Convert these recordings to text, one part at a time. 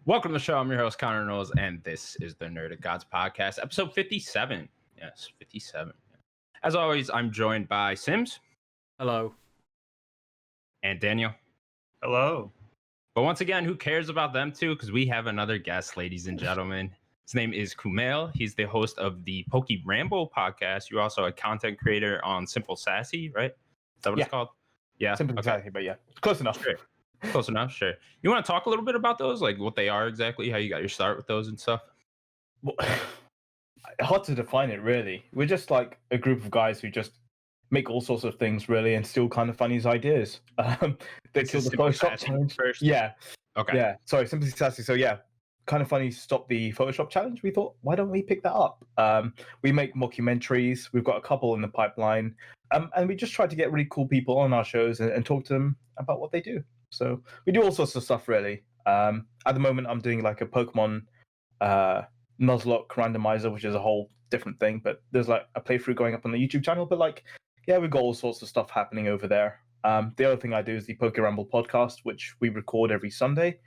Welcome to the show. I'm your host, Connor Knowles, and this is the Nerdic Gods Podcast, episode 57. Yes, 57. As always, I'm joined by Sims. Hello. And Daniel. Hello. But once again, who cares about them two? Because we have another guest, ladies and gentlemen. His name is Kumail. He's the host of the Poke Ramble podcast. You're also a content creator on Simple Sassy, right? Is that what it's called? Yeah. Simple Sassy, but yeah. Close enough. Sure. Close enough, sure. You want to talk a little bit about those? Like what they are exactly, how you got your start with those and stuff? Well, hard to define it, really. We're just like a group of guys who just make all sorts of things, really, and steal kind of funny ideas. They killed the Photoshop challenge first. Yeah. Okay. Yeah. Sorry, Simply Sassy. So yeah, kind of funny. Stop the Photoshop challenge. We thought, why don't we pick that up? We make mockumentaries. We've got a couple in the pipeline, and we just try to get really cool people on our shows and talk to them about what they do. So we do all sorts of stuff, really. At the moment, I'm doing like a Pokemon Nuzlocke randomizer, which is a whole different thing. But there's like a playthrough going up on the YouTube channel. But like, yeah, we've got all sorts of stuff happening over there. The other thing I do is the Poke Ramble podcast, which we record every Sunday.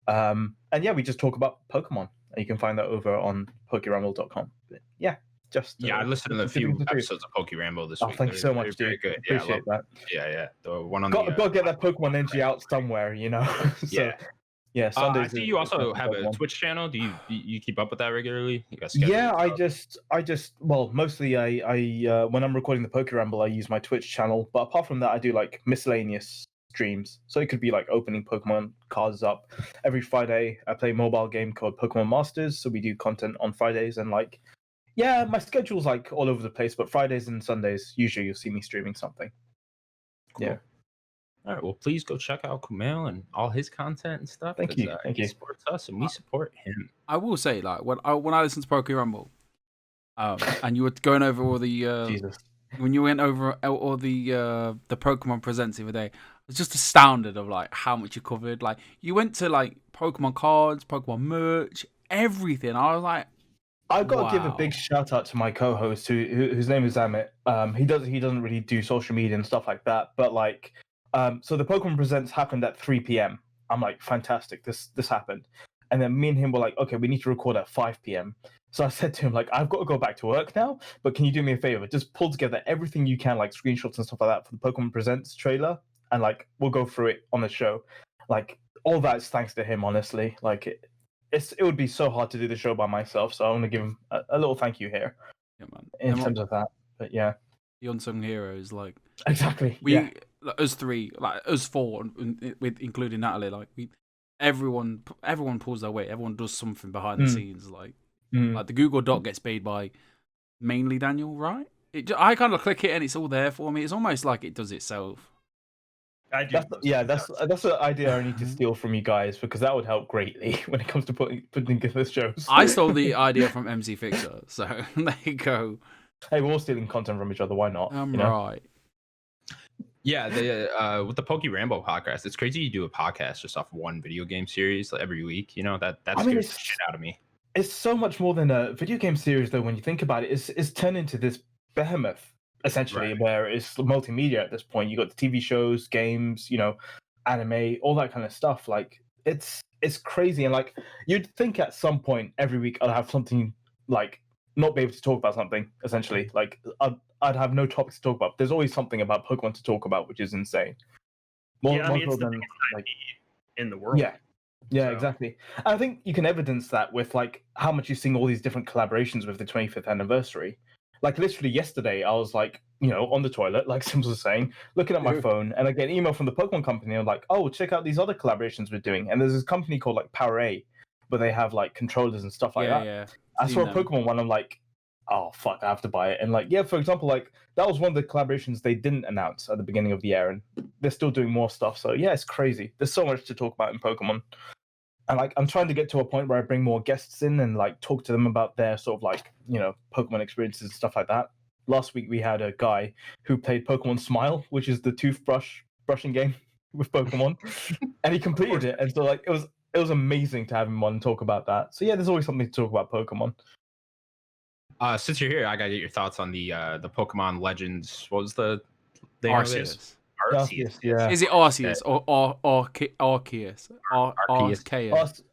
And yeah, we just talk about Pokemon. And you can find that over on PokeRamble.com. But yeah, just I listened to a few episodes of Poke Ramble this week. Oh, thank you so much, dude. Good. Appreciate that. Yeah. The one on got to get that Pokemon energy out somewhere, you know. So, yeah. Sundays. I see you also have a Twitch channel. Do you keep up with that regularly? Yeah, I just mostly I when I'm recording the Poke Ramble, I use my Twitch channel. But apart from that, I do like miscellaneous streams. So it could be like opening Pokemon cards up every Friday. I play a mobile game called Pokemon Masters, so we do content on Fridays. And like, yeah, my schedule's like all over the place, but Fridays and Sundays usually you'll see me streaming something. Cool. Yeah. All right, well, please go check out Kumail and all his content and stuff. Thank you. He supports us and we support him. I will say, like, when I listened to Poke Rumble, and you were going over all the Jesus. When you went over all the Pokemon presents the other day, I was just astounded of like how much you covered. Like, you went to like Pokemon cards, Pokemon merch, everything. I was like, I've got to give a big shout out to my co-host, whose name is Amit. He doesn't really do social media and stuff like that, but like. So the Pokemon Presents happened at 3 p.m. I'm like, fantastic, this happened. And then me and him were like, okay, we need to record at 5 p.m. So I said to him, like, I've got to go back to work now, but can you do me a favor? Just pull together everything you can, like screenshots and stuff like that for the Pokemon Presents trailer, and like, we'll go through it on the show. Like, all that is thanks to him, honestly. Like, it would be so hard to do the show by myself, so I want to give him a little thank you here. Yeah, man. In terms of that, but yeah. The unsung heroes, like exactly. Like, us three, like us four, with including Natalie, like everyone pulls their weight. Everyone does something behind the scenes. Like the Google Doc gets made by mainly Daniel, right? I kind of click it and it's all there for me. It's almost like it does itself. I do. That's an idea I need to steal from you guys, because that would help greatly when it comes to putting together shows. I stole the idea from MC Fixer, so there you go. Hey, we're all stealing content from each other. Why not? Right. Yeah, with the Poke Rambo podcast, it's crazy you do a podcast just off one video game series like, every week. You know, that scares the shit out of me. It's so much more than a video game series, though, when you think about it. It's turned into this behemoth, essentially, right, where it's multimedia at this point. You got the TV shows, games, you know, anime, all that kind of stuff. Like, it's crazy. And like, you'd think at some point every week I'll have something like not be able to talk about something, essentially. Like, I'd have no topics to talk about. There's always something about Pokemon to talk about, which is insane. It's the biggest IP in the world. Yeah, exactly. I think you can evidence that with like how much you're seeing all these different collaborations with the 25th anniversary. Like, literally yesterday, I was like, you know, on the toilet, like Sims was saying, looking at my phone, and I get an email from the Pokemon company. I'm like, oh, check out these other collaborations we're doing. And there's this company called like Power A, where they have like controllers and stuff like that. Yeah. I saw a Pokemon one. I'm like, oh fuck, I have to buy it. And like, yeah, for example, like that was one of the collaborations they didn't announce at the beginning of the year, and they're still doing more stuff. So yeah, it's crazy. There's so much to talk about in Pokemon, and like I'm trying to get to a point where I bring more guests in and like talk to them about their sort of like, you know, Pokemon experiences and stuff like that. Last week we had a guy who played Pokemon Smile, which is the toothbrush brushing game with Pokemon, and he completed it. And so like it was amazing to have him on and talk about that. So yeah, there's always something to talk about Pokemon. Since you're here, I gotta get your thoughts on the Pokemon Legends. What was the Arceus? Arceus. Yeah. Is it Arceus or Arceus? Arceus. Arceus.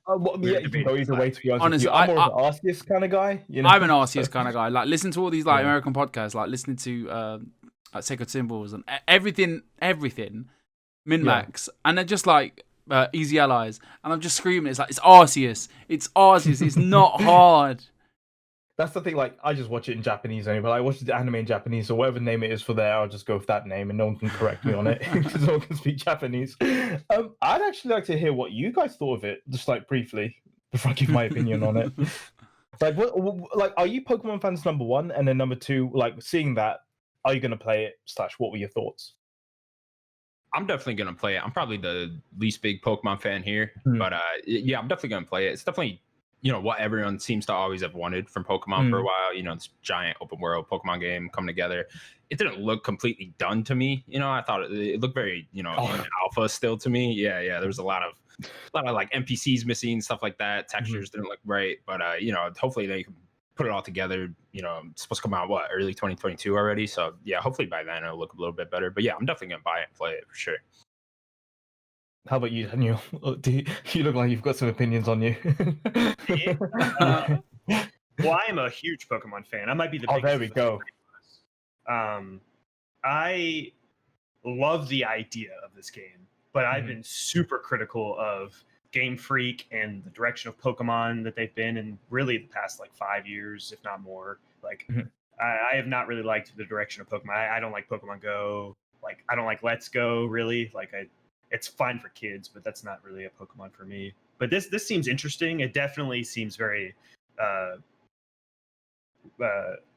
Yeah, you can go either way, to be honest with Honestly, you. I'm more of an Arceus kind of guy. You know? I'm an Arceus kind of guy. Like, listen to all these like Yeah. American podcasts, like listening to like Sacred Symbols and everything, Min-Max, and they're just like Easy Allies, and I'm just screaming. It's like, it's Arceus. It's not hard. That's the thing. Like, I just watch it in Japanese anyway. But I watch the anime in Japanese, so whatever name it is for there, I'll just go with that name, and no one can correct me on it because no one can speak Japanese. I'd actually like to hear what you guys thought of it, just like briefly, before I give my opinion on it. Like, like, are you Pokemon fans number one, and then number two, like, seeing that, are you gonna play it? / what were your thoughts? I'm definitely gonna play it. I'm probably the least big Pokemon fan here, but yeah, I'm definitely gonna play it. It's definitely, you know, what everyone seems to always have wanted from Pokemon for a while. You know, this giant open world Pokemon game coming together. It didn't look completely done to me. You know, I thought it looked very, you know, in alpha still to me. Yeah. There was a lot of like NPCs missing, stuff like that. Textures didn't look right, but you know, hopefully they can put it all together. You know, it's supposed to come out early 2022 already. So yeah, hopefully by then it'll look a little bit better. But yeah, I'm definitely gonna buy it and play it for sure. How about you, Daniel? You look like you've got some opinions on you. Well, I am a huge Pokemon fan. I might be the biggest. There we go. I love the idea of this game, but I've been super critical of Game Freak and the direction of Pokemon that they've been in really the past like 5 years, if not more. Like, I have not really liked the direction of Pokemon. I don't like Pokemon Go. Like, I don't like Let's Go, really. Like, it's fine for kids, but that's not really a Pokemon for me. But this seems interesting. It definitely seems very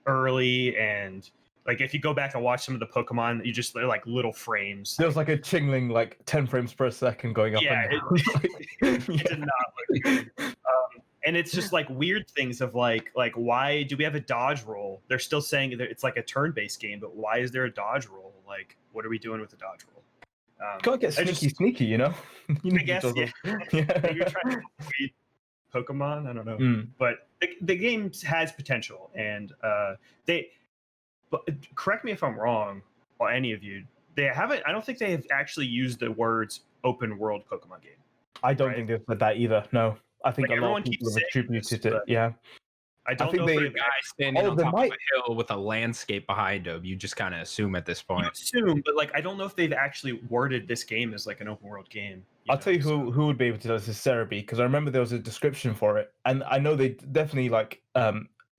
early, and like if you go back and watch some of the Pokemon, they're like little frames. There's like a chingling like 10 frames per second going up and down. It did not look good. And it's just like weird things of like why do we have a dodge roll? They're still saying that it's like a turn-based game, but why is there a dodge roll? Like, what are we doing with the dodge roll? Gotta get sneaky, you know? I guess, yeah. You're trying to beat Pokemon. I don't know, but the game has potential, and but correct me if I'm wrong, or any of you. They haven't. I don't think they have actually used the words "open world Pokemon game." I don't think they've said that either. No, I think like a lot of people have attributed it. Yeah. I don't know if the guy standing on top of a hill with a landscape behind him. You just kind of assume at this point. But like I don't know if they've actually worded this game as like an open world game. I'll tell you who would be able to do this is Cerebi, because I remember there was a description for it, and I know they definitely like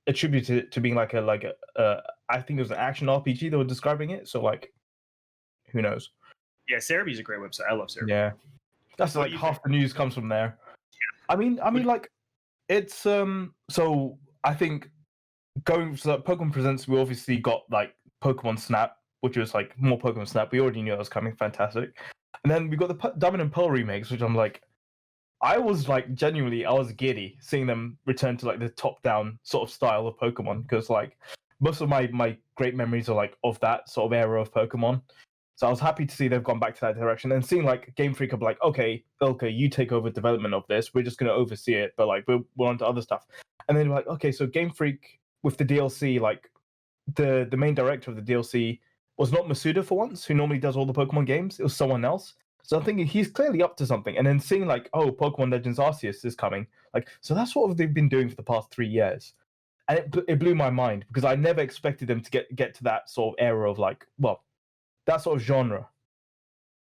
attributed it to being like I think it was an action RPG they were describing it. So like, who knows? Yeah, Cerebi's a great website. I love Cerebi. Yeah, that's like half the news comes from there. Yeah. I mean, like it's so. I think going for Pokemon Presents, we obviously got like Pokemon Snap, which was like more Pokemon Snap. We already knew that was coming, fantastic. And then we got the Diamond and Pearl remakes, which I'm like, I was giddy seeing them return to like the top-down sort of style of Pokemon, because like most of my great memories are like of that sort of era of Pokemon. So I was happy to see they've gone back to that direction, and seeing like Game Freak are like, okay, you take over development of this. We're just going to oversee it, but like we're on to other stuff. And then we're like, okay, so Game Freak with the DLC, like the main director of the DLC was not Masuda for once, who normally does all the Pokemon games. It was someone else. So I'm thinking he's clearly up to something. And then seeing like, oh, Pokemon Legends Arceus is coming. Like, so that's what they've been doing for the past 3 years. And it blew my mind, because I never expected them to get to that sort of era of like, well, that sort of genre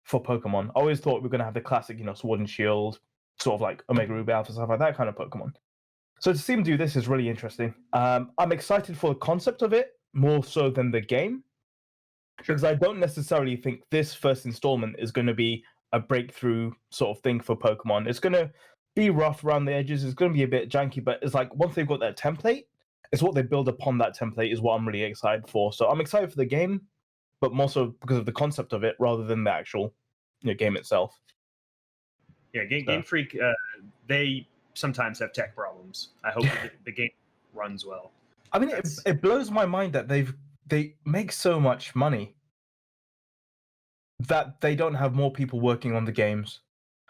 for Pokemon. I always thought we were going to have the classic, Sword and Shield, sort of like Omega Ruby Alpha, stuff like that kind of Pokemon. So to see them do this is really interesting. I'm excited for the concept of it, more so than the game. Because I don't necessarily think this first installment is going to be a breakthrough sort of thing for Pokemon. It's going to be rough around the edges. It's going to be a bit janky, but it's like once they've got that template, it's what they build upon that template is what I'm really excited for. So I'm excited for the game, but more so because of the concept of it rather than the actual game itself. Yeah, Game Freak, they sometimes have tech problems. I hope the game runs well. I mean, it blows my mind that they make so much money that they don't have more people working on the games.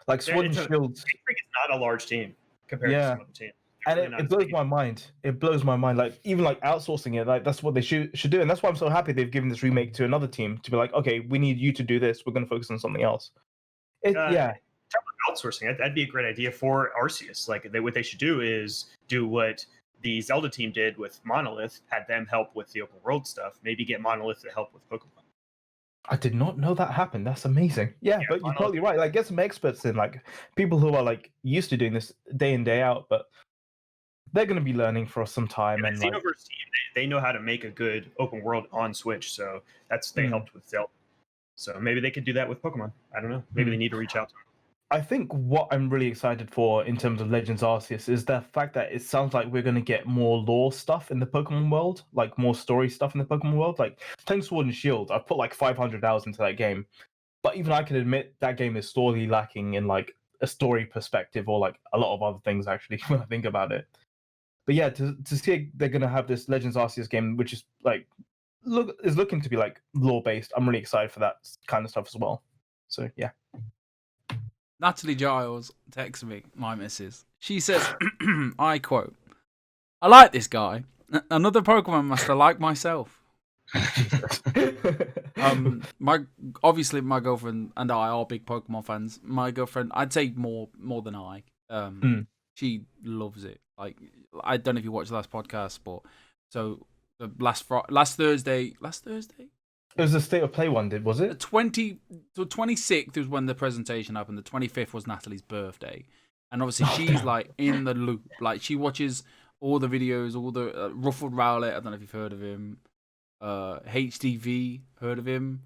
Like Sword and Shield. Game Freak is not a large team compared to some other teams. And Really not it blows safe. my mind. It blows my mind. Like even like outsourcing it, like that's what they should do. And that's why I'm so happy they've given this remake to another team to be like, okay, we need you to do this. We're going to focus on something else. Yeah. Talk about outsourcing. That'd be a great idea for Arceus. Like what they should do is do what the Zelda team did with Monolith, had them help with the open world stuff. Maybe get Monolith to help with Pokemon. I did not know that happened. That's amazing. Yeah, but you're totally right. Like get some experts in, like people who are like used to doing this day in, day out, but they're going to be learning for some time. Yeah, and Xenoverse like, team, they know how to make a good open world on Switch, so they helped with Zelda. So maybe they could do that with Pokemon. I don't know. Maybe they need to reach out to them. I think what I'm really excited for in terms of Legends Arceus is the fact that it sounds like we're going to get more lore stuff in the Pokemon world, like more story stuff in the Pokemon world. Like playing Sword and Shield, I've put like 500 hours into that game, but even I can admit that game is sorely lacking in like a story perspective or like a lot of other things actually when I think about it. But yeah, to see they're going to have this Legends Arceus game, which is like looking to be like lore based. I'm really excited for that kind of stuff as well. So yeah. Natalie Giles texts me, my missus. She says, I quote, "I like this guy. Another Pokemon master like myself." Obviously my girlfriend and I are big Pokemon fans. My girlfriend, I'd say more than I. She loves it. Like, I don't know if you watched the last podcast, but so the last Thursday. It was the State of Play one, was it? The 26th was when the presentation happened. The 25th was Natalie's birthday. And obviously she's like in the loop. Like she watches all the videos, all the Ruffled Rowlet. I don't know if you've heard of him. HTV, heard of him?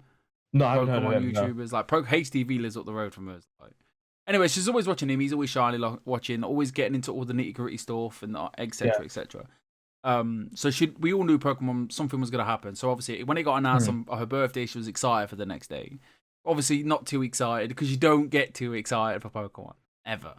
No, I haven't heard of him. YouTubers. Like HTV lives up the road from us. Like, anyway, she's always watching him. He's always shyly watching, always getting into all the nitty gritty stuff and etc. etc. So we all knew Pokemon, something was going to happen. So obviously when it got announced on her birthday, she was excited for the next day. Obviously not too excited because you don't get too excited for Pokemon ever.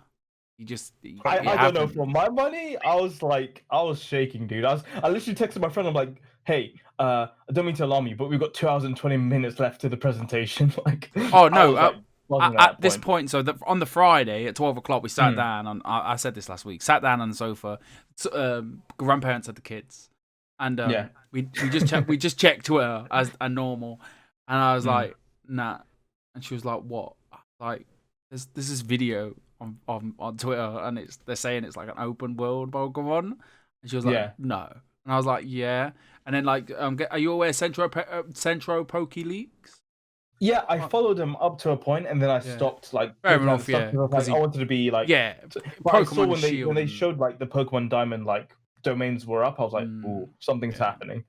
I don't know. For my money, I was shaking, dude. I literally texted my friend. I'm like, hey, I don't mean to alarm you, but we've got 2 hours and 20 minutes left to the presentation. Like, oh no. At this point, so on the Friday at 12 o'clock, we sat down I said this last week, sat down on the sofa, grandparents had the kids, and we just checked Twitter as normal, and I was like, nah, and she was like, what? Like, there's this video on Twitter, and they're saying it's like an open world Pokemon, and she was like, no, and I was like, yeah, and then like, are you aware Centro PokeLeaks? Yeah, I followed him up to a point, and then I stopped. Like, fair enough, I wanted to be like, But I saw when they showed like the Pokemon Diamond like domains were up, I was like, ooh, something's happening.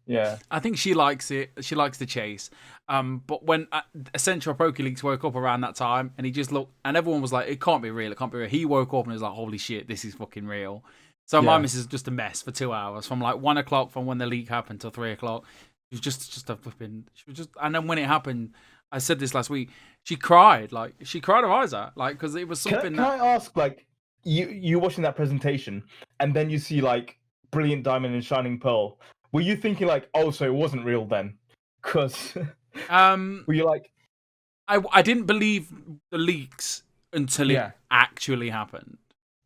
Yeah, I think she likes it. She likes the chase. But when Central PokeLeaks woke up around that time, and he just looked, and everyone was like, "It can't be real. It can't be real." He woke up and was like, "Holy shit, this is fucking real." So my missus is just a mess for 2 hours, from like 1 o'clock from when the leak happened till 3 o'clock. She was just a flipping. She was just, and then when it happened, I said this last week. She cried, like she cried her eyes out, like because it was something. Can I ask, like, you watching that presentation, and then you see like Brilliant Diamond and Shining Pearl? Were you thinking like, oh, so it wasn't real then? Because were you like, I didn't believe the leaks until it actually happened.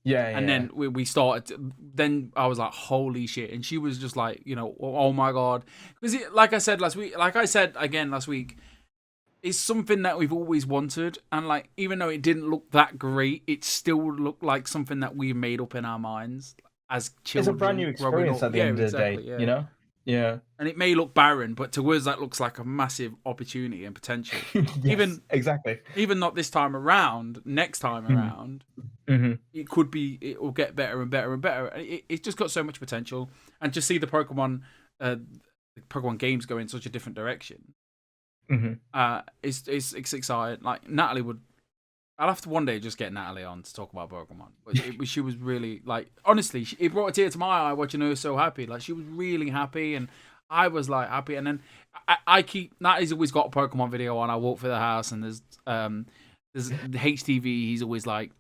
And then we started. Then I was like, "Holy shit!" And she was just like, "Oh my god!" Because like I said last week, it's something that we've always wanted, and like even though it didn't look that great, it still looked like something that we made up in our minds as children. It's a brand new experience at the end of the day, you know. Yeah. And it may look barren, but to us that looks like a massive opportunity and potential. Yes, exactly. Even not this time around, next time around, it could be. It will get better and better and better. It's just got so much potential, and to see the Pokemon games go in such a different direction, it's exciting. Like Natalie would. I'll have to one day just get Natalie on to talk about Pokemon. But she was really, like, honestly, it brought a tear to my eye watching her so happy. Like, she was really happy, and I was, like, happy. And then Natalie's always got a Pokemon video on. I walk through the house, and there's the HTV. He's always, like,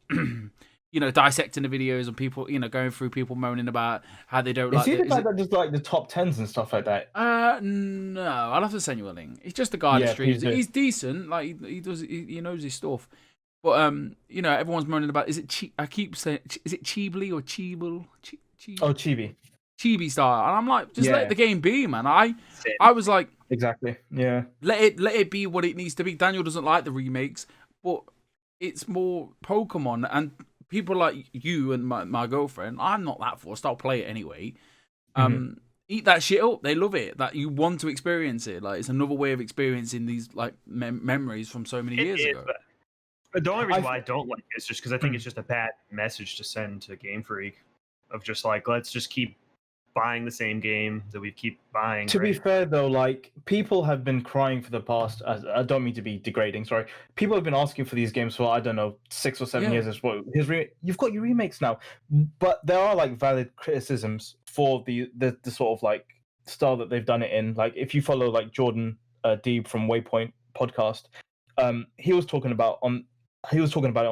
dissecting the videos and people, going through people moaning about how they don't like it. Is he the guy that does, like, the top 10s and stuff like that? No. I'll have to send you a link. He's just a guy that streams. He's decent. Like, he knows his stuff. But you know, everyone's moaning about I keep saying, is it Chibli or Chibil? Oh, Chibi. Chibi style, and I'm like, just let Yeah. the game be, man. I was like, Exactly. Yeah. let it be what it needs to be. Daniel doesn't like the remakes, but it's more Pokemon, and people like you and my girlfriend. I'm not that forced. I'll play it anyway. Eat that shit up. They love it. That you want to experience it. Like it's another way of experiencing these like memories from so many years ago. But the only reason why I don't like it is just because I think it's just a bad message to send to Game Freak of just like, let's just keep buying the same game that we keep buying. To be fair, though, like people have been crying for the past. I don't mean to be degrading. Sorry, people have been asking for these games for I don't know 6 or 7 years. As well. You've got your remakes now, but there are like valid criticisms for the sort of like style that they've done it in. Like if you follow like Jordan Deeb from Waypoint podcast, he was talking about it on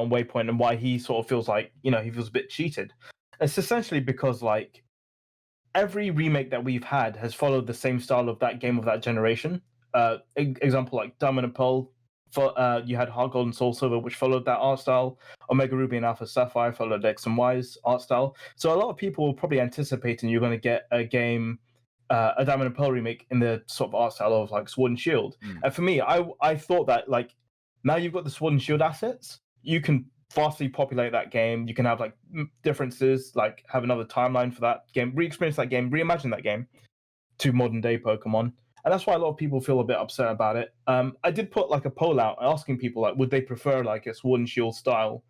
Waypoint and why he sort of feels like he feels a bit cheated. It's essentially because like every remake that we've had has followed the same style of that game of that generation. Example like Diamond and Pearl, you had Heart Gold and Soul Silver, which followed that art style. Omega Ruby and Alpha Sapphire followed X and Y's art style. So a lot of people were probably anticipating you're going to get a game, a Diamond and Pearl remake in the sort of art style of like Sword and Shield. And for me, I thought that like now you've got the Sword and Shield assets, you can vastly populate that game. You can have like differences, like have another timeline for that game, re-experience that game, reimagine that game to modern day Pokemon. And that's why a lot of people feel a bit upset about it. I did put like a poll out asking people like, would they prefer like a Sword and Shield style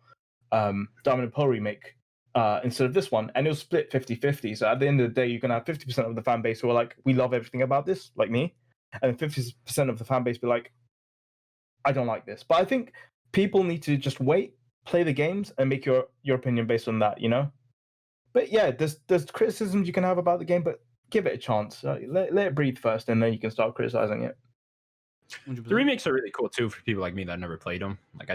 Diamond and Pearl remake instead of this one? And it was split 50-50. So at the end of the day, you're going to have 50% of the fan base who are like, we love everything about this, like me. And 50% of the fan base be like, I don't like this. But I think people need to just wait, play the games, and make your opinion based on that, But yeah, there's criticisms you can have about the game, but give it a chance. Let it breathe first, and then you can start criticizing it. 100%. The remakes are really cool too for people like me that never played them. Like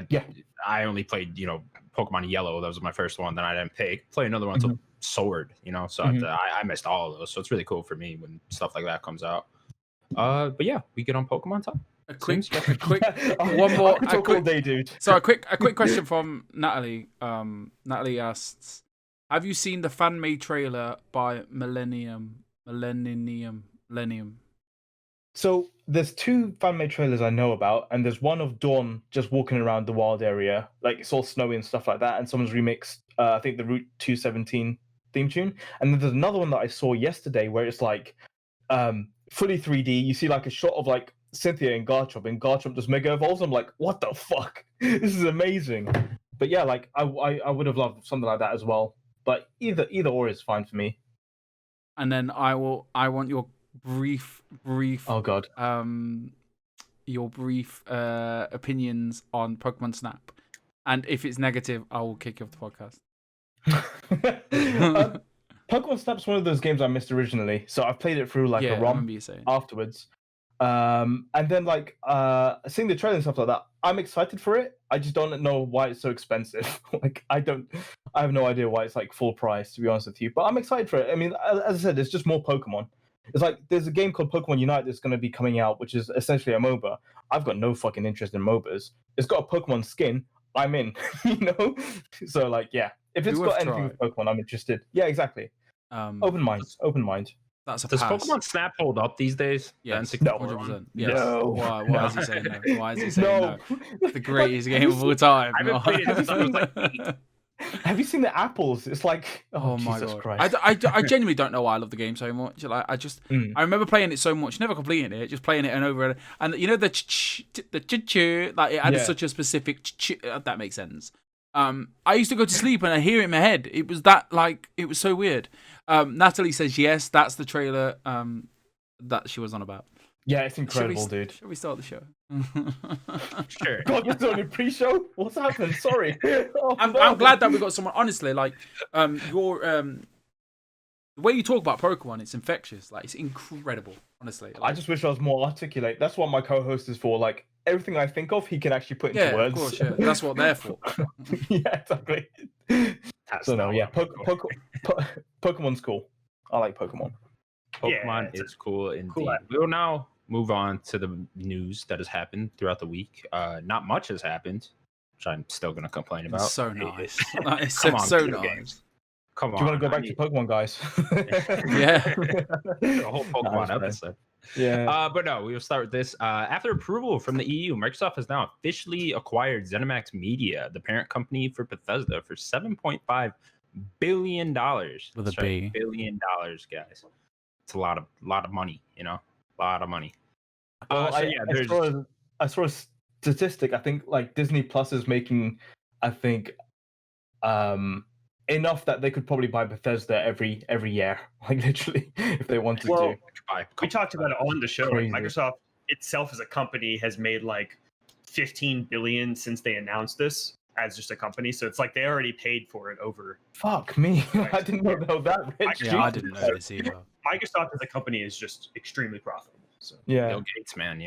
I only played Pokemon Yellow. That was my first one. Then I didn't play another one until Sword. So I missed all of those. So it's really cool for me when stuff like that comes out. But yeah, we get on Pokemon time. A quick day, dude. So a quick question from Natalie. Natalie asks, have you seen the fan-made trailer by Millennium? So there's 2 fan-made trailers I know about, and there's one of Dawn just walking around the wild area, like it's all snowy and stuff like that, and someone's remixed, I think the Route 217 theme tune. And then there's another one that I saw yesterday where it's like fully 3D. You see like a shot of like Cynthia and Garchomp just mega evolves. I'm like, what the fuck? This is amazing. But yeah, like I would have loved something like that as well. But either or is fine for me. And then I want your brief oh god your brief opinions on Pokemon Snap. And if it's negative, I will kick you off the podcast. Pokemon Snap's one of those games I missed originally, so I've played it through like a ROM afterwards. And then like seeing the trailer and stuff like that, I'm excited for it. I just don't know why it's so expensive. Like I have no idea why it's like full price, to be honest with you. But I'm excited for it. I mean, as I said, it's just more Pokemon. It's like there's a game called Pokemon Unite that's going to be coming out, which is essentially a MOBA. I've got no fucking interest in MOBAs. It's got a Pokemon skin. I'm in, So like, yeah, if it's got anything with Pokemon, I'm interested. Yeah, exactly. Open mind. That's a Does pass. Pokemon Snap hold up these days? Yes, no. 100%. Yes. No. Why is he saying no? Why is he saying no? It's the greatest game of all time. I haven't played it since I was like 8. Have you seen the apples? It's like, oh my Jesus God. Christ. I genuinely don't know why I love the game so much. Like I remember playing it so much, never completing it, just playing it and over and the like it had such a specific that makes sense. I used to go to sleep and I hear it in my head. It was so weird. Natalie says yes, that's the trailer that she was on about. Yeah, it's incredible, dude. Shall we start the show? Sure. God, you're doing a pre-show? What's happened? Sorry. I'm glad that we got someone. Honestly, like your the way you talk about Pokemon, it's infectious. Like it's incredible. Honestly, I just wish I was more articulate. That's what my co-host is for. Like everything I think of, he can actually put into words. Of course, yeah. That's what they're for. Yeah, exactly. Pokemon's cool. I like Pokemon. Pokemon is cool indeed. We'll now move on to the news that has happened throughout the week. Not much has happened, which I'm still gonna complain about. It's so Hate it. nice. It's Come on, so video nice. games. Come Do on. you want to go I back to need Pokemon, guys? Yeah. the whole Pokemon fair. episode. Yeah. But no, we'll start with this. After approval from the EU, Microsoft has now officially acquired ZeniMax Media, the parent company for Bethesda, for $7.5 billion. With a That's B. $1 billion, guys. It's a lot of money, a lot of money. Well, I saw a statistic. I think like Disney Plus is making, I think, enough that they could probably buy Bethesda every year, like literally, if they wanted to. We talked about it on the show. Like, Crazy. Microsoft itself as a company has made like 15 billion since they announced this as just a company. So it's like they already paid for it over. Fuck me, I didn't know that. Rich. Yeah, I didn't know this either. Microsoft as a company is just extremely profitable. So Yeah, Bill Gates, man,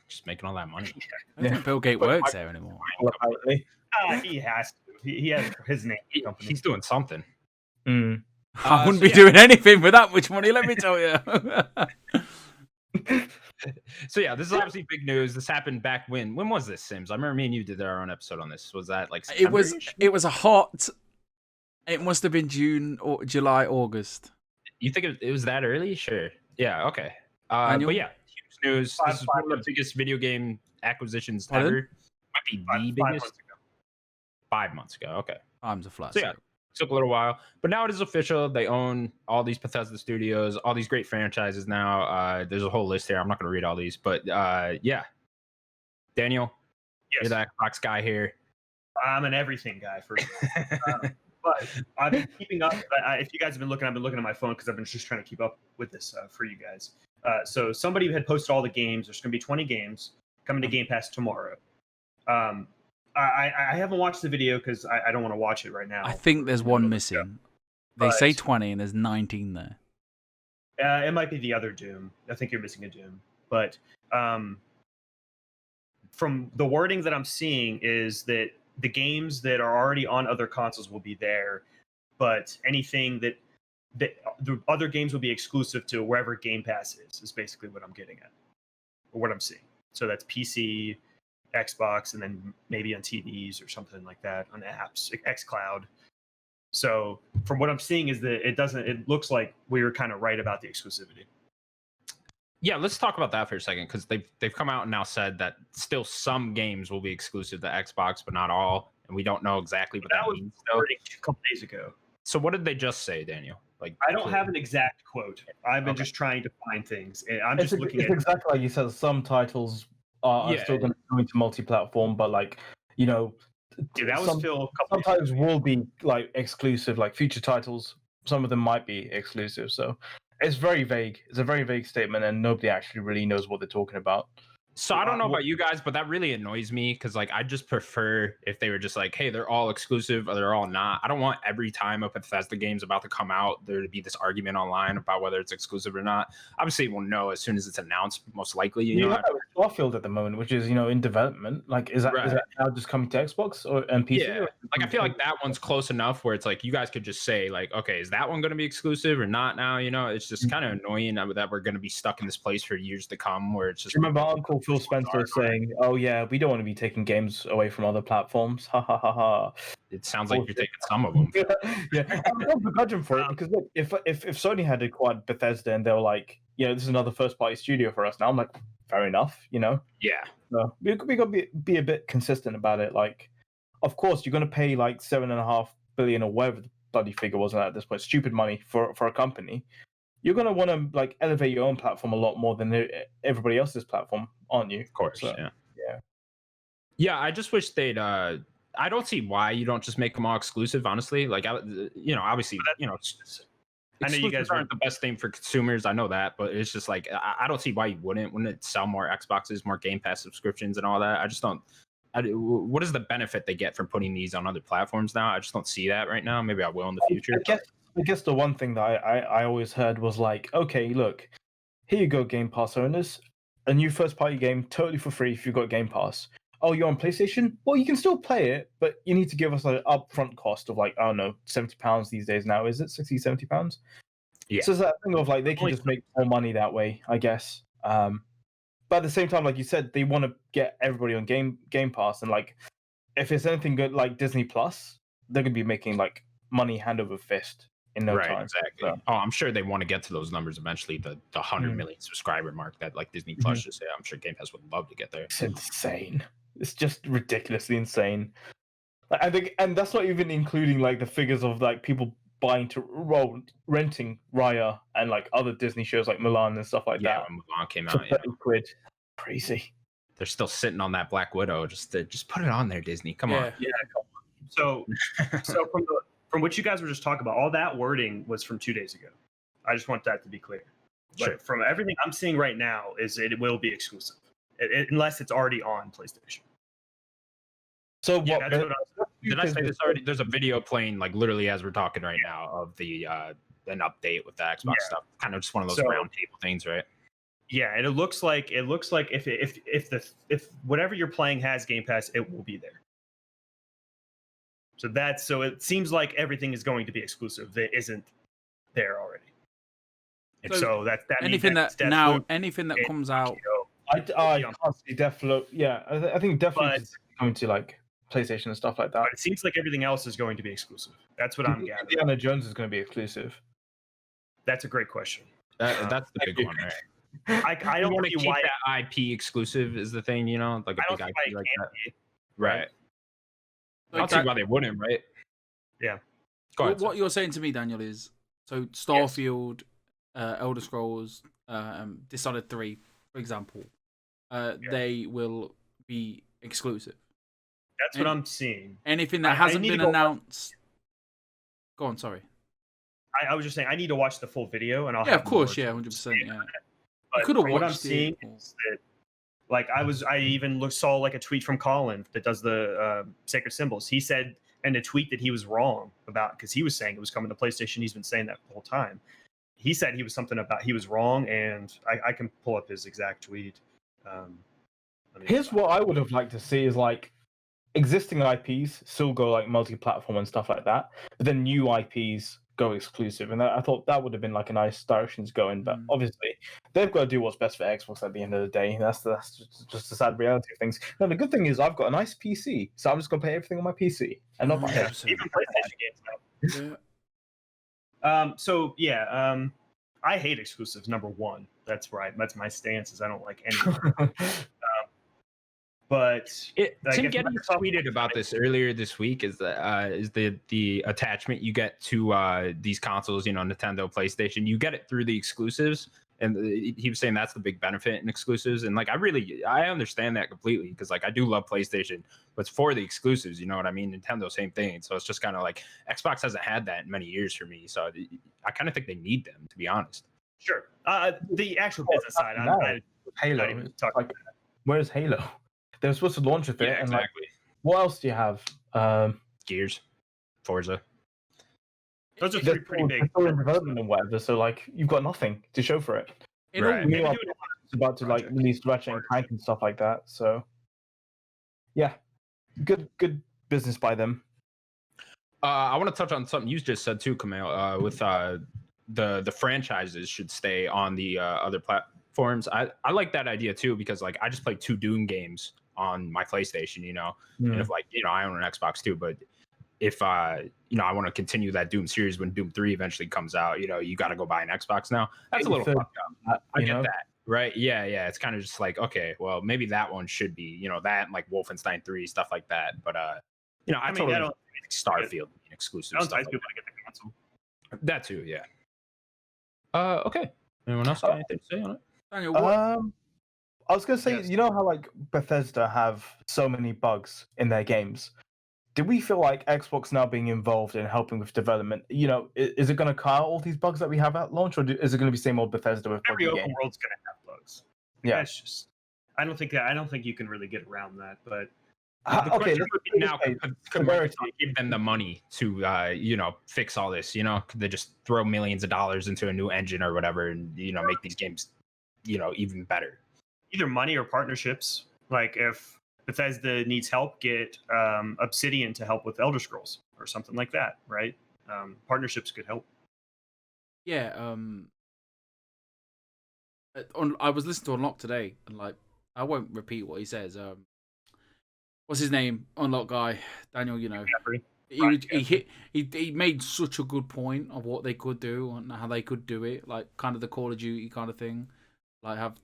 just making all that money. I don't think Bill Gates works there anymore. well, apparently. he has to. He has his name. in the company. He's doing something. Mm. I wouldn't so be yeah. doing anything with that much money, let me tell you. So yeah, this is obviously big news. This happened back when was this, Sims? I remember me and you did our own episode on this. Was that like it was September-ish? it must have been June or July, August. You think it was that early? Sure. Yeah, okay. Annual? But yeah, huge news. Five- This is five one of the months. biggest video game acquisitions Pardon? ever. Might be the 5 biggest. months ago. 5 months ago. Okay. Time's a flat. So yeah, took a little while, but now it is official. They own all these Bethesda studios, all these great franchises now. There's a whole list here. I'm not going to read all these, but yeah. Daniel, Yes, you're the Xbox guy here. I'm an everything guy for. But I've been keeping up. If you guys have been looking, I've been looking at my phone because I've been just trying to keep up with this for you guys. So somebody had posted all the games. There's going to be 20 games coming to Game Pass tomorrow. I haven't watched the video because I don't want to watch it right now. I think there's one missing. They say But- 20 and there's 19 there. It might be the other Doom. I think you're missing a Doom. But from the wording that I'm seeing is that the games that are already on other consoles will be there, but anything that the other games will be exclusive to wherever Game Pass is basically what I'm getting at, or what I'm seeing. So that's PC, Xbox, and then maybe on TVs or something like that, on apps, xCloud. So from what I'm seeing is that it looks like we were kind of right about the exclusivity. Yeah, let's talk about that for a second because they've come out and now said that still some games will be exclusive to Xbox, but not all, and we don't know exactly what That that was means. Still. wording a couple days ago. So what did they just say, Daniel? Like I don't have an exact quote. I've been just trying to find things. And I'm just looking It's at exactly like you said. Some titles are Yeah. still going to go into multi-platform, but like Dude, that was some Phil a couple days ago. titles will be like exclusive, like future titles. Some of them might be exclusive. So it's very vague. It's a very vague statement, and nobody actually really knows what they're talking about. So I don't know about you guys, but that really annoys me because like I just prefer if they were just like, hey, they're all exclusive or they're all not. I don't want every time a Bethesda game's about to come out there to be this argument online about whether it's exclusive or not. Obviously, we'll know as soon as it's announced, most likely. You have Starfield at the moment, which is in development. Like, is that now just coming to Xbox and PC? Yeah, like I feel like that one's close enough where it's like you guys could just say like, okay, is that one going to be exclusive or not? Now it's just kind of annoying that we're going to be stuck in this place for years to come where it's just. Do you remember Uncle Phil Spencer saying, "Oh yeah, we don't want to be taking games away from other platforms." Ha ha ha ha. It sounds like you're taking some of them. Yeah, I don't begrudge him for it because look, if Sony had acquired Bethesda and they were like, this is another first-party studio for us now, I'm like, fair enough, Yeah. So we got to be a bit consistent about it. Like, of course, you're going to pay like $7.5 billion or whatever the bloody figure was at this point, stupid money for a company. You're going to want to like elevate your own platform a lot more than everybody else's platform, aren't you? Of course, So, yeah. I just wish they'd. I don't see why you don't just make them all exclusive. Honestly, like obviously, I know you guys aren't the best thing for consumers. I know that, but it's just like I don't see why you wouldn't. Wouldn't it sell more Xboxes, more Game Pass subscriptions, and all that? I just don't. What is the benefit they get from putting these on other platforms now? I just don't see that right now. Maybe I will in the future. I guess the one thing that I always heard was like, okay, look, here you go, Game Pass owners, a new first-party game totally for free if you've got Game Pass. Oh, you're on PlayStation? Well, you can still play it, but you need to give us an upfront cost of like, I don't know, £70 these days now, is it? £60, £70? Yeah. So it's that thing of like, they can just make more money that way, I guess. But at the same time, like you said, they want to get everybody on Game Pass, and like, if it's anything good like Disney Plus, they're gonna be making like money hand over fist in no time. Exactly. So. Oh, I'm sure they want to get to those numbers eventually. The 100 million subscriber mark that like Disney Plus just. I'm sure Game Pass would love to get there. It's insane. It's just ridiculously insane. Like, I think, and that's not even including like the figures of like people renting Raya and like other Disney shows like Milan and stuff like that. When Mulan came For out, 30 quid. Crazy. They're still sitting on that Black Widow. Just put it on there, Disney. Come on. Yeah, come on. So from what you guys were just talking about, all that wording was from 2 days ago. I just want that to be clear. Sure. But from everything I'm seeing right now, is it will be exclusive, unless it's already on PlayStation. So Yeah, what? that's what Did I say this already? There's a video playing like literally as we're talking right now of the an update with the Xbox stuff. Kind of just one of those round table things, right? Yeah, and it looks like if whatever you're playing has Game Pass, it will be there. So it seems like everything is going to be exclusive that isn't there already. And so that anything means that anything that comes out. I can't see Deathloop. Yeah, I think Deathloop is going to like PlayStation and stuff like that. But it seems like everything else is going to be exclusive. That's what I'm gathering. Indiana Jones is going to be exclusive. That's a great question. That's the big one, right? I don't want to see keep why that IP exclusive is the thing, like a big IP like that. Right. I don't see why they wouldn't, right? Yeah. Go ahead, what you're saying to me, Daniel, is so Starfield, Elder Scrolls, Dishonored 3, for example, they will be exclusive. That's what I'm seeing. Anything that hasn't been announced. Go on, sorry. I was just saying I need to watch the full video, and I'll. Yeah, of course, 100%. Yeah. But could have what I'm watched seeing is that, like, I even saw like a tweet from Colin that does the sacred symbols. He said in a tweet that he was wrong about, because he was saying it was coming to PlayStation. He's been saying that the whole time. He said he was wrong, and I can pull up his exact tweet. Here's what I would have liked to see is like existing IPs still go like multi-platform and stuff like that, but then new IPs go exclusive, and I thought that would have been like a nice direction to go in. But obviously, they've got to do what's best for Xbox at the end of the day. That's just the sad reality of things. No, the good thing is I've got a nice PC, so I'm just gonna play everything on my PC and not buy even PlayStation games now. I hate exclusives. Number one, that's right. That's my stance. Is I don't like any. But Tim Geddes tweeted about this earlier this week. Is the attachment you get to these consoles? Nintendo, PlayStation. You get it through the exclusives, and he was saying that's the big benefit in exclusives. And like, I understand that completely, because like I do love PlayStation, but it's for the exclusives. You know what I mean? Nintendo, same thing. So it's just kind of like Xbox hasn't had that in many years for me. So I kind of think they need them, to be honest. Sure. The actual business side, Halo. Where's Halo? They were supposed to launch with it. Yeah, exactly. And what else do you have? Gears, Forza. Those are three pretty big. They're still in development and whatever, so like you've got nothing to show for it. Right. It's about to like release Ratchet and Clank and stuff like that. So yeah, good business by them. I want to touch on something you just said too, Kumail. With the franchises should stay on the other platforms. I like that idea too, because like I just played 2 Doom games on my PlayStation, and if like I own an Xbox too, but if I want to continue that Doom series when Doom 3 eventually comes out, you got to go buy an Xbox now. That's a little fucked up. I get that, right? Yeah. It's kind of just like, okay, well maybe that one should be, that and like Wolfenstein 3, stuff like that. But I totally don't think Starfield being exclusive. I don't think people want to get the console. That too, yeah. Okay. Anyone else got anything to say on it? Daniel, I was gonna say, you know how like Bethesda have so many bugs in their games. Do we feel like Xbox now being involved in helping with development, is it going to cut out all these bugs that we have at launch, or is it going to be same old Bethesda with every open world's going to have bugs? Yeah, that's just. I don't think you can really get around that, but. Okay, now give them the money to fix all this. Could they just throw millions of dollars into a new engine or whatever, and make these games even better? Either money or partnerships. Like if Bethesda needs help, get Obsidian to help with Elder Scrolls or something like that, right? Partnerships could help. Yeah. I was listening to Unlock today, and like I won't repeat what he says. what's his name? Unlock guy, Daniel. You know, Jeffrey. he made such a good point of what they could do and how they could do it, like kind of the Call of Duty kind of thing, like have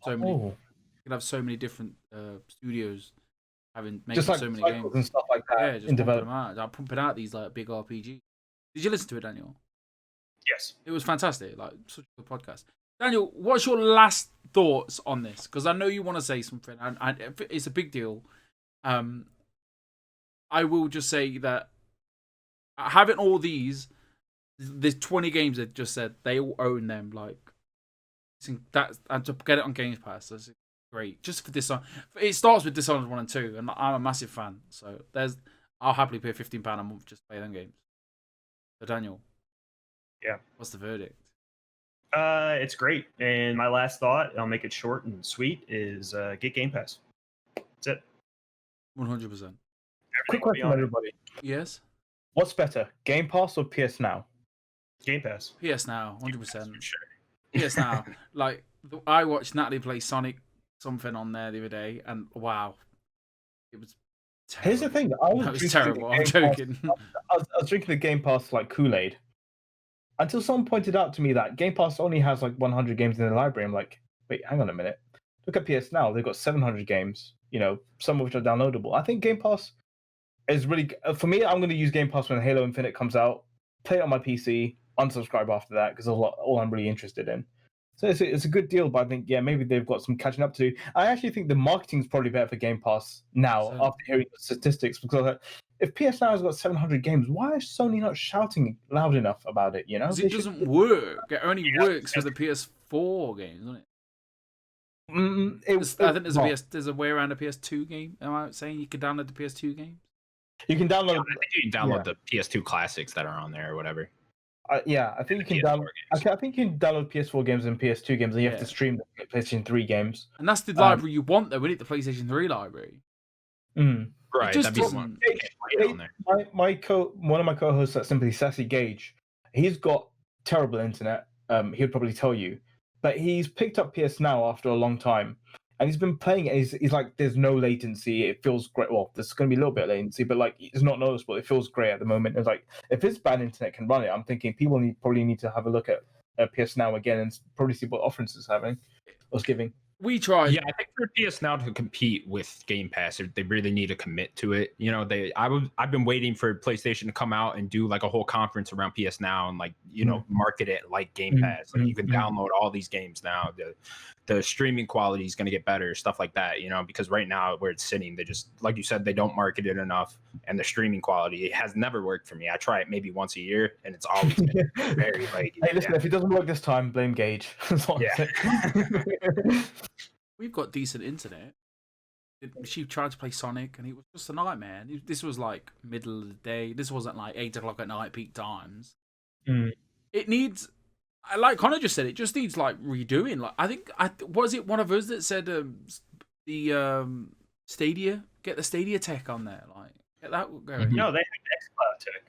so many. You could have so many different studios making just like so many cycles games and stuff like that. Yeah, just in pumping them development. out, like pumping out these like big RPGs. Did you listen to it, Daniel? Yes. It was fantastic. Like such a good podcast. Daniel, what's your last thoughts on this? Because I know you want to say something, and it's a big deal. I will just say that having all these, there's 20 games that just said they all own them. Like that, and to get it on Game Pass, that's great. Just for this, it starts with Dishonored 1 and 2, and I'm a massive fan. So I'll happily pay £15 a month just to play them games. So Daniel, yeah, what's the verdict? It's great. And my last thought, I'll make it short and sweet, is get Game Pass. That's it. 100%. Quick question, everybody. Yes. What's better, Game Pass or PS Now? Game Pass. PS Now, 100%. Sure. PS Now. Like I watched Natalie play Sonic something on there the other day, and wow, it was terrible. Here's the thing. That was terrible. I'm joking. I was drinking the Game Pass like Kool-Aid until someone pointed out to me that Game Pass only has like 100 games in the library. I'm like, wait, hang on a minute. Look at PS Now. They've got 700 games, some of which are downloadable. I think Game Pass is really, for me, I'm going to use Game Pass when Halo Infinite comes out, play it on my PC, unsubscribe after that, because that's all I'm really interested in. So it's a good deal, but I think, yeah, maybe they've got some catching up to do. I actually think the marketing is probably better for Game Pass now after hearing the statistics, because if PS Now has got 700 games, why is Sony not shouting loud enough about it, Because it doesn't work. It only works for the PS4 games, doesn't it? I think there's a way around a PS2 game. Am I saying you can download the PS2 game? You can download. I think you can download the PS2 classics that are on there or whatever. I think you can download. I think you can download PS4 games and PS2 games, and you have to stream the PlayStation 3 games. And that's the library you want, though. We need the PlayStation 3 library. Right. Just one of my co-hosts at Simply Sassy, Gage, he's got terrible internet. He'll probably tell you, but he's picked up PS Now after a long time, and he's been playing it. He's like, there's no latency. It feels great. Well, there's going to be a little bit of latency, but like it's not noticeable. It feels great at the moment. It's like if his bad internet can run it, I'm thinking people probably need to have a look at PS Now again and probably see what offerings it's having or it's giving. We tried. Yeah, I think for PS Now to compete with Game Pass, they really need to commit to it. I've been waiting for PlayStation to come out and do like a whole conference around PS Now and like market it like Game Pass. Like you can download all these games now. The streaming quality is going to get better, stuff like that. Because right now where it's sitting, they just, like you said, they don't market it enough, and the streaming quality, it has never worked for me. I try it maybe once a year, and it's always been very like. Hey, listen, if it doesn't work this time, blame Gage. We've got decent internet. She tried to play Sonic, and it was just a nightmare. This was like middle of the day. This wasn't like 8 o'clock at night, peak times. It needs, like Connor just said, it just needs like redoing. Like I think, was it one of us that said the Stadia? Get the Stadia tech on there, like get that going. No, they have xCloud tech.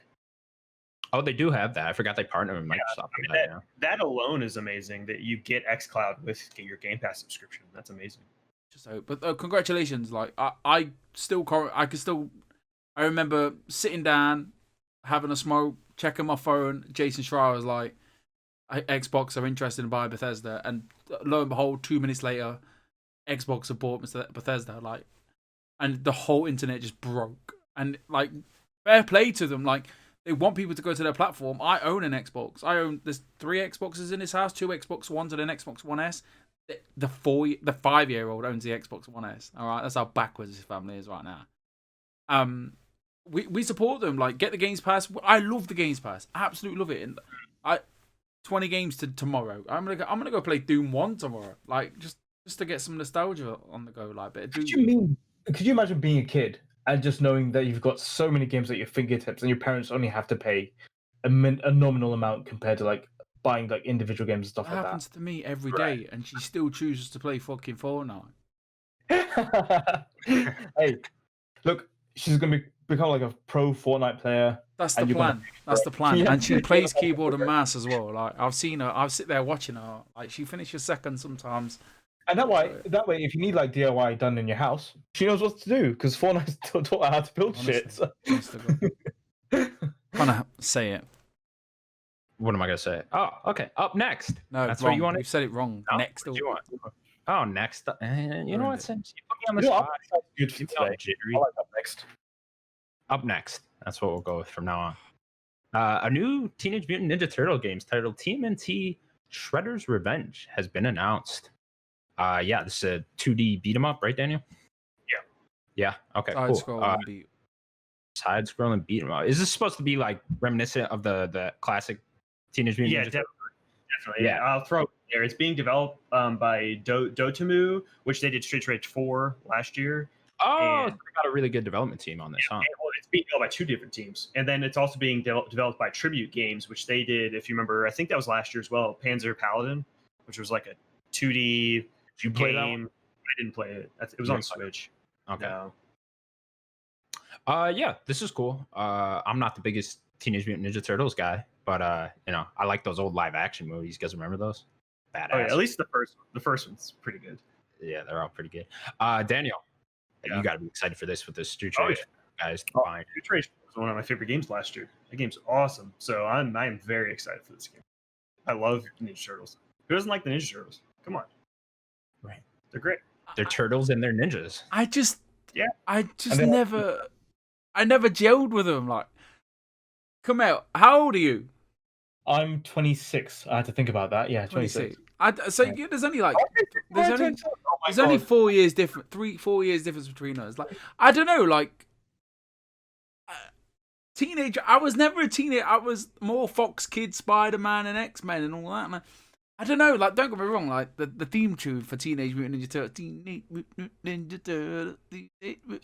Oh, they do have that. I forgot they partner with Microsoft. That alone is amazing. That you get xCloud with your Game Pass subscription. That's amazing. But congratulations! Like I remember sitting down, having a smoke, checking my phone. Jason Schreier was like, "Xbox are interested in buying Bethesda," and lo and behold, 2 minutes later, Xbox have bought Bethesda. Like, and the whole internet just broke. And like, fair play to them. Like, they want people to go to their platform. I own an Xbox. There's 3 Xboxes in this house, 2 Xbox Ones and an Xbox One S. The 5-year-old owns the Xbox One S. All right, that's how backwards his family is right now. We support them. Like, get the Games Pass. I love the Games Pass. I absolutely love it. And 20 games to tomorrow. I'm gonna go play Doom 1 tomorrow. Like, just to get some nostalgia on the go. Like, could you imagine being a kid and just knowing that you've got so many games at your fingertips, and your parents only have to pay a nominal amount compared to like buying like individual games and stuff like that? It happens to me every day, and she still chooses to play fucking Fortnite. Hey, look, she's gonna become like a pro Fortnite player. That's the plan. That's the plan. Yeah. And she plays keyboard and mouse as well. Like, I've seen her. I'll sit there watching her. Like, she finishes second sometimes. And that way, if you need like DIY done in your house, she knows what to do because Fortnite's taught her how to build shit. So. Honest to God. Trying to say it. What am I gonna say? Oh, okay. Up next. No, That's wrong. what you want. You've said it wrong. No, Next. what do you want? Oh, next. You know what? Since you put me on the You know, spot, I'm good for you feel today. jittery. I like up next. Up next. That's what we'll go with from now on. A new Teenage Mutant Ninja Turtle games titled TMNT Shredder's Revenge has been announced. Yeah, this is a 2D beat 'em up, right, Daniel? Yeah. Yeah. Okay. Side cool. scroll beat. Side scrolling beat 'em up. Is this supposed to be like reminiscent of the classic Teenage Mutant? Yeah, Ninja Turtles? definitely. Yeah, I'll throw it there. It's being developed by Dotemu, which they did Street Rage 4 last year. Oh, And- so we got a really good development team on this, huh? Well, it's being developed by 2 different teams, and then it's also being developed by Tribute Games, which they did. If you remember, I think that was last year as well. Panzer Paladin, which was like a 2D Did you play that one? game. I didn't play it. It was You on didn't play Switch. Okay. No. Yeah, this is cool. I'm not the biggest Teenage Mutant Ninja Turtles guy, but you know, I like those old live action movies. You guys remember those? Badass. Oh, yeah, at least the first one's pretty good. Yeah, they're all pretty good. Daniel, Yeah. you got to be excited for this with this Street Oh, Rage, yeah. guys. Oh. Fine. Street Rage was one of my favorite games last year. That game's awesome. So I'm very excited for this game. I love Ninja Turtles. Who doesn't like the Ninja Turtles? Come on. Right. They're great. They're turtles and they're ninjas. I just And then- I never gelled with them. Like, Kumail, how old are you? I'm 26. I had to think about that. Yeah, 26. There's only like there's Oh only 4 years different, 4 years difference between us. Like, I don't know, like teenager. I was never a teenager. I was more Fox Kids, Spider-Man, and X-Men and all that. Man, I don't know. Like, don't get me wrong. Like the theme tune for Teenage Mutant Ninja Turtles, Teenage Mutant Ninja Turtles,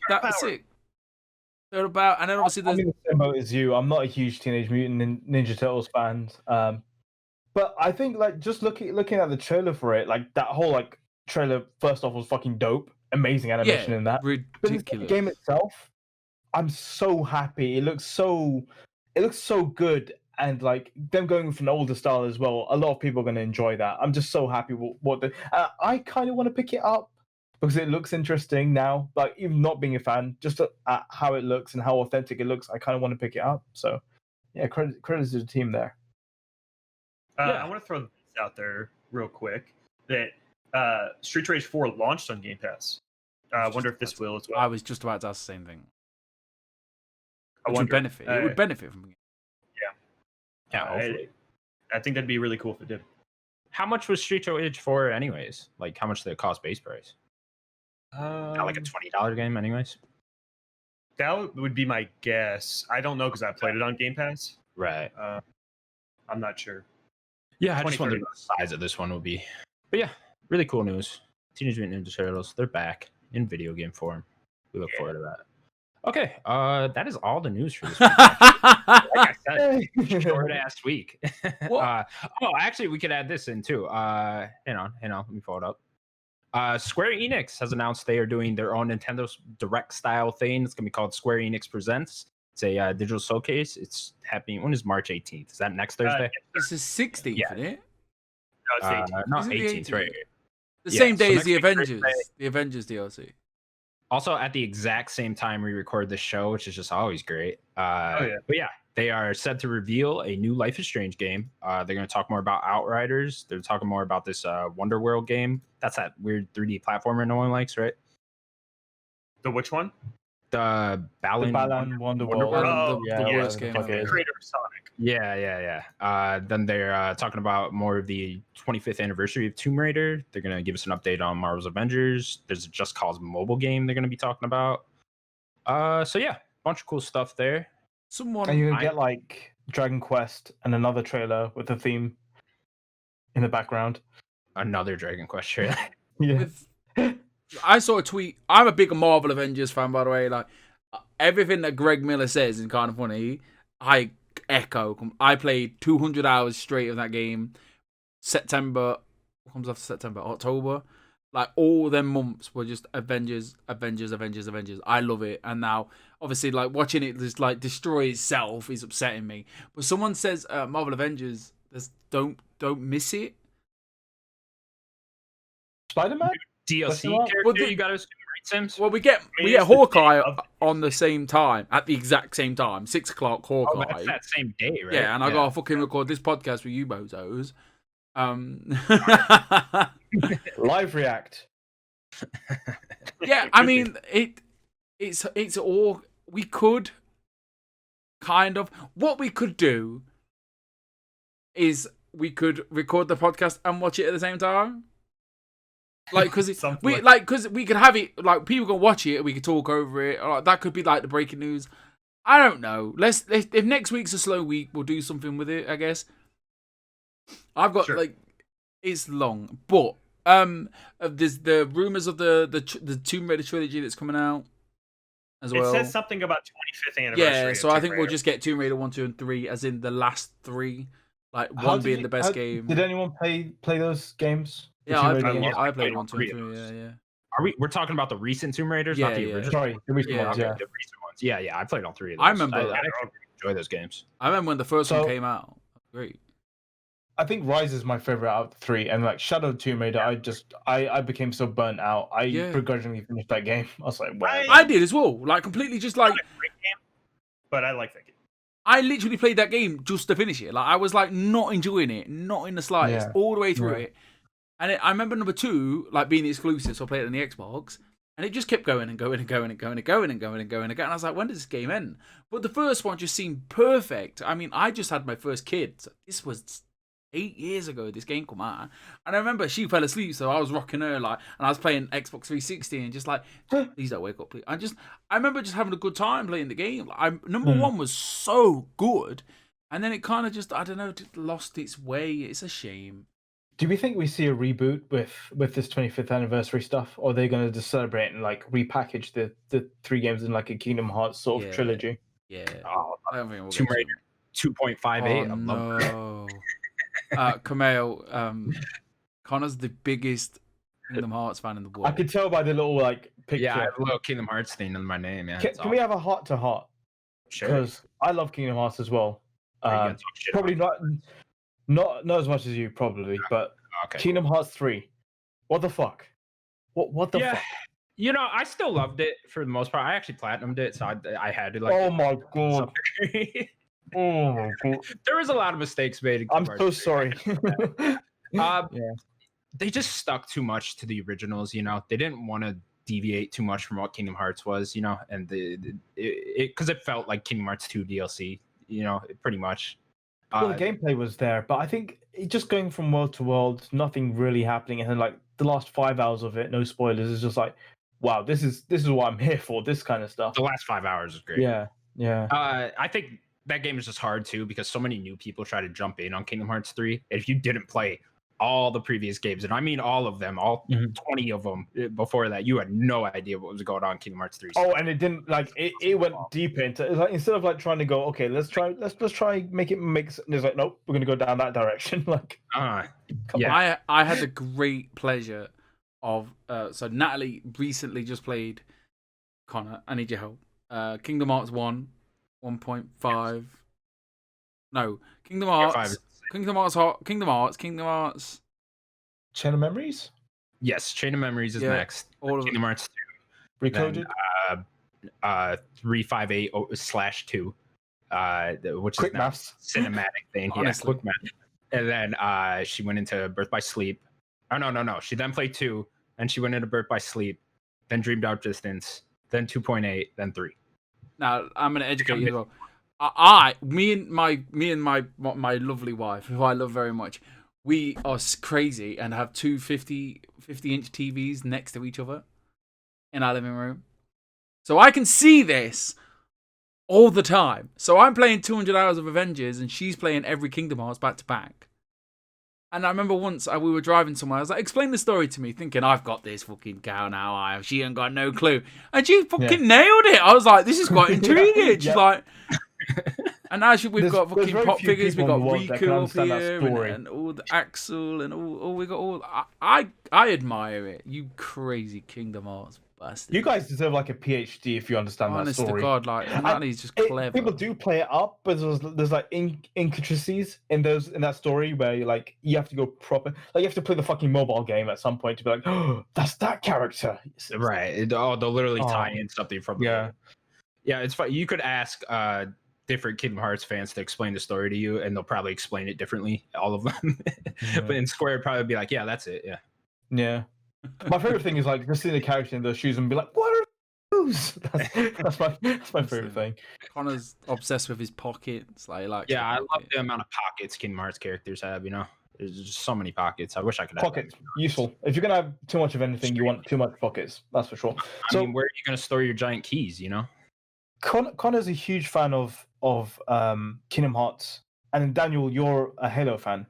that was sick. They're about, and then obviously I'm there's in the same boat as you. I'm not a huge Teenage Mutant Ninja Turtles fan. But I think like just looking at the trailer for it, like that whole like trailer first off was fucking dope, amazing animation in that. But the ridiculous. game itself, I'm so happy. It looks so good, and like them going with an older style as well. A lot of people are going to enjoy that. I'm just so happy with what the. I kind of want to pick it up because it looks interesting now. Like even not being a fan, just at how it looks and how authentic it looks, I kind of want to pick it up. So yeah, credit to the team there. I want to throw this out there real quick that Street Rage 4 launched on Game Pass. I wonder if this will as well. I was just about to ask the same thing. I Which would wonder. benefit. It would benefit from it. Yeah, hopefully. I think that'd be really cool if it did. How much was Street Rage 4 anyways? Like, how much did it cost base price? Not like a $20 game anyways? That would be my guess. I don't know because I played it on Game Pass. Right. I'm not sure. Yeah, I just 20, wondered what the size of this one would be. But yeah, really cool news. Teenage Mutant Ninja Turtles, they're back in video game form. We look forward to that. Okay, that is all the news for this week. Like I said, short ass week. Actually, we could add this in too. Hang on, let me pull it up. Square Enix has announced they are doing their own Nintendo Direct style thing. It's gonna be called Square Enix Presents. It's a digital showcase. It's happening. When is March 18th? Is that next Thursday? It's the 16th, Yeah. isn't it? No, it's 18. Not Isn't it 18th, right? The Yeah, same so day as next the week, Avengers. Thursday. The Avengers DLC. Also, at the exact same time we record this show, which is just always great. yeah. But yeah, they are set to reveal a new Life is Strange game. They're going to talk more about Outriders. They're talking more about this Wonder World game. That's that weird 3D platformer no one likes, right? The which one? The Balan Wonder World. World. the worst game fuck ever. it is. Creator of Sonic. Yeah. Then they're talking about more of the 25th anniversary of Tomb Raider. They're going to give us an update on Marvel's Avengers. There's a Just Cause mobile game they're going to be talking about. So yeah, bunch of cool stuff there. And you can get like Dragon Quest and another trailer with a theme in the background. Another Dragon Quest trailer. Yeah. I saw a tweet. I'm a big Marvel Avengers fan, by the way. Like everything that Greg Miller says is kind of funny. I echo. I played 200 hours straight of that game. September, what comes after September? October. Like all them months were just Avengers. I love it. And now, obviously, like watching it just like destroy itself is upsetting me. But someone says Marvel Avengers, don't miss it. Spider-Man? DLC Well, character you got to assume, right, Sims? Well, we get Hawkeye on the same time, at the exact same time, 6 o'clock. Hawkeye. Oh, that's that same day, right? Yeah, and I gotta fucking record this podcast with you bozos. Live react. Yeah, I mean it's all we could kind of what we could do is we could record the podcast and watch it at the same time. Like, because we could have it like people can watch it, we could talk over it. Or, like, that could be like the breaking news. I don't know. Let's if next week's a slow week, we'll do something with it. I guess. I've got like it's long, but there's the rumors of the Tomb Raider trilogy that's coming out as well. It says something about 25th anniversary. Yeah, so I think we'll just get Tomb Raider 1, 2, and 3, as in the last 3. Like one being the best game. Did anyone play those games? Yeah, I played 1, 2, and 3. Yeah. We're talking about the recent Tomb Raiders, not the original? Sorry, the recent ones. The recent ones. Yeah, I played all 3 of those. I remember. I actually enjoy those games. I remember when the first one came out. Great. I think Rise is my favorite out of the 3, and like Shadow of Tomb Raider, I became so burnt out. I begrudgingly finished that game. I was like, wow. I did as well. Like completely, just like. But I like that game. I literally played that game just to finish it. Like I was like not enjoying it, not in the slightest, all the way through it. And I remember number 2 like being exclusive, so I played it on the Xbox, and it just kept going and going and going and going and going and going and going again. And I was like, when does this game end? But the first one just seemed perfect. I mean, I just had my first kid. So this was 8 years ago. This game came out, and I remember she fell asleep, so I was rocking her like, and I was playing Xbox 360 and just like, please don't wake up, please. I remember just having a good time playing the game. Number 1 was so good, and then it kind of just, I don't know, lost its way. It's a shame. Do we think we see a reboot with this 25th anniversary stuff, or are they going to just celebrate and like repackage the 3 games in like a Kingdom Hearts sort of trilogy? Yeah. Oh, I don't think we'll Tomb Raider 2.58. Oh, no. Kumail, Connor's the biggest Kingdom Hearts fan in the world. I could tell by the little like picture. Yeah, I have a little Kingdom Hearts thing in my name. Yeah, can we have a heart to heart? Sure. Because I love Kingdom Hearts as well. Probably not as much as you, probably, but Kingdom Hearts 3. What the fuck? What the fuck? You know, I still loved it for the most part. I actually platinumed it, so I had to like. Oh my god. Oh my god. There was a lot of mistakes made. I'm so sorry. They just stuck too much to the originals. You know, they didn't want to deviate too much from what Kingdom Hearts was. You know, and because it felt like Kingdom Hearts 2 DLC. You know, pretty much. Well, the gameplay was there, but I think just going from world to world, nothing really happening, and then like the last 5 hours of it, no spoilers, is just like, wow, this is what I'm here for. This kind of stuff. The last 5 hours is great. Yeah. I think that game is just hard too because so many new people try to jump in on Kingdom Hearts 3. And if you didn't play all the previous games, and I mean all of them, all 20 of them before that, you had no idea what was going on in Kingdom Hearts 3. Oh, and it didn't like it went deep into it. Like, instead of like trying to go, okay, let's try make it mix. It's like, nope, we're gonna go down that direction. Like, yeah, I had the great pleasure of so Natalie recently just played Connor. I need your help. Kingdom Hearts 1, 1.5. No, Kingdom Hearts. Kingdom Hearts. Chain of Memories? Yes, Chain of Memories is next. All of Kingdom Hearts 2. Recoded? Then, 358/2, which quick is maths. Cinematic thing. Honestly. Yeah, quick math. And then she went into Birth by Sleep. Oh, no. She then played 2, and she went into Birth by Sleep, then Dreamed Out Distance, then 2.8, then 3. Now, I'm going to educate you as well. Me and my lovely wife, who I love very much, we are crazy and have two 50-inch TVs next to each other in our living room. So I can see this all the time. So I'm playing 200 hours of Avengers and she's playing every Kingdom Hearts back to back. And I remember once we were driving somewhere, I was like, explain the story to me, thinking, I've got this fucking cow now. She ain't got no clue. And she fucking nailed it. I was like, this is quite intriguing. She's like... And now we've got fucking pop figures, we've got Riku up here, and all the Axel, and all we got all... I admire it. You crazy Kingdom Hearts bastard. You guys deserve like a PhD if you understand that Honest story. to God, like Natalie's just clever. People do play it up, but there's like intricacies in that story where you have to go proper. Like you have to play the fucking mobile game at some point to be like, oh, that's that character. Right. They'll literally tie in something from the Yeah, it's fun. You could ask different Kingdom Hearts fans to explain the story to you, and they'll probably explain it differently, all of them. But in Square, it'd probably be like, yeah, that's it. Yeah. Yeah. My favorite thing is like just seeing the character in those shoes and be like, what are those? That's my favorite thing. Connor's obsessed with his pockets. I love the amount of pockets Kingdom Hearts characters have, There's just so many pockets. I wish I could have pockets. Useful. If you're gonna have too much of anything, you want too much pockets. That's for sure. I mean, where are you gonna store your giant keys? Connor's a huge fan of Kingdom Hearts, and Daniel, you're a Halo fan.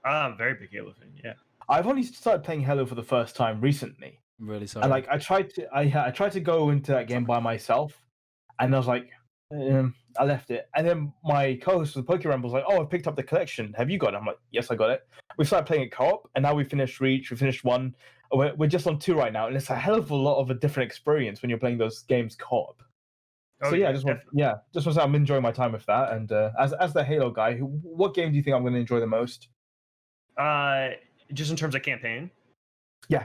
I'm a very big Halo fan. Yeah. I've only started playing Halo for the first time recently. I'm really sorry. And I tried to go into that game by myself, and I was like, I left it. And then my co-host of the Poke Ramble was like, "Oh, I picked up the collection. Have you got it?" I'm like, "Yes, I got it." We started playing it co-op, and now we finished Reach. We finished 1. We're just on 2 right now, and it's a hell of a lot of a different experience when you're playing those games co-op. So I just want to say I'm enjoying my time with that. And as the Halo guy, what game do you think I'm going to enjoy the most? Just in terms of campaign. Yeah.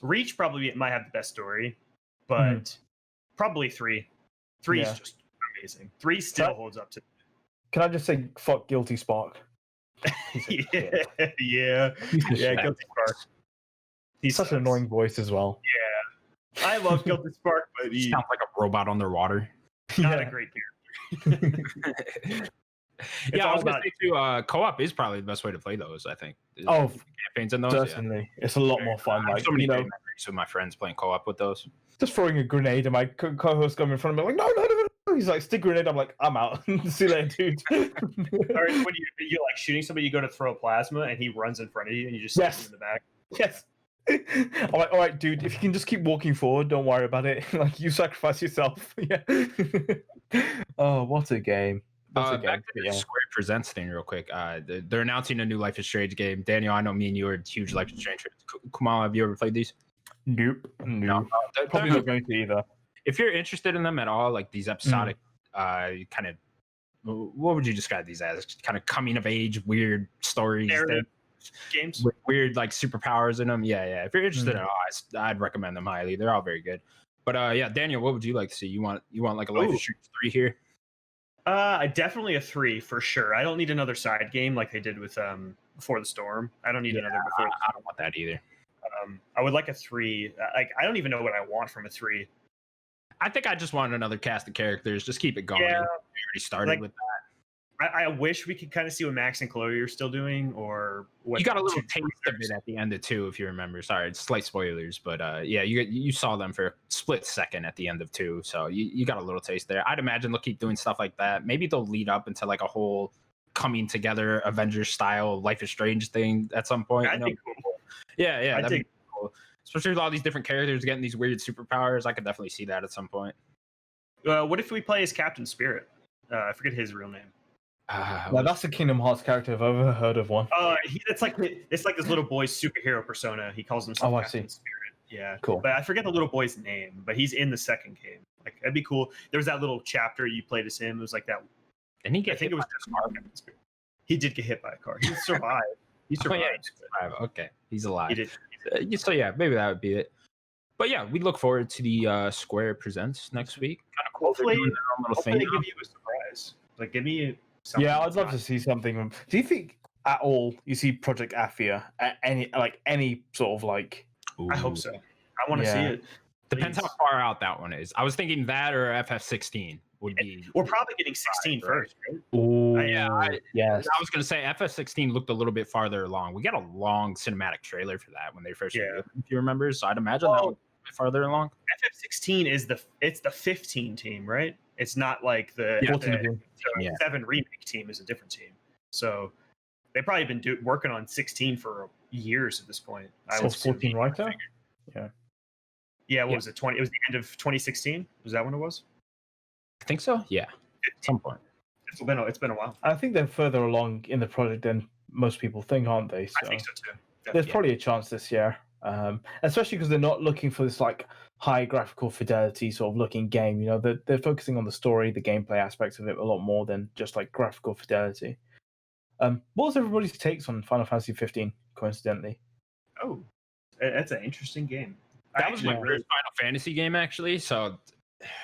Reach probably might have the best story, but probably 3. 3 is just amazing. 3 still holds up to. Can I just say fuck Guilty Spark? yeah, Guilty Spark. He's such an annoying voice as well. Yeah, I love Guilty Spark, but he sounds like a robot underwater. Not a great character. I was gonna say too. Co-op is probably the best way to play those. I think. Campaigns in those. Certainly, it's a lot more fun. Like so many memories with my friends playing co-op with those. Just throwing a grenade, and my co-host coming in front of me like, no. He's like, stick grenade. I'm like, I'm out. See you later, dude. Or when you're like shooting somebody, you go to throw a plasma, and he runs in front of you, and you just stick him in the back. Yes. I'm like, all right, dude. If you can just keep walking forward, don't worry about it. Like you sacrifice yourself. Yeah. Oh, what a game. Back to the Square Presents thing real quick. They're announcing a new Life is Strange game. Daniel, I know me and you are huge Life is Strange fans. Kumail, have you ever played these? Nope. No. Probably not going to either. If you're interested in them at all, like these episodic kind of, what would you describe these as? Kind of coming of age, weird stories. Games with weird like superpowers in them. Yeah. If you're interested at all, I'd recommend them highly. They're all very good. But Daniel, what would you like to see? You want like a Life is Strange 3 here? Definitely a 3 for sure. I don't need another side game like they did with Before the Storm. I don't need another Before. I don't want that either. I would like a 3. Like I don't even know what I want from a 3. I think I just want another cast of characters. Just keep it going. Yeah. We already started with that. I wish we could kind of see what Max and Chloe are still doing, or what you got a little taste of it at the end of 2, if you remember. Sorry, it's slight spoilers, but you saw them for a split second at the end of 2, so you got a little taste there. I'd imagine they'll keep doing stuff like that. Maybe they'll lead up into like a whole coming together Avengers style Life is Strange thing at some point. I think cool. Yeah, that'd be cool. Especially with all these different characters getting these weird superpowers, I could definitely see that at some point. What if we play as Captain Spirit? I forget his real name. That's a Kingdom Hearts character if I've ever heard of one. It's like this little boy's superhero persona. He calls himself Captain Spirit. Yeah, cool. But I forget the little boy's name. But he's in the second game. Like that'd be cool. There was that little chapter you played as him. It was like that. And he it was just Captain Spirit. He did get hit by a car. He survived. He survived. Okay, he's alive. He did. So maybe that would be it. But yeah, we look forward to the Square Presents next week. Kind of cool. Hopefully they give you a surprise. Like give me. Yeah, I'd love to see something. Do you think at all you see Project Athia at any sort of like? I hope so. I want to see it. Depends how far out that one is. I was thinking that or FF16 would be. We're probably getting 16 first, right? Ooh, yes. I was going to say FF16 looked a little bit farther along. We got a long cinematic trailer for that when they first revealed it, if you remember. So I'd imagine that would be farther along. FF16 is the 15 team, right? It's not like the 7 remake team is a different team. So they've probably been working on 16 for years at this point. I was 14 right now. Yeah. What was it? 20? It was the end of 2016. Was that when it was? I think so. Yeah. At some point. It's been a while. I think they're further along in the project than most people think, aren't they? So I think so too. there's probably a chance this year. Especially because they're not looking for this like high graphical fidelity sort of looking game. You know, they're focusing on the story, the gameplay aspects of it a lot more than just like graphical fidelity. What was everybody's takes on Final Fantasy 15? Coincidentally, Oh, that's an interesting game. That was my first Final Fantasy game, actually. So,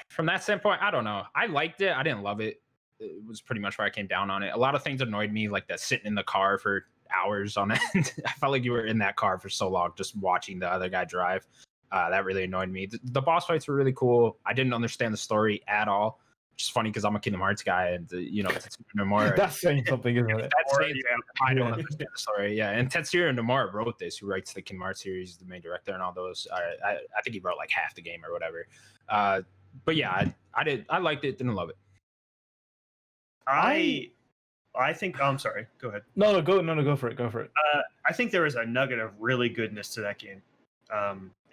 from that standpoint, I don't know. I liked it. I didn't love it. It was pretty much where I came down on it. A lot of things annoyed me, like that sitting in the car for hours on end. I felt like you were in that car for so long, just watching the other guy drive. That really annoyed me. The boss fights were really cool. I didn't understand the story at all, which is funny because I'm a Kingdom Hearts guy, and Tetsuya Nomura. that's saying something, isn't it? That's saying I don't understand the story. Yeah, and Tetsuya Nomura wrote this, who writes the Kingdom Hearts series, the main director, and all those. I think he wrote like half the game or whatever. But yeah, I liked it. Didn't love it. I think. I'm sorry. Go ahead. No, go for it. Go for it. I think there is a nugget of really goodness to that game,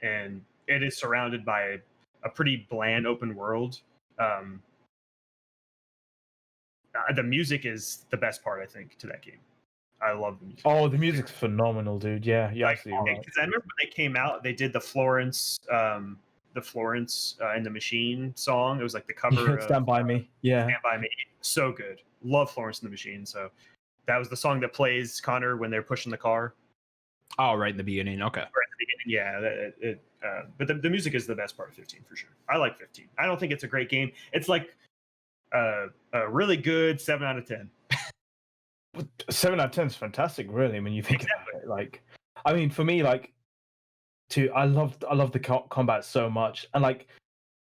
and it is surrounded by a pretty bland open world. The music is the best part, I think, to that game. I love the music. Oh, the music's phenomenal, dude. Yeah, absolutely right. Because I remember when they came out, they did the Florence and the Machine song. It was like the cover of Stand By Me. Yeah. Stand By Me. So good. Love Florence and the Machine. So that was the song that plays Connor when they're pushing the car. Oh, right in the beginning. Okay. Right in the beginning. Yeah. But the music is the best part of 15 for sure. I like 15. I don't think it's a great game. It's like a really good 7 out of 10. 7 out of 10 is fantastic, really, when you think about it. Like, I mean, for me, like, I love the combat so much, and like,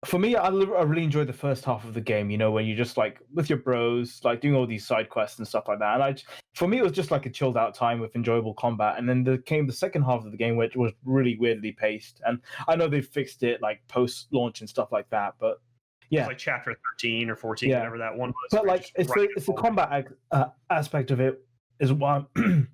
for me, I really enjoyed the first half of the game. You know, when you're just like with your bros, like doing all these side quests and stuff like that. And for me, it was just like a chilled out time with enjoyable combat. And then there came the second half of the game, which was really weirdly paced. And I know they fixed it like post launch and stuff like that, but yeah, like chapter 13 or 14, whatever that one was. But like, it's the combat aspect of it is why I'm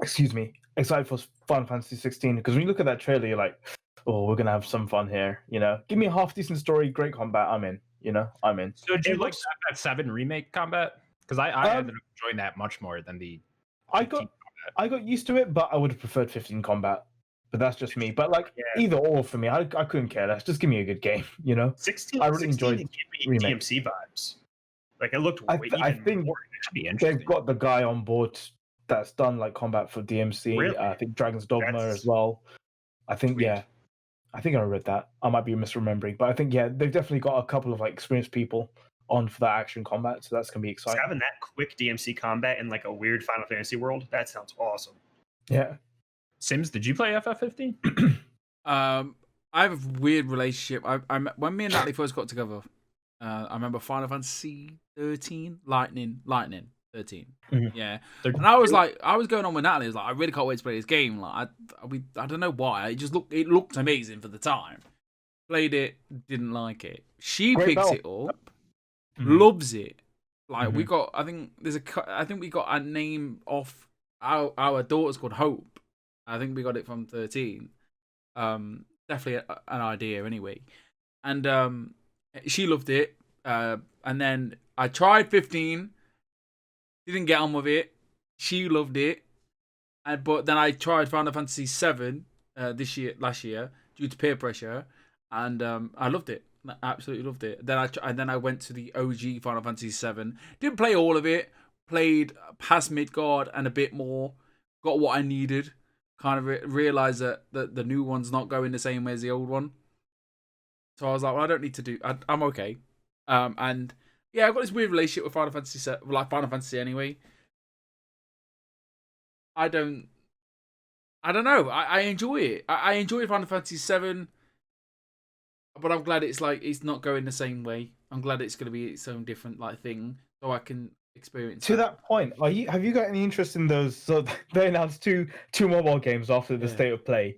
excuse me, excited for Final Fantasy 16, because when you look at that trailer, you're like, oh, we're gonna have some fun here. You know, give me a half decent story, great combat. I'm in. You know, I'm in. So do you like that 7 remake combat? Because I ended up enjoying that much more than the. I got used to it, but I would have preferred 15 combat. But that's just me. But like either or for me, I couldn't care less. Just give me a good game. You know, 16. I really enjoyed remake. DMC vibes. Like it looked. I think they've got the guy on board that's done like combat for DMC. Really? I think Dragon's Dogma as well. I think sweet. I think I read that. I might be misremembering, but I think they've definitely got a couple of like experienced people on for that action combat, so that's gonna be exciting. Having that quick DMC combat in like a weird Final Fantasy world, that sounds awesome. Yeah. Sims, did you play FF15? I have a weird relationship. When me and Natalie first got together, I remember Final Fantasy 13, Lightning 13. Mm-hmm. Yeah. And I was going on with Natalie. I was like, I really can't wait to play this game. Like, I don't know why. It looked amazing for the time. Played it, didn't like it. She picks it up, loves it. Like we got, I think we got a name off our daughter's called Hope. I think we got it from 13. Definitely an idea anyway. And she loved it. And then I tried 15. Didn't get on with it. She loved it. But then I tried Final Fantasy 7 last year due to peer pressure, and I loved it. I absolutely loved it. Then I went to the OG Final Fantasy 7. Didn't play all of it. Played past Midgard and a bit more. Got what I needed. Kind of realized that the new one's not going the same way as the old one. So I was like, well, I don't need to do. I'm okay. And yeah, I've got this weird relationship with Final Fantasy, like Final Fantasy anyway. I don't know. I enjoy it. I enjoy Final Fantasy 7, but I'm glad it's not going the same way. I'm glad it's going to be its own different like thing, so I can experience. To that point, have you got any interest in those? So they announced two mobile games after the state of play.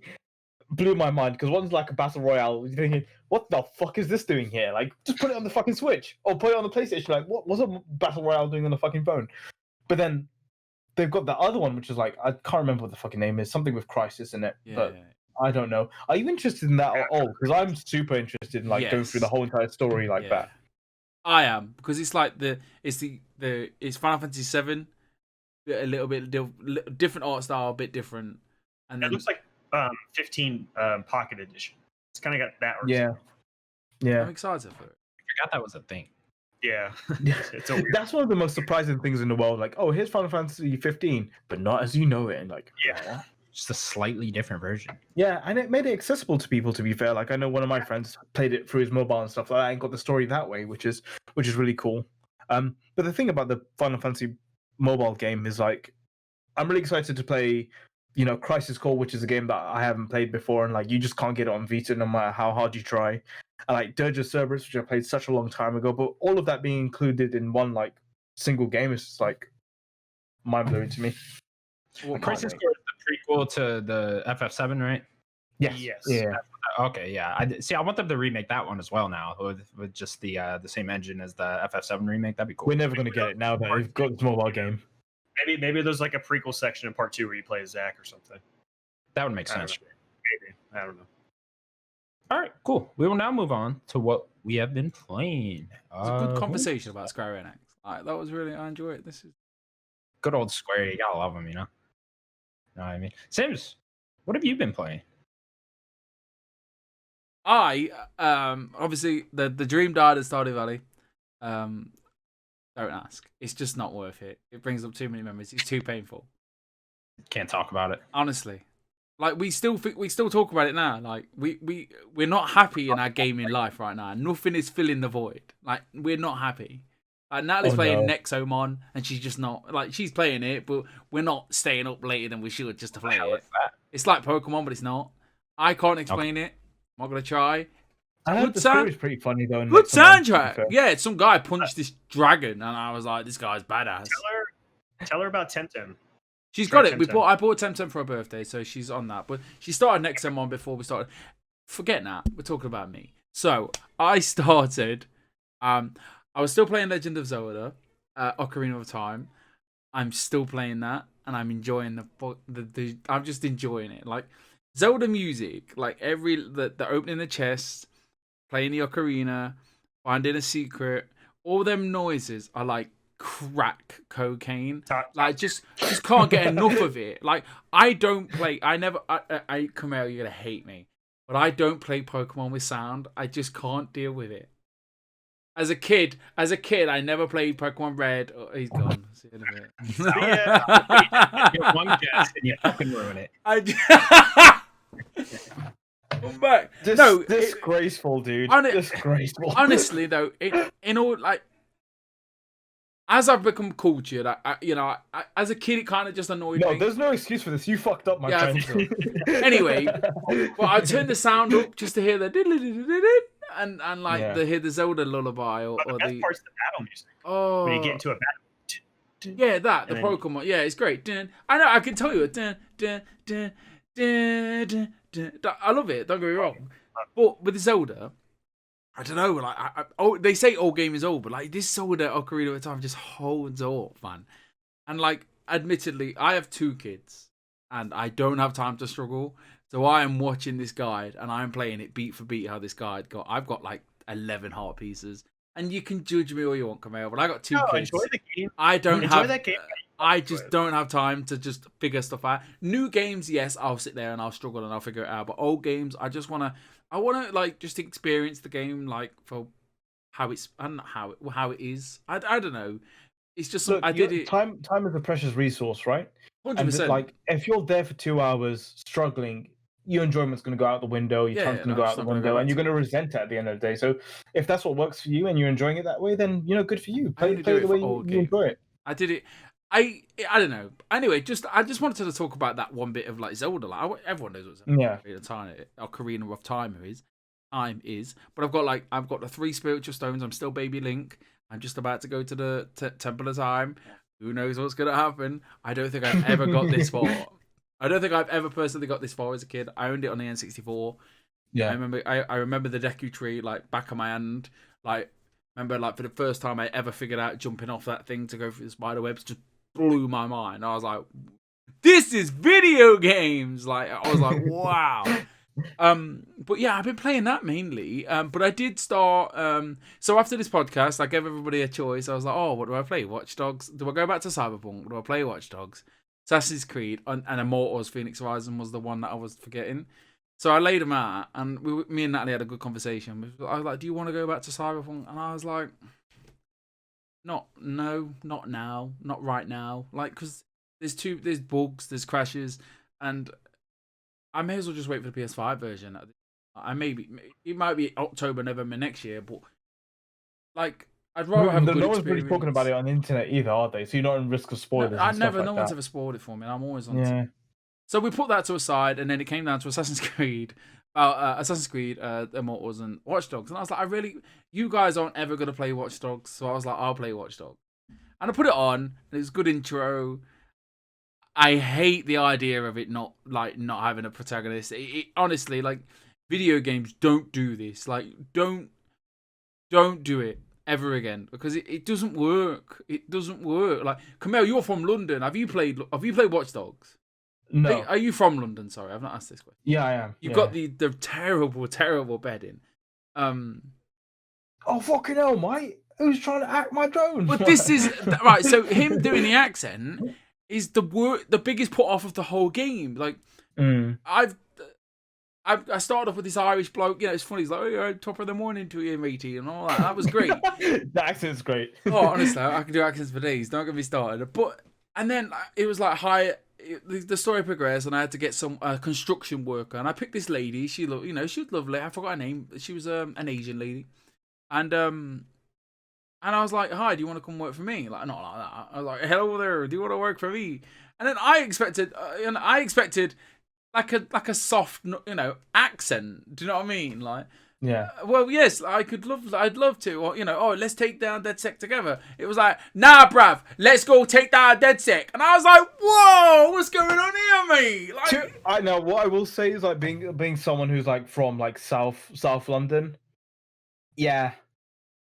Blew my mind because one's like a battle royale. You're thinking, what the fuck is this doing here? Like, just put it on the fucking Switch or put it on the PlayStation. Like, what's a battle royale doing on the fucking phone? But then they've got the other one, which is like, I can't remember what the fucking name is. Something with Crisis in it, but I don't know. Are you interested in that at all? Because I'm super interested in like going through the whole entire story like that. I am, because it's like it's Final Fantasy 7, a little bit different art style, a bit different, and then it looks like 15 Pocket Edition. It's kind of got that. Yeah. I'm excited for it. I forgot that was a thing. Yeah. It's a weird. That's one of the most surprising things in the world. Like, oh, here's Final Fantasy 15, but not as you know it. And like, Yeah. Just a slightly different version. yeah, and it made it accessible to people. To be fair, like I know one of my friends played it through his mobile and stuff like that, and got the story that way, which is really cool. But the thing about the Final Fantasy mobile game is like, I'm really excited to play, Crisis Core, which is a game that I haven't played before, and like you just can't get it on Vita no matter how hard you try. And like Dirge of Cerberus, which I played such a long time ago, but all of that being included in one like single game is just like mind blowing to me. Well, Crisis Core is the prequel to the FF7, right? Yes. Yeah. Okay, yeah. I want them to remake that one as well now with just the same engine as the FF7 remake. That'd be cool. We're never going to get it now that we've got this mobile game. Maybe there's like a prequel section in part 2 where you play as Zack or something. That would make sense. Maybe. I don't know. All right, cool. We will now move on to what we have been playing. It's a good conversation about Square Enix. That was really, I enjoy it. This is good old Square. You gotta love them, you know. Know what I mean? Sims, what have you been playing? Obviously the dream died at Stardew Valley. Don't ask. It's just not worth it. It brings up too many memories. It's too painful. Can't talk about it. Honestly. Like we still talk about it now. Like we're not happy in our gaming life right now. Nothing is filling the void. Like we're not happy. Like Natalie's playing Nexomon and she's just not like she's playing it, but we're not staying up later than we should just to play it. It's like Pokemon, but it's not. I can't explain it. I'm not gonna try. I heard the story's pretty funny though. Good soundtrack. Yeah, some guy punched this dragon, and I was like, "This guy's badass." Tell her about Temtem. She's got it. I bought Temtem for her birthday, so she's on that. But she started Nexomon before we started. Forget that. We're talking about me. So I started. I was still playing Legend of Zelda, Ocarina of Time. I'm still playing that, and I'm enjoying the. I'm just enjoying it. Like Zelda music, like the opening the chest, playing the ocarina, finding a secret. All them noises are like crack cocaine. Like just can't get enough of it. Like I don't play. I Kumail, you're gonna hate me, but I don't play Pokemon with sound. I just can't deal with it. As a kid, I never played Pokemon Red. Oh, he's gone. See you in a bit. You have one guess and you fucking ruin it. Come back. Disgraceful, dude. Disgraceful. Honestly, though, in all like, as I've become cultured, as a kid, it kind of just annoyed me. No, there's no excuse for this. You fucked up, my friend. So. Anyway, well, I turned the sound up just to hear the and hear the Zelda lullaby or the best the part's the battle music. Oh, when you get into a battle. Yeah, the Pokemon. Yeah, it's great. I know. I can tell you it. I love it. Don't get me wrong. But with Zelda, I don't know. Like, they say old game is old, but like this Zelda Ocarina of Time just holds up, man. And like, admittedly, I have 2 kids, and I don't have time to struggle. So I am watching this guide, and I'm playing it beat for beat how this guide got. I've got like 11 heart pieces, and you can judge me all you want, Kumail, but I got 2 kids. Enjoy the game. I don't have that game. I just don't have time to just figure stuff out. New games, yes, I'll sit there and I'll struggle and I'll figure it out. But old games, I want to like just experience the game like for how it's and how it is. I don't know. It's just Time is a precious resource, right? 100%. Like if you're there for 2 hours struggling, your enjoyment's going to go out the window. Your time's going to go out the window, and you're going to resent it at the end of the day. So if that's what works for you and you're enjoying it that way, then good for you. Play the way you enjoy it. I did it. I don't know. Anyway, I just wanted to talk about that one bit of like Zelda. Like everyone knows what Zelda Ocarina of Time is. But I've got the 3 spiritual stones. I'm still Baby Link. I'm just about to go to the Temple of Time. Who knows what's gonna happen? I don't think I've ever got this far. I don't think I've ever personally got this far as a kid. I owned it on the N64. Yeah, I remember the Deku Tree like back of my hand. Like remember like for the first time I ever figured out jumping off that thing to go through the spider webs just blew my mind. I was like, this is video games. Like I was like, wow. But yeah, I've been playing that mainly. But I did start. So after this podcast, I gave everybody a choice. I was like, oh, what do I play? Watch Dogs. Do I go back to Cyberpunk? Do I play Watch Dogs? Assassin's Creed, and Immortals Phoenix Rising was the one that I was forgetting. So I laid them out, and me and Natalie had a good conversation. I was like, "Do you want to go back to Cyberpunk?" And I was like, not now, not right now. Like, because there's bugs, there's crashes, and I may as well just wait for the PS5 version. It might be October, November next year, but like, I'd rather have a good no one's experience. really talking about it on the internet either, are they? So you're not in risk of spoilers. No one's ever spoiled it for me. I'm always on. Yeah. So we put that to a side, and then it came down to Assassin's Creed, Immortals, and Watch Dogs. And I was like, you guys aren't ever gonna play Watch Dogs, so I was like, I'll play Watch Dogs. And I put it on, and it was a good intro. I hate the idea of it not having a protagonist. It honestly, like, video games don't do this. Like, don't do it ever again, because it doesn't work. It doesn't work. Like, Kumail, you're from London. Have you played Watch Dogs? No. Are you from London? Sorry, I've not asked this question. Yeah, I am. You've got the terrible bedding. Oh, fucking hell, mate. Who's trying to act my drone? But this is right. So him doing the accent is the biggest put off of the whole game. Like, I started off with this Irish bloke. You know, it's funny. He's like, "Oh, yeah, top of the morning to you, matey," and all that. That was great. The accent's great. Oh, honestly, I can do accents for days. Don't get me started. And then it was like the story progressed, and I had to get some construction worker, and I picked this lady. She was lovely. I forgot her name. She was an Asian lady, and I was like, "Hi, do you want to come work for me?" Like, not like that. I was like, "Hello there. Do you want to work for me?" And then I expected like a soft, accent. Do you know what I mean? Like, yeah. Well, yes, I'd love to. Or, let's take down DedSec together. It was like, nah, bruv, let's go take down DedSec. And I was like, whoa, what's going on here, mate? Like, I know what I will say is, like, being someone who's like from like South London.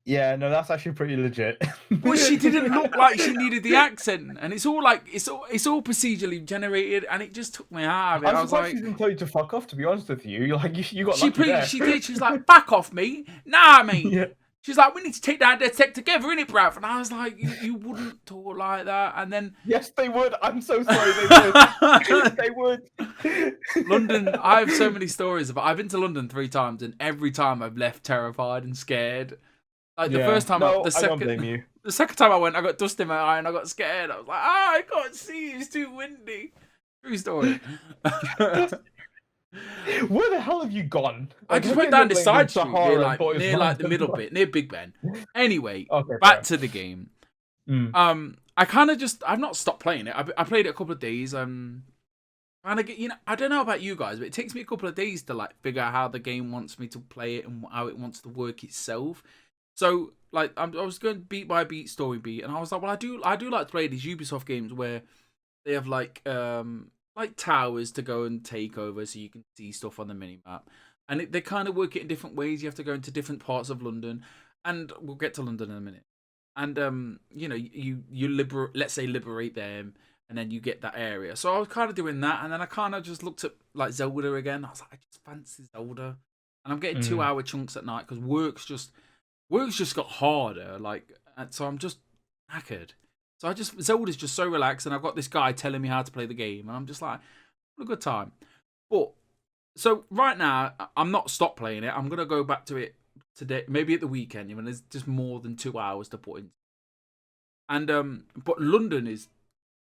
Yeah, no, that's actually pretty legit. But she didn't look like she needed the accent, and it's all procedurally generated, and it just took me out of it. I was like, she didn't tell you to fuck off. To be honest with you, you got she lucky there. She did. She's like, back off, me. Nah, mate. Yeah. She's like, we need to take down DedSec together, innit, bruv? And I was like, you wouldn't talk like that. And then, yes, they would. I'm so sorry, they would. They would. London. I have so many stories about. I've been to London 3 times, and every time I've left terrified and scared. Like, the first time, I don't blame you. The second time I went, I got dust in my eye and I got scared. I was like, I can't see. It's too windy. True story. Where the hell have you gone? I just went down the side street near the middle bit, near Big Ben. Anyway, back to the game. I kind of I've not stopped playing it. I played it a couple of days. I don't know about you guys, but it takes me a couple of days to like figure out how the game wants me to play it and how it wants to work itself. So, like, I was going beat by beat, story beat, and I was like, well, I do like to play these Ubisoft games where they have like towers to go and take over, so you can see stuff on the minimap, and they kind of work it in different ways. You have to go into different parts of London, and we'll get to London in a minute. And you liberate them, and then you get that area. So I was kind of doing that, and then I kind of just looked at like Zelda again. I was like, I just fancy Zelda, and I'm getting 2-hour chunks at night because work's just got harder, like, and so I'm just knackered. So Zelda's just so relaxed, and I've got this guy telling me how to play the game, and I'm just like, what a good time. But so right now, I'm not stopped playing it. I'm gonna go back to it today, maybe at the weekend, when there's just more than 2 hours to put in. And but London is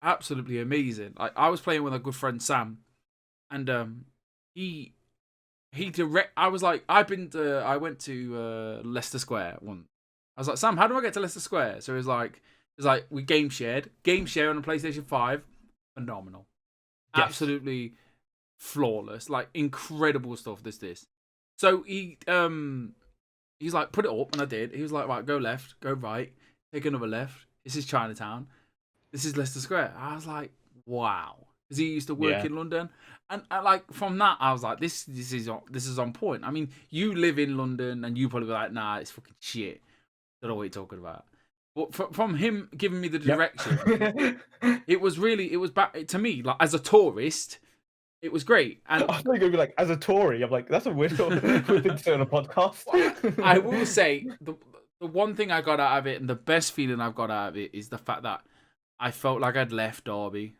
absolutely amazing. Like, I was playing with a good friend Sam, and I was like, I went to Leicester Square once. I was like, Sam, how do I get to Leicester Square? So it was like we game share on the PlayStation 5, phenomenal, yes. Absolutely flawless, like incredible stuff. This. So he's like, put it up, and I did. He was like, right, go left, go right, take another left. This is Chinatown. This is Leicester Square. I was like, wow, because he used to work in London. And like, from that, I was like, this is on point. I mean, you live in London, and you probably be like, nah, it's fucking shit. Don't know what you're talking about. But from him giving me the direction, it was back to me, like, as a tourist, it was great. And I thought you were gonna be like, as a Tory. I'm like, that's a weird thing to say on a podcast. I will say the one thing I got out of it, and the best feeling I've got out of it, is the fact that I felt like I'd left Derby.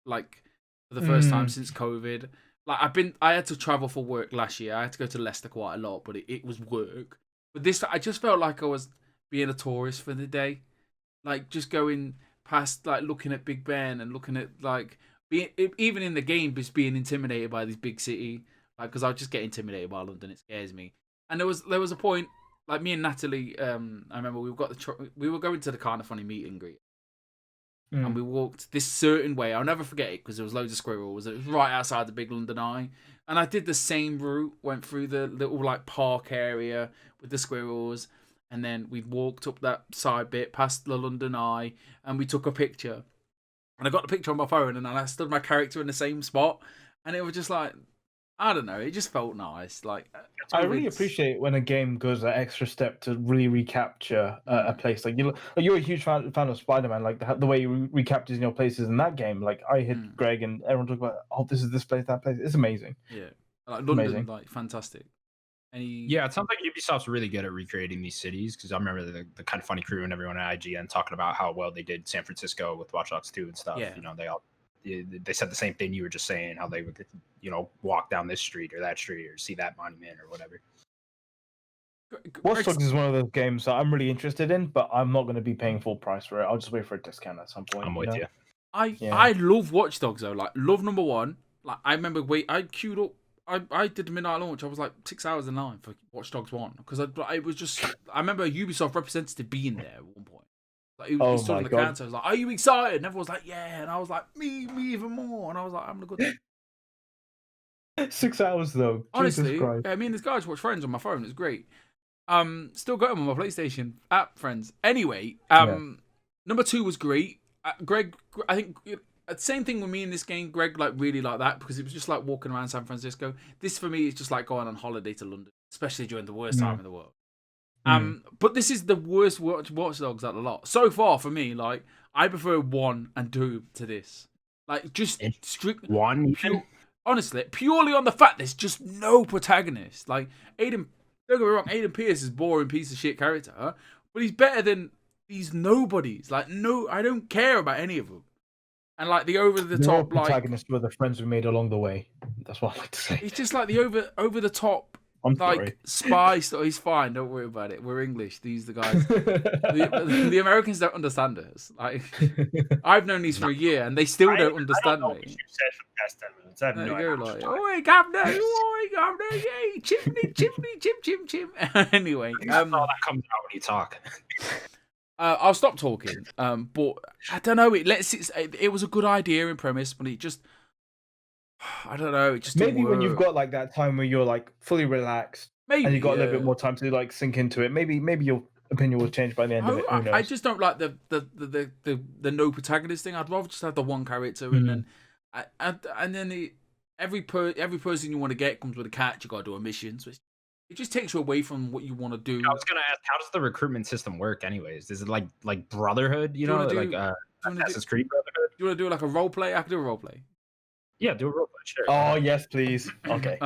like for the first time since COVID. Like I had to travel for work last year. I had to go to Leicester quite a lot, but it was work. But this, I just felt like I was being a tourist for the day, like just going past, like looking at Big Ben and looking at like being even in the game, just being intimidated by this big city. Like, because I just get intimidated by London. It scares me. And there was a point, like me and Natalie. I remember we were going to the kind of funny meet and greet. And we walked this certain way. I'll never forget it because there was loads of squirrels. It was right outside the big London Eye. And I did the same route, went through the little like park area with the squirrels. And then we walked up that side bit past the London Eye and we took a picture. And I got the picture on my phone and then I stood my character in the same spot. And it was just like, I don't know, it just felt nice. Like I really appreciate when a game goes that extra step to really recapture a place. Like you're a huge fan of Spider-Man. Like the way you recaptures your places in that game. Like I hit Greg and everyone talk about, oh, this is this place, that place. It's amazing. Yeah, like London, amazing. Like fantastic. Yeah, it sounds like Ubisoft's really good at recreating these cities because I remember the kind of funny crew and everyone at IGN talking about how well they did San Francisco with Watch Dogs 2 and stuff. Yeah. You know, they said the same thing you were just saying, how they would, you know, walk down this street or that street or see that monument or whatever. Watch Dogs is one of those games that I'm really interested in, but I'm not going to be paying full price for it. I'll just wait for a discount at some point. I'm with you. I love Watch Dogs though. Like, love number one. Like, I remember I queued up. I did the midnight launch. I was like 6 hours in line for Watch Dogs 1 because it was just. I remember a Ubisoft representative being there at one point. Like he stood on the counter. I was like, "Are you excited?" And everyone was like, "Yeah." And I was like, "Me even more." And I was like, "I'm gonna go." 6 hours though. Honestly, yeah, me and this guy just watch Friends on my phone. It's great. Still got him on my PlayStation app, Friends. Anyway, number 2 was great. Greg, I think. Same thing with me in this game. Greg really liked that because it was just like walking around San Francisco. This for me is just like going on holiday to London, especially during the worst time in the world. But this is the worst Watch Dogs out of the lot so far for me. Like I prefer 1 and 2 to this. Like just strict 1. Honestly, purely on the fact there's just no protagonist. Like Aiden, don't get me wrong, Aiden Pierce is a boring piece of shit character, but he's better than these nobodies. Like no, I don't care about any of them. And like the over the top protagonists were the friends we made along the way. That's what I like to say. It's just like the over the top spy stuff. He's fine. Don't worry about it. We're English. These are the guys. the Americans don't understand us. Like I've known these for a year and they still don't understand me. What you said for the past 10 minutes. I have no idea. Like, oi, governor, yay, chimney, chim. Anyway, all that comes out when you talk. I'll stop talking. But I don't know. It was a good idea in premise, but it just, I don't know. It just maybe when you've got like that time where you're like fully relaxed, and you got a little bit more time to like sink into it. Maybe your opinion will change by the end of it. Who knows? I just don't like the no protagonist thing. I'd rather just have the one character, and then every person you want to get comes with a catch. You got to do a mission. So it just takes you away from what you want to do. I was gonna ask, how does the recruitment system work, anyways? Is it like Brotherhood? You know, like Assassin's Creed Brotherhood? Do you want to do like a role play? I can do a role play. Yeah, do a role play. Sure. Oh yes, please. Okay.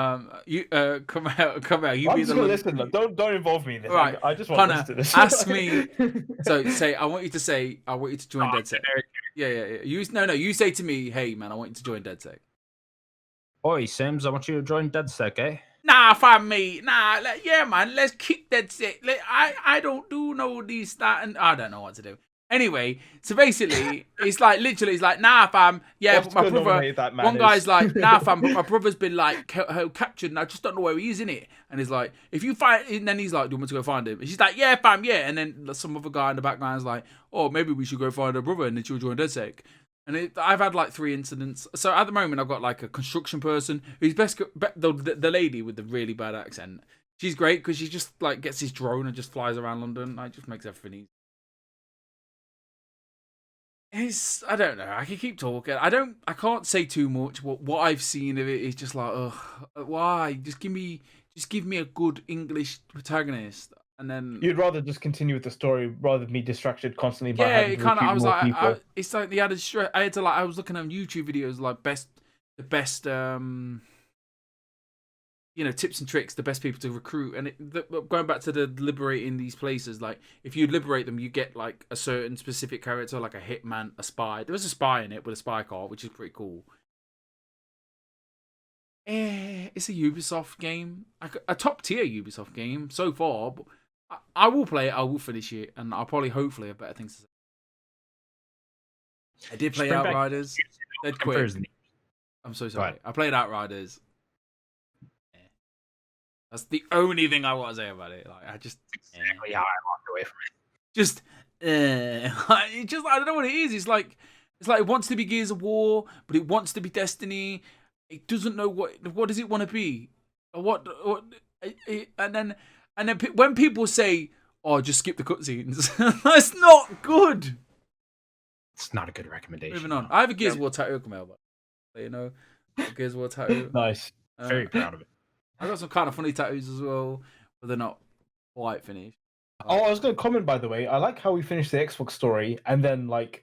You come out. You I'm be just the gonna listen. Don't involve me in this. Right. I just want to listen to this. Ask me. So I want you to join DedSec. Yeah. You say to me, hey man, I want you to join DedSec. Oi, Sims, I want you to join DedSec, eh? Nah, fam, mate. Nah, yeah, man. Let's kick DedSec. I don't do no these that, and I don't know what to do. Anyway, so basically, it's like literally, it's like, nah, fam. Yeah, but my brother. One guy's like, nah, fam, but my brother's been like captured, and I just don't know where he is in it. And he's like, if you find, and then he's like, do you want me to go find him? And she's like, yeah, fam, yeah. And then some other guy in the background is like, oh, maybe we should go find her brother, and then she'll join DedSec. And I've had like 3 incidents. So at the moment, I've got like a construction person who's the lady with the really bad accent. She's great because she just like gets his drone and just flies around London. Like, just makes everything easy. I don't know. I can keep talking. I can't say too much. What I've seen of it is just like, ugh, why? Just give me a good English protagonist. And then you'd rather just continue with the story rather than be distracted constantly by it kind of. I was like, it's like the added stress. I had to I was looking at YouTube videos like the best tips and tricks, the best people to recruit. And going back to the liberating these places, like if you liberate them, you get like a certain specific character, like a hitman, a spy. There was a spy in it with a spy card, which is pretty cool. It's a Ubisoft game, like a top tier Ubisoft game so far. But I will play it, I will finish it, and I'll probably hopefully have better things to say. I did play Outriders. Dead quick. I'm so sorry. I played Outriders. That's the only thing I want to say about it. Like, I just exactly how I walked away from it. It just I don't know what it is. It's like it wants to be Gears of War, but it wants to be Destiny. It doesn't know what does it want to be. And then when people say, "Oh, just skip the cutscenes," that's not good. It's not a good recommendation. Moving on. I have a Gears of War tattoo, Kumail, but Gears of War tattoo. Nice. Very proud of it. I got some kind of funny tattoos as well, but they're not quite finished. Oh, I was going to comment, by the way. I like how we finished the Xbox story, and then, like,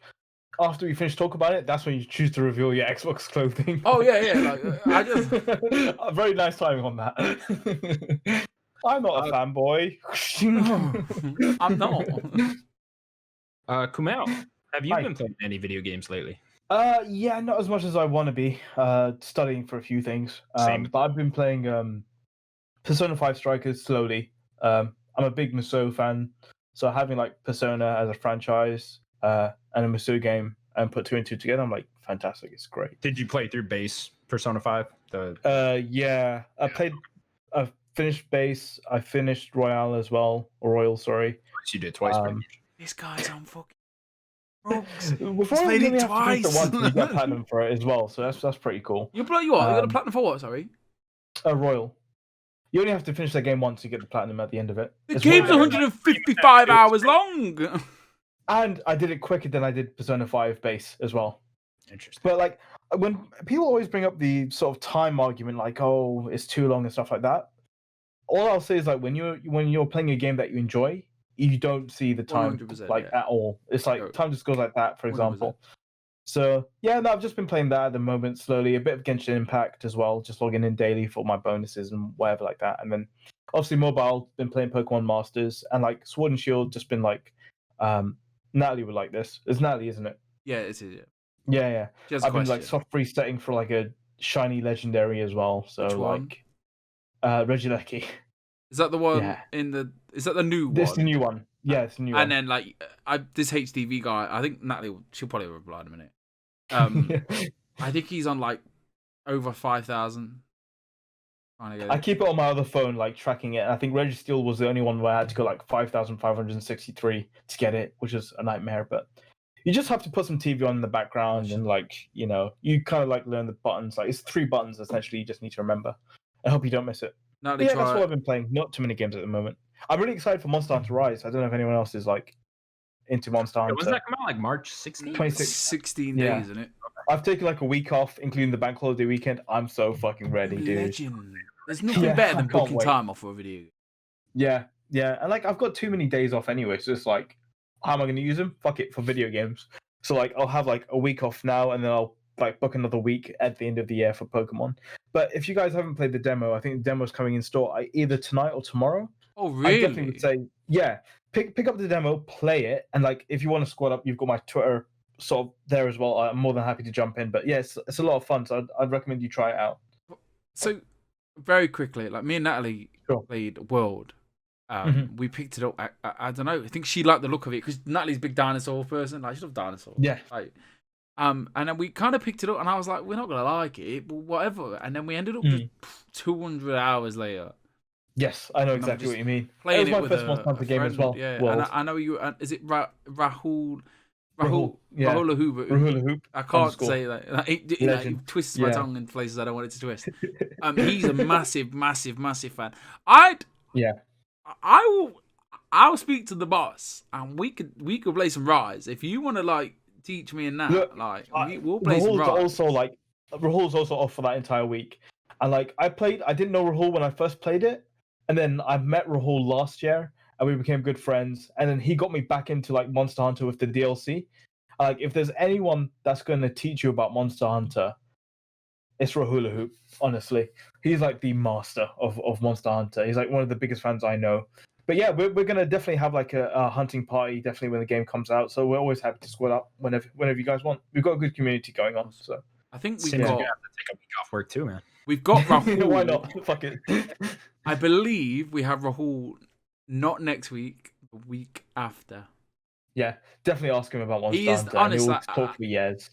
after we finish talking about it, that's when you choose to reveal your Xbox clothing. Oh, yeah. Like, I just... Very nice timing on that. I'm not a fanboy. I'm not. Kumail, have you been playing any video games lately? Yeah, not as much as I want to be. Studying for a few things. Same. But I've been playing Persona 5 Strikers slowly. I'm a big Musou fan, so having like Persona as a franchise and a Musou game and put 2 and 2 together, I'm like, fantastic! It's great. Did you play through base Persona 5? Yeah, I finished base. I finished Royale as well, or Royal, sorry. You did twice. This guy's on fucking. Before I played it have to finish twice. it once, you get platinum for it as well, so that's pretty cool. You what? You got a platinum for what? Sorry. Royal. You only have to finish the game once to get the platinum at the end of it. The game's 155 hours long. And I did it quicker than I did Persona 5 base as well. Interesting. But like when people always bring up the sort of time argument, like, oh, it's too long and stuff like that. All I'll say is like when you're playing a game that you enjoy, you don't see the time at all. It's like time just goes like that, for example. 100%. So yeah, no, I've just been playing that at the moment slowly. A bit of Genshin Impact as well, just logging in daily for my bonuses and whatever like that. And then obviously mobile, been playing Pokemon Masters and like Sword and Shield, just been like Natalie would like this. It's Natalie, isn't it? Yeah, it is. Yeah. I've been like soft resetting for like a shiny legendary as well. So like Regieleki. Is that the one is that the new one? This is the new one. Yeah, it's the new one. And then like this HDV guy, I think Natalie, she'll probably reply in a minute. I think he's on like over 5,000. I keep it on my other phone, like tracking it. And I think Registeel was the only one where I had to go like 5,563 to get it, which is a nightmare. But you just have to put some TV on in the background and like, you kind of like learn the buttons. Like it's 3 buttons essentially. You just need to remember. I hope you don't miss it. That's what I've been playing. Not too many games at the moment. I'm really excited for Monster Hunter Rise. I don't know if anyone else is like into Monster Hunter. Wasn't that come out like March 16th? 16 days, isn't it? I've taken like a week off, including the bank holiday weekend. I'm so fucking ready, dude. Legend. There's nothing better than booking time off for a video. Yeah. And like I've got too many days off anyway, so it's like, how am I going to use them? Fuck it, for video games. So like I'll have like a week off now, and then I'll like book another week at the end of the year for Pokemon. But if you guys haven't played the demo, I think the demo's coming in store either tonight or tomorrow. Oh, really? I definitely would say, yeah, pick up the demo, play it, and like if you want to squad up, you've got my Twitter sort of there as well. I'm more than happy to jump in. But yeah, it's a lot of fun, so I'd recommend you try it out. So very quickly, like me and Natalie played World. We picked it up. I don't know. I think she liked the look of it because Natalie's a big dinosaur person. Like she loves dinosaurs. Yeah. Like, and then we kind of picked it up, and I was like, we're not gonna like it, but whatever. And then we ended up just 200 hours later. Yes, I know exactly what you mean. Playing it was my first Monster Hunter game as well. Yeah, and I know you. Is it Rahul? Yeah. Rahul Hoop. I can't say that. He twists my tongue in places I don't want it to twist. He's a massive fan. I'll speak to the boss, and we could play some Rise if you want to like teach me in that. Look, we'll play some Rise. Rahul's also off for that entire week, and like I didn't know Rahul when I first played it, and then I met Rahul last year, and we became good friends, and then he got me back into like Monster Hunter with the DLC. Like if there's anyone that's going to teach you about Monster Hunter, it's Rahula Hoop. Honestly, he's like the master of Monster Hunter. He's like one of the biggest fans I know. But yeah, we're gonna definitely have like a hunting party definitely when the game comes out. So we're always happy to squad up whenever you guys want. We've got a good community going on. So I think we've Seems got. you have to take a week off work too, man. We've got Rahul. why not? Fuck it. I believe we have Rahul not next week, the week after. Yeah, definitely ask him about Monster He is Hunter. honest. He'll Like, talk for years.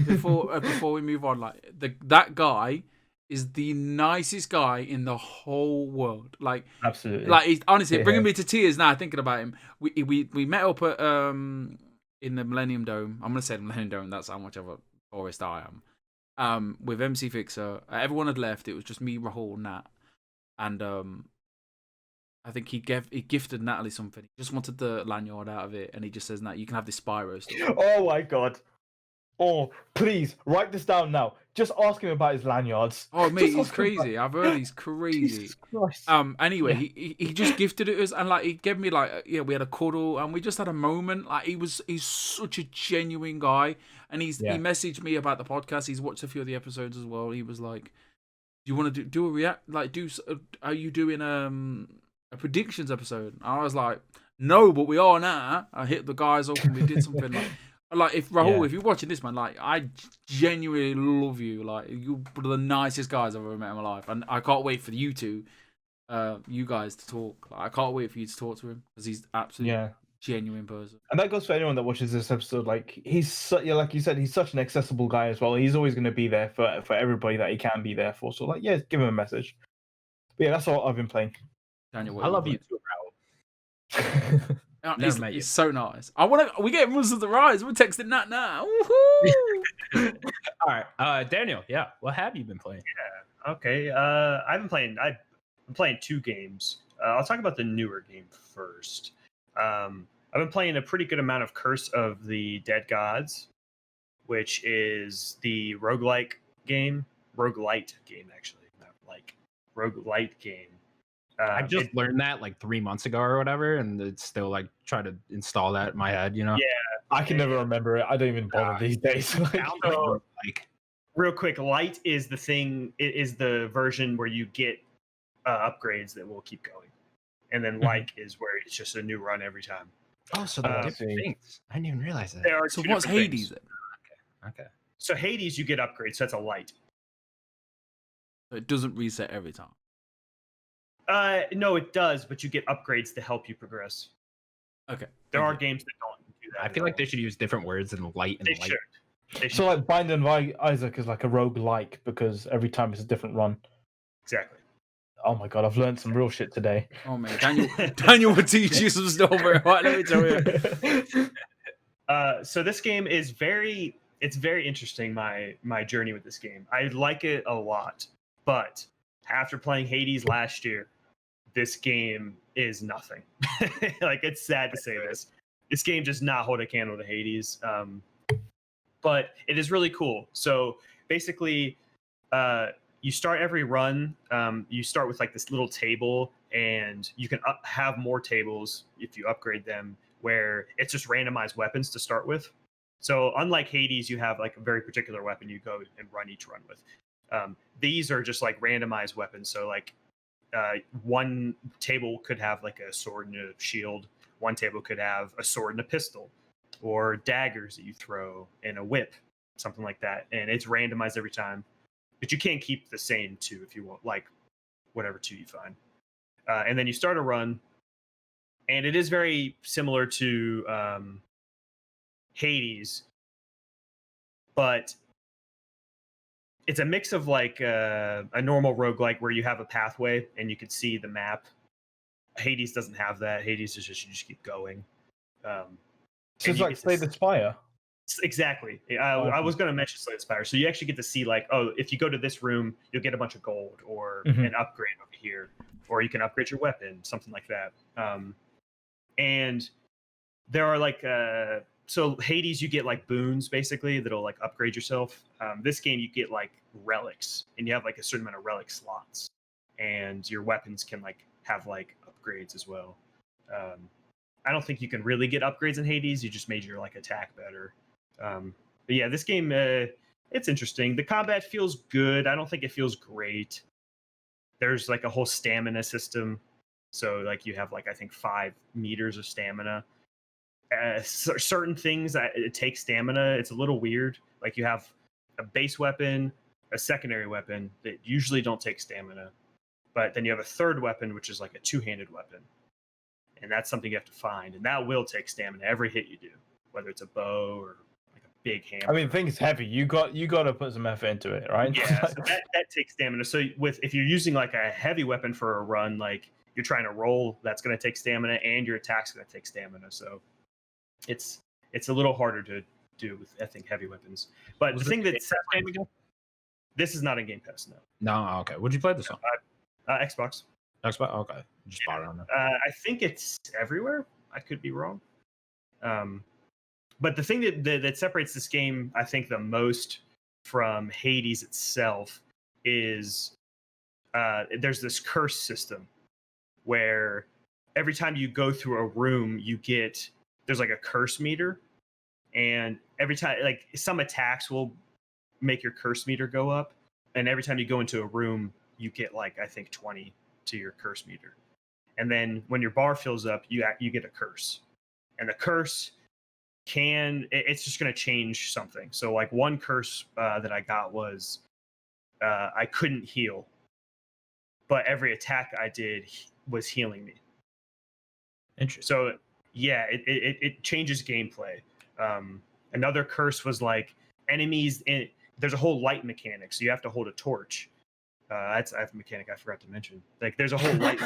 before we move on, like that guy is the nicest guy in the whole world. Like Absolutely. like he's honestly Yeah. bringing me to tears now thinking about him. We met up at in the Millennium Dome. I'm gonna say the Millennium Dome. That's how much of a tourist I am. With MC Fixer, everyone had left. It was just me, Rahul, Nat, and I think he gifted Natalie something. He just wanted the lanyard out of it, and he just says, "Nat, you can have this Spyro stuff." Oh my god. Oh, please write this down now. Just ask him about his lanyards. Oh mate, Just he's ask him about- crazy. I've heard he's crazy. Jesus Christ. Anyway, Yeah. he just gifted it us, and like he gave me like we had a cuddle, and we just had a moment. Like he's such a genuine guy, and he messaged me about the podcast. He's watched a few of the episodes as well. He was like, "Do you want to do a react? Like, are you doing a predictions episode?" And I was like, "No, but we are now." I hit the guys up and we did something like if Rahul, if you're watching this, man, like I genuinely love you. Like you're one of the nicest guys I've ever met in my life, and I can't wait for you guys to talk. Like, I can't wait for you to talk to him because he's absolutely genuine person. And that goes for anyone that watches this episode. Like like you said, he's such an accessible guy as well. He's always going to be there for everybody that he can be there for. So like, give him a message. But yeah, that's all I've been playing. Daniel, I love you too, Raul. He's so nice. We get Rules of the Rise. We're texting that now. Woohoo! All right, Daniel. Yeah, what have you been playing? Yeah. Okay. I've been playing 2 games. I'll talk about the newer game first. I've been playing a pretty good amount of Curse of the Dead Gods, which is the roguelite game, actually, not like roguelite game. I just learned that like 3 months ago or whatever, and it's still like trying to install that in my head, you know? Yeah. I can never remember it. I don't even bother these days. Like, real quick, light is the thing. It is the version where you get upgrades that will keep going, and then like is where it's just a new run every time. oh, so they're different things. I didn't even realize that. There are So two what's different Hades? things. Okay. So Hades, you get upgrades. So that's a light. So it doesn't reset every time. No, it does, but you get upgrades to help you progress. Okay. There are games that don't do that. I feel like they should use different words than light and They light. should. They should. So like Bind and Isaac is like a roguelike because every time it's a different run. Exactly. Oh my god, I've learned some real shit today. Oh man, Daniel will teach you some stuff. Right, let me tell you. So this game is very interesting. My journey with this game, I like it a lot, but after playing Hades last year, this game is nothing. Like, it's sad to say this game does not hold a candle to Hades, but it is really cool. So basically, you start every run, you start with like this little table, and you can have more tables if you upgrade them, where it's just randomized weapons to start with. So unlike Hades, you have like a very particular weapon you go and run each run with. These are just like randomized weapons. So like one table could have like a sword and a shield. One table could have a sword and a pistol, or daggers that you throw, and a whip, something like that. And it's randomized every time. But you can't keep the same 2 if you want, like whatever 2 you find. And then you start a run, and it is very similar to Hades, but it's a mix of like a normal roguelike where you have a pathway and you can see the map. Hades doesn't have that. Hades is just you just keep going. So it's like Slay the Spire. Exactly. I was going to mention Slay the Spire. So you actually get to see like, oh, if you go to this room, you'll get a bunch of gold or an upgrade over here, or you can upgrade your weapon, something like that. And there are like so Hades, you get like boons basically that'll like upgrade yourself. This game, you get like relics, and you have like a certain amount of relic slots, and your weapons can like have like upgrades as well. I don't think you can really get upgrades in Hades. You just made your like attack better. But yeah, this game, it's interesting. The combat feels good. I don't think it feels great. There's like a whole stamina system. So like you have like, I think 5 meters of stamina. Certain things that it takes stamina. It's a little weird. Like you have a base weapon, a secondary weapon that usually don't take stamina. But then you have a third weapon, which is like a 2-handed weapon. And that's something you have to find. And that will take stamina every hit you do, whether it's a bow or like a big hammer. I mean, the thing is heavy. You got to put some effort into it, right? Yeah, so that takes stamina. So if you're using like a heavy weapon for a run, like you're trying to roll, that's going to take stamina, and your attack's going to take stamina. So it's a little harder to do with, I think, heavy weapons. But the thing that's this is not in Game Pass, no. No, okay. Would you play this on? Xbox. Xbox? Okay. Just bought it on there. I think it's everywhere. I could be wrong. But the thing that separates this game, I think, the most from Hades itself is there's this curse system where every time you go through a room, there's like a curse meter. And every time, like some attacks will make your curse meter go up. And every time you go into a room, you get like, I think 20 to your curse meter. And then when your bar fills up, you get a curse. And the curse it's just going to change something. So like one curse that I got was I couldn't heal, but every attack I did was healing me. Interesting. So yeah, it changes gameplay. Another curse was like enemies there's a whole light mechanic, so you have to hold a torch. That's a mechanic I forgot to mention. Like there's a whole light.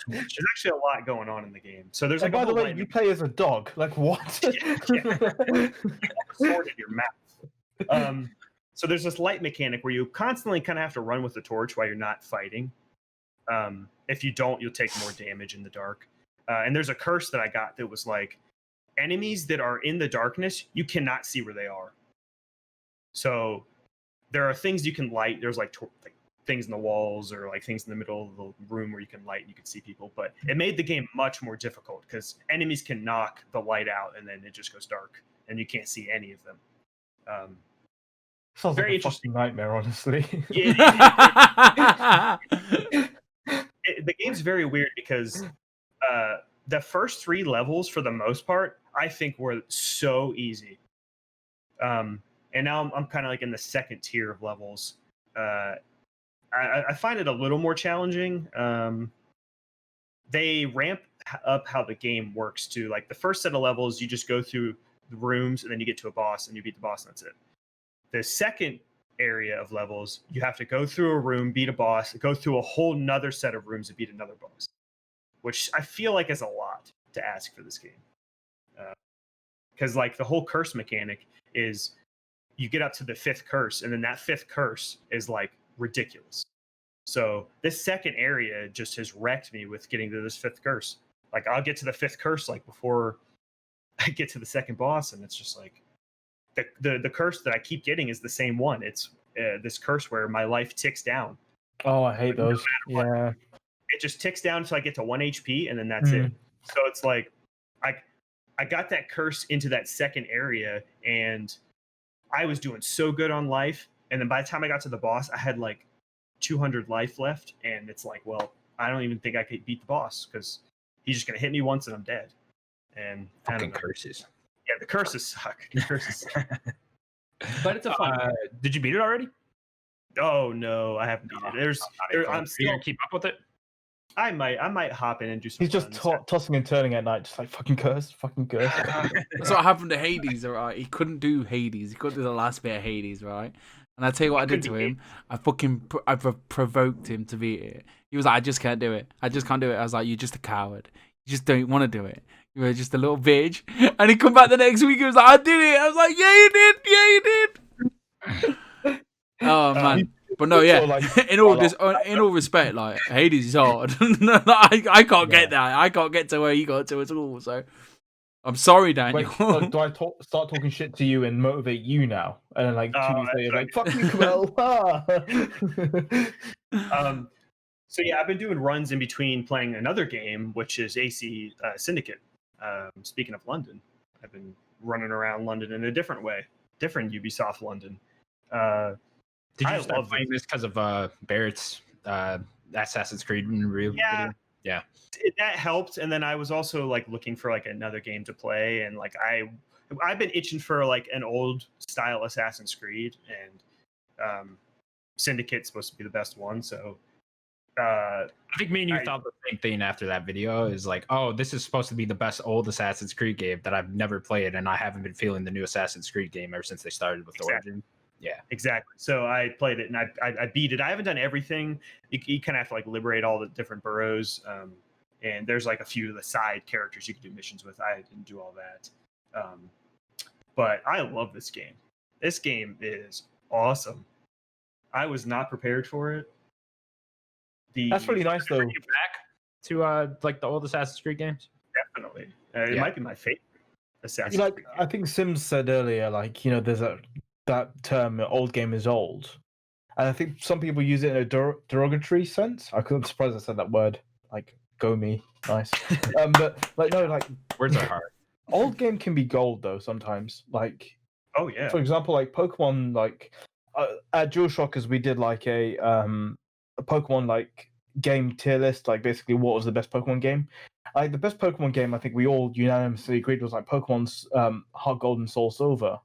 There's actually a lot going on in the game. So there's like. By the way, you play as a dog. Like what? Yeah. You have a sword in your mouth. So there's this light mechanic where you constantly kind of have to run with the torch while you're not fighting. If you don't, you'll take more damage in the dark. And there's a curse that I got that was like enemies that are in the darkness, you cannot see where they are. So there are things you can light. There's like things in the walls or like things in the middle of the room where you can light and you can see people. But it made the game much more difficult because enemies can knock the light out and then it just goes dark and you can't see any of them. Sounds very like a interesting nightmare, honestly. The game's very weird because the first 3 levels, for the most part, I think were so easy. And now I'm kind of like in the second tier of levels. I find it a little more challenging. They ramp up how the game works too. Like the first set of levels, you just go through the rooms and then you get to a boss and you beat the boss and that's it. The second area of levels, you have to go through a room, beat a boss, go through a whole nother set of rooms and beat another boss, which I feel like is a lot to ask for this game. Because like the whole curse mechanic is you get up to the 5th curse and then that 5th curse is like ridiculous. So this second area just has wrecked me with getting to this 5th curse. Like I'll get to the 5th curse like before I get to the second boss, and it's just like the curse that I keep getting is the same one. It's this curse where my life ticks down. Oh, I hate those. Yeah. It just ticks down until I get to 1 HP, and then that's it. So it's like I got that curse into that second area, and I was doing so good on life. And then by the time I got to the boss, I had like 200 life left. And it's like, well, I don't even think I could beat the boss because he's just going to hit me once and I'm dead. And fucking curses. Yeah, the curses suck. The curses suck. But it's a fun did you beat it already? Oh, no, I haven't beat it. I'm still going to keep up with it? I might hop in and do some. He's just tossing and turning at night, just like fucking curse. That's what happened to Hades, right? He couldn't do Hades. He couldn't do the last bit of Hades, right? And I tell you what I did to him. I provoked him to beat it. He was like, I just can't do it. I just can't do it. I was like, you're just a coward. You just don't want to do it. You were just a little bitch. And he come back the next week. He was like, I did it. I was like, yeah, you did. Oh man. But no, yeah. In all respect, like Hades is hard. I can't get that. I can't get to where you got to at all. So I'm sorry, Daniel. Wait, do I start talking shit to you and motivate you now? And then like 2 weeks later, like fuck you, Kumail. So yeah, I've been doing runs in between playing another game, which is AC Syndicate. Speaking of London, I've been running around London in a different way different Ubisoft London. Did you I start love playing this because of Barrett's Assassin's Creed review? Yeah. Yeah. That helped, and then I was also like looking for like another game to play, and like I've been itching for like an old style Assassin's Creed, and Syndicate's supposed to be the best one. So I think me and you thought the same thing after that video. Is like, oh, this is supposed to be the best old Assassin's Creed game that I've never played, and I haven't been feeling the new Assassin's Creed game ever since they started with Origin. Yeah, exactly. So I played it and I beat it. I haven't done everything. You kind of have to like liberate all the different boroughs, and there's like a few of the side characters you can do missions with. I didn't do all that, but I love this game. This game is awesome. I was not prepared for it. That's really nice though. Back to like the old Assassin's Creed games. Definitely, it might be my favorite Assassin's Creed. I think Sims said earlier, like, you know, there's that term, old game is old, and I think some people use it in a derogatory sense. I'm surprised I said that word. Like, go me, nice. But like, no, like, words are hard. Old game can be gold though sometimes. Like, oh yeah. For example, like Pokemon, like at DualShockers we did like a Pokemon like game tier list, like basically what was the best Pokemon game. Like the best Pokemon game, I think we all unanimously agreed was like Pokemon's Heart Gold and Soul Silver.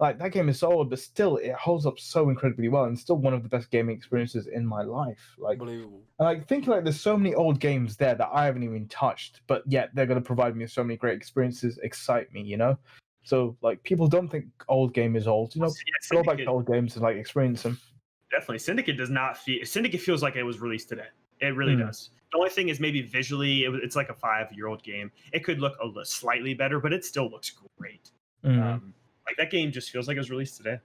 Like that game is so old, but still it holds up so incredibly well, and still one of the best gaming experiences in my life. Like, Unbelievable. like thinking like there's so many old games there that I haven't even touched, but yet they're going to provide me with so many great experiences, excite me, you know. So like people don't think old game is old, you know. Go back to old games and like experience them. Definitely, Syndicate does not feel. Syndicate feels like it was released today. It really does. The only thing is maybe visually, it's like a 5-year-old game. It could look slightly better, but it still looks great. Like that game just feels like it was released today.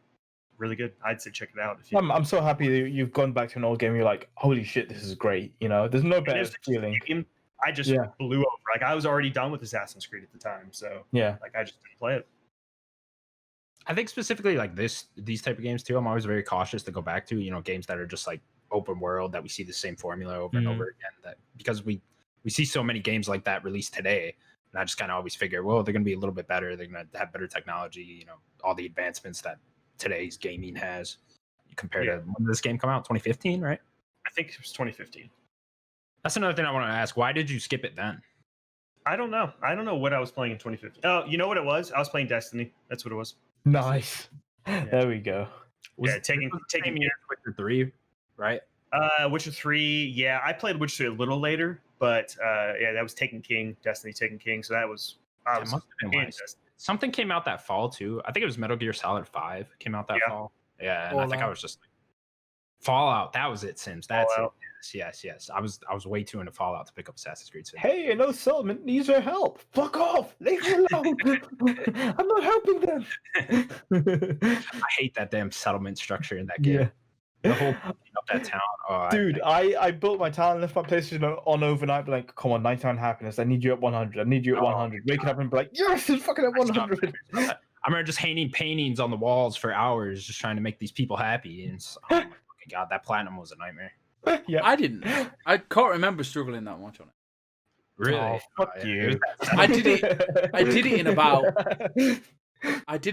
Really good. I'd say check it out. If you I'm so happy that you've gone back to an old game. You're like, holy shit, this is great. You know, there's no better feeling. I just blew over. Like I was already done with Assassin's Creed at the time, so yeah, like I just didn't play it. I think specifically like these type of games too, I'm always very cautious to go back to, you know, games that are just like open world, that we see the same formula over and over again, that because we see so many games like that released today, and I just kind of always figure, well, they're going to be a little bit better, they're going to have better technology, you know, all the advancements that today's gaming has compared to when did this game come out, 2015, right? I think it was 2015. That's another thing I want to ask. Why did you skip it then? I don't know what I was playing in 2015. Oh, you know what it was? I was playing Destiny. That's what it was. Nice. Yeah. There we go. Taking Witcher 3, right? Witcher 3. Yeah, I played Witcher 3 a little later, but that was Taken King, Destiny Taken King. So that was something came out that fall too. I think it was Metal Gear Solid 5 came out that fall. Yeah, and I think I was just like, Fallout. That was it, Sims. That's it. Yes. I was way too into Fallout to pick up Assassin's Creed. Hey, I know Settlement needs your help. Fuck off. Leave me alone. I'm not helping them. I hate that damn settlement structure in that game. Yeah. The whole up that town. Oh, dude, I built my town, left my PlayStation on overnight, be like, come on, 99 happiness. I need you at 100. I need you at 100. Wake up and be like, yes, it's fucking at 100. I remember just hanging paintings on the walls for hours, just trying to make these people happy. And oh my god, that platinum was a nightmare. Yeah, I can't remember struggling that much on it. Really? Oh, fuck you. I did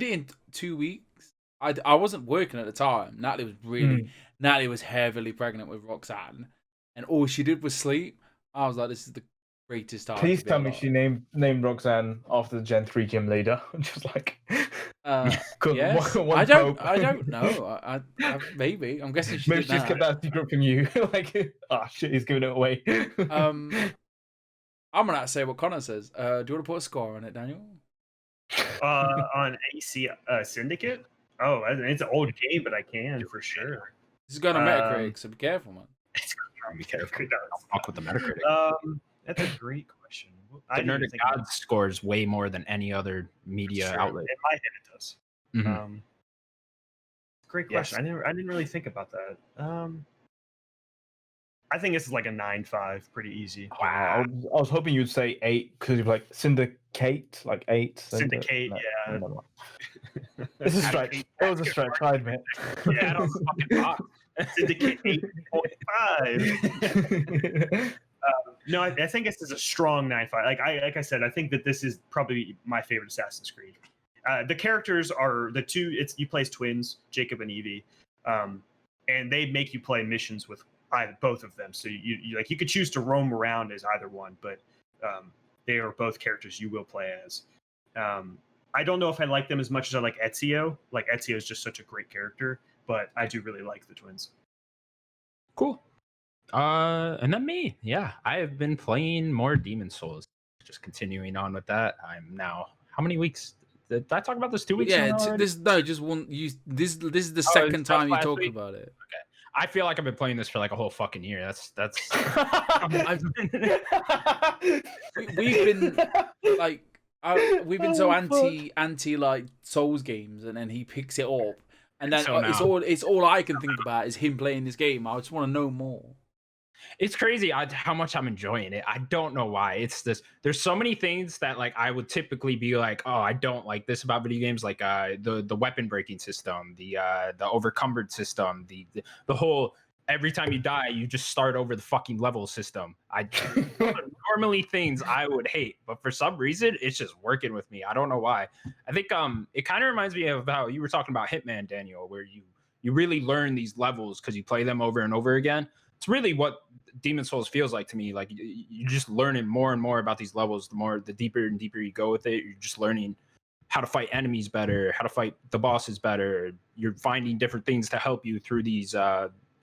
it in 2 weeks. I wasn't working at the time. Natalie was heavily pregnant with Roxanne, and all she did was sleep. I was like, this is the greatest time. Please tell me she named Roxanne after the Gen 3 gym leader. Just like yes. I don't know. I maybe. I'm guessing she maybe she's kept that secret from you. Like, shit, he's giving it away. I'm gonna have to say what Connor says. Do you want to put a score on it, Daniel? On AC Syndicate? Oh, it's an old game, but I can for sure. This is going to Metacritic, so be careful, man. Be careful. I'll fuck with the Metacritic. That's a great question. The Nerdic Gods scores way more than any other media outlet. In my head, it does. Mm-hmm. Great question. Yes. I didn't really think about that. I think this is like a 9.5, pretty easy. Wow. I was hoping you'd say 8 because you're like Syndicate, like 8. Syndicate, yeah. No. It's a stretch. It was a stretch, I admit. Yeah, I don't fucking talk. Syndicate 8.5. No, I think this is a strong 9.5. Like I said, I think that this is probably my favorite Assassin's Creed. The characters are the two. You play as twins, Jacob and Evie, and they make you play missions with both of them. So you could choose to roam around as either one, but they are both characters you will play as. I don't know if I like them as much as I like Ezio. Like Ezio is just such a great character, but I do really like the twins. Cool. And then me, yeah, I have been playing more Demon Souls. Just continuing on with that. I'm now how many weeks? Did I talk about this 2 weeks? Yeah, just one. This is the second time you talked about it. Okay, I feel like I've been playing this for like a whole fucking year. That's. We've been like. We've been so anti like Souls games, and then he picks it up, and then it's all I can think about is him playing this game. I just want to know more. It's crazy how much I'm enjoying it. I don't know why. It's this. There's so many things that like I would typically be like, oh, I don't like this about video games, like the weapon breaking system, the overcumbered system, the whole. Every time you die, you just start over the fucking level system. Normally things I would hate, but for some reason it's just working with me. I don't know why. I think it kind of reminds me of how you were talking about Hitman, Daniel, where you really learn these levels because you play them over and over again. It's really what Demon Souls feels like to me. Like you're just learning more and more about these levels. The deeper and deeper you go with it, you're just learning how to fight enemies better, how to fight the bosses better. You're finding different things to help you through these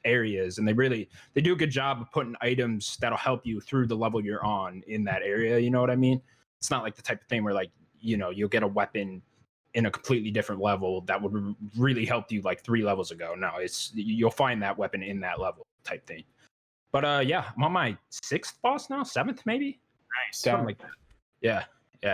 areas, and they do a good job of putting items that'll help you through the level you're on in that area. You know what I mean? It's not like the type of thing where like, you'll get a weapon in a completely different level that would really help you like 3 levels ago. No, you'll find that weapon in that level type thing. But yeah, I'm on my 6th boss now, 7th maybe. Nice. Something like that. Yeah.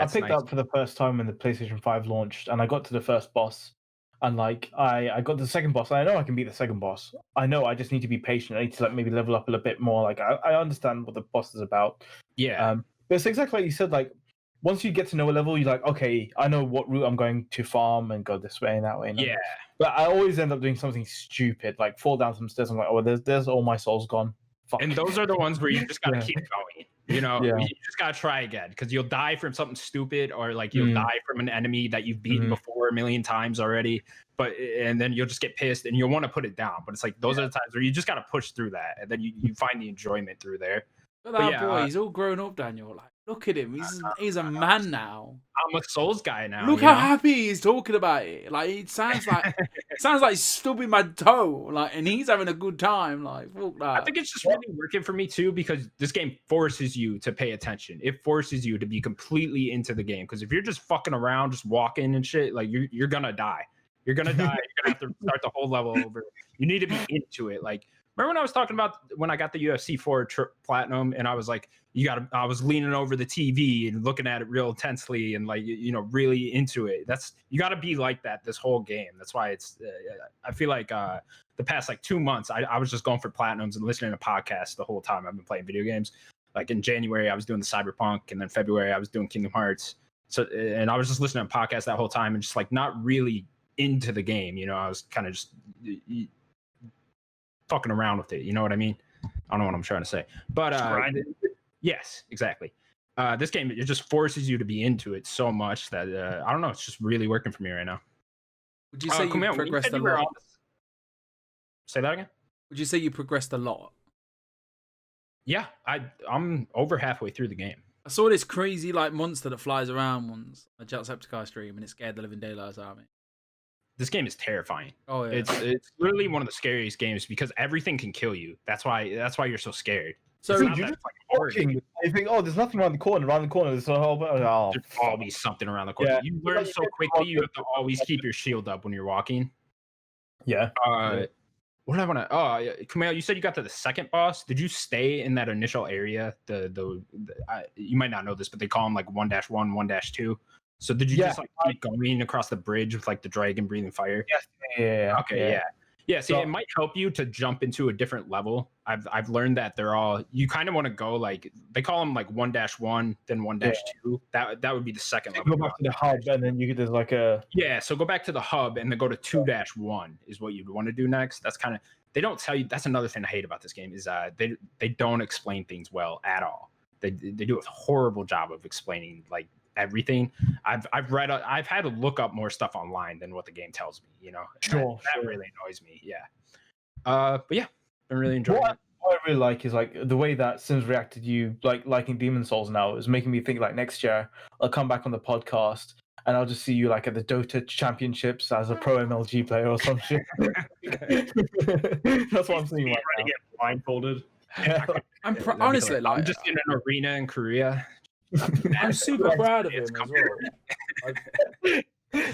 I picked up for the first time when the PlayStation 5 launched, and I got to the first boss. And like I got to the second boss. And I know I can beat the second boss. I know I just need to be patient. I need to like maybe level up a little bit more. Like I understand what the boss is about. Yeah. But it's exactly like you said. Like once you get to know a level, you're like, okay, I know what route I'm going to farm and go this way and that way. And yeah. But I always end up doing something stupid, like fall down some stairs. I'm like, oh, there's all my souls gone. Fuck. And those are the ones where you just gotta keep going. You just gotta try again because you'll die from something stupid, or like you'll die from an enemy that you've beaten before a million times already. And then you'll just get pissed and you'll want to put it down. But it's like those are the times where you just gotta push through that, and then you find the enjoyment through there. Look at that boy, he's all grown up, Daniel. Like, look at him, he's a man now. I'm a Souls guy now. Look how happy he's talking about it. Like it sounds like he's stubbing my toe. Like, and he's having a good time. Like, fuck that. I think it's just really working for me too, because this game forces you to pay attention. It forces you to be completely into the game. Because if you're just fucking around, just walking and shit, like you're gonna die. You're gonna die. You're gonna have to start the whole level over. You need to be into it. Like, remember when I was talking about when I got the UFC 4 Platinum, and I was like, I was leaning over the TV and looking at it real intensely and like, really into it. You got to be like that this whole game. That's why I feel like the past like 2 months, I was just going for Platinums and listening to podcasts the whole time I've been playing video games. Like in January, I was doing the Cyberpunk, and then February, I was doing Kingdom Hearts. So, and I was just listening to podcasts that whole time and just like not really into the game. I was kind of just fucking around with it. You know what I mean? I don't know what I'm trying to say, but yes, exactly. This game, it just forces you to be into it so much that I don't know. It's just really working for me right now. Would you say you progressed a lot? Say that again. Would you say you progressed a lot? Yeah, I'm over halfway through the game. I saw this crazy like monster that flies around once on a Jacksepticeye stream, and it scared the living daylights out of me. This game is terrifying. Oh yeah, it's literally one of the scariest games because everything can kill you. That's why you're so scared. So you're just walking. You think, oh, there's nothing around the corner. There's a whole. There's always something around the corner. Yeah. You learn so quickly. You have to always keep your shield up when you're walking. Yeah. What did I want to? Oh, Kumail, you said you got to the second boss. Did you stay in that initial area? You might not know this, but they call them like 1-1, 1-2. So did you just like keep going across the bridge with like the dragon breathing fire? Yes. Yeah. Okay. Yeah. See, it might help you to jump into a different level. I've learned that you kind of want to go like they call them like 1-1, then 1-2. That would be the second level. Go back to the hub, and then there's like a So go back to the hub and then go to 2-1 is what you'd want to do next. That's kind of they don't tell you. That's another thing I hate about this game is they don't explain things well at all. They do a horrible job of explaining like everything. I've had to look up more stuff online than what the game tells me. You know, Sure, that really annoys me. Yeah. But yeah, been really enjoying it. What I really like is like the way that Sims reacted to you like liking Demon Souls now is making me think like next year I'll come back on the podcast and I'll just see you like at the Dota championships as a pro MLG player or some shit. That's what I'm seeing right now. To get blindfolded. Yeah. Honestly, like I'm just in an arena in Korea. I'm super proud of him as well.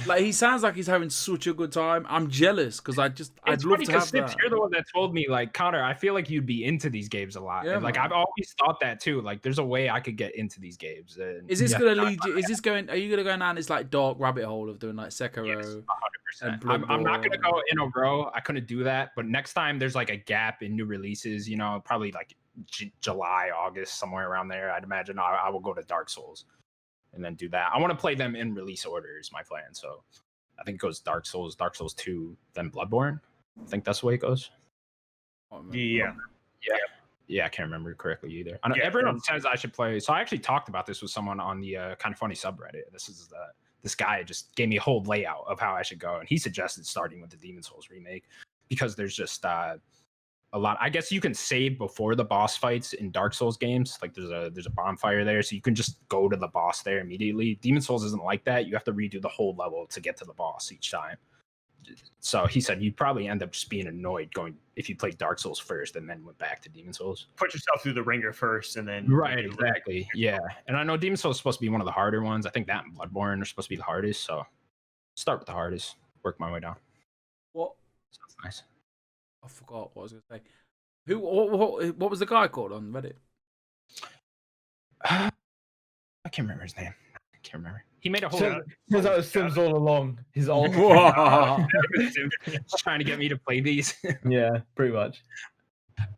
Like he sounds like he's having such a good time. I'm jealous because I'd love to have that. You're the one that told me, like, Connor, I feel like you'd be into these games a lot. Yeah, and, like, man. I've always thought that too. Like, there's a way I could get into these games. And, Is this gonna lead you? Is this going? Are you gonna go down this like dark rabbit hole of doing like Sekiro? Yes, 100%. And I'm not gonna go in a row. I couldn't do that. But next time there's like a gap in new releases, you know, probably like July, August, somewhere around there. I'd imagine I will go to Dark Souls and then do that. I want to play them in release order is my plan. So I think it goes Dark Souls 2, then Bloodborne. I think that's the way it goes. Yeah. Yeah, I can't remember correctly either. I know everyone says I should play. So I actually talked about this with someone on the Kind of Funny subreddit. This guy just gave me a whole layout of how I should go, and he suggested starting with the Demon Souls remake because there's just a lot. I guess you can save before the boss fights in Dark Souls games. Like there's a bonfire there, so you can just go to the boss there immediately. Demon Souls isn't like that. You have to redo the whole level to get to the boss each time. So he said you'd probably end up just being annoyed going if you played Dark Souls first and then went back to Demon Souls. Put yourself through the ringer first, and then right, exactly, yeah. And I know Demon Souls is supposed to be one of the harder ones. I think that and Bloodborne are supposed to be the hardest. So start with the hardest, work my way down. What? Sounds nice. I forgot what I was gonna say. What was the guy called on Reddit? I can't remember his name. I can't remember. He made a whole. Turns out it's Sims all along. He's all. Just trying to get me to play these. Yeah, pretty much.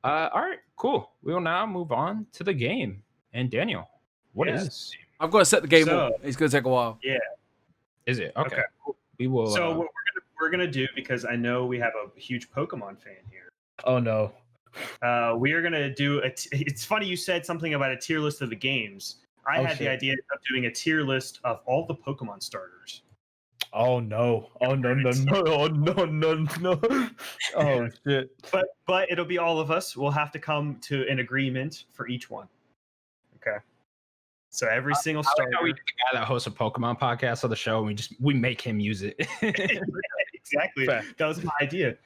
All right, cool. We will now move on to the game. And Daniel, what is this? I've got to set the game up. It's gonna take a while. Yeah. Is it? Okay. Cool. We will. So what we're gonna do, because I know we have a huge Pokemon fan here. Oh no. We are gonna do it's funny you said something about a tier list of the games. I had the idea of doing a tier list of all the Pokemon starters. Oh no! Oh no! Oh shit! But it'll be all of us. We'll have to come to an agreement for each one. Okay. So every single starter. I like how we get the guy that hosts a Pokemon podcast on the show, and we make him use it. Exactly. Fair. That was my idea.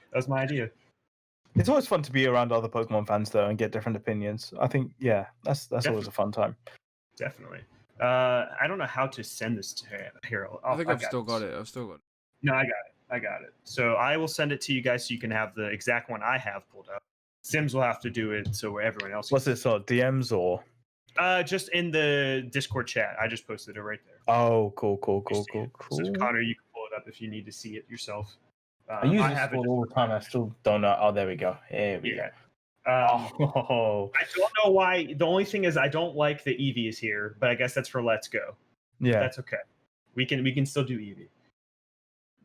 It's always fun to be around other Pokemon fans though and get different opinions. I think that's always a fun time. Definitely. I don't know how to send this to here. I think I've still got it. No, I got it. So I will send it to you guys so you can have the exact one I have pulled up. Sims will have to do it so where everyone else. What's this? DMs or? Just in the Discord chat. I just posted it right there. Oh, cool. So Connor, you can pull it up if you need to see it yourself. I use this all the time. I still don't know. Oh, there we go. Here we go. I don't know why. The only thing is I don't like the EVs here, but I guess that's for Let's Go. Yeah, that's okay. We can still do EV.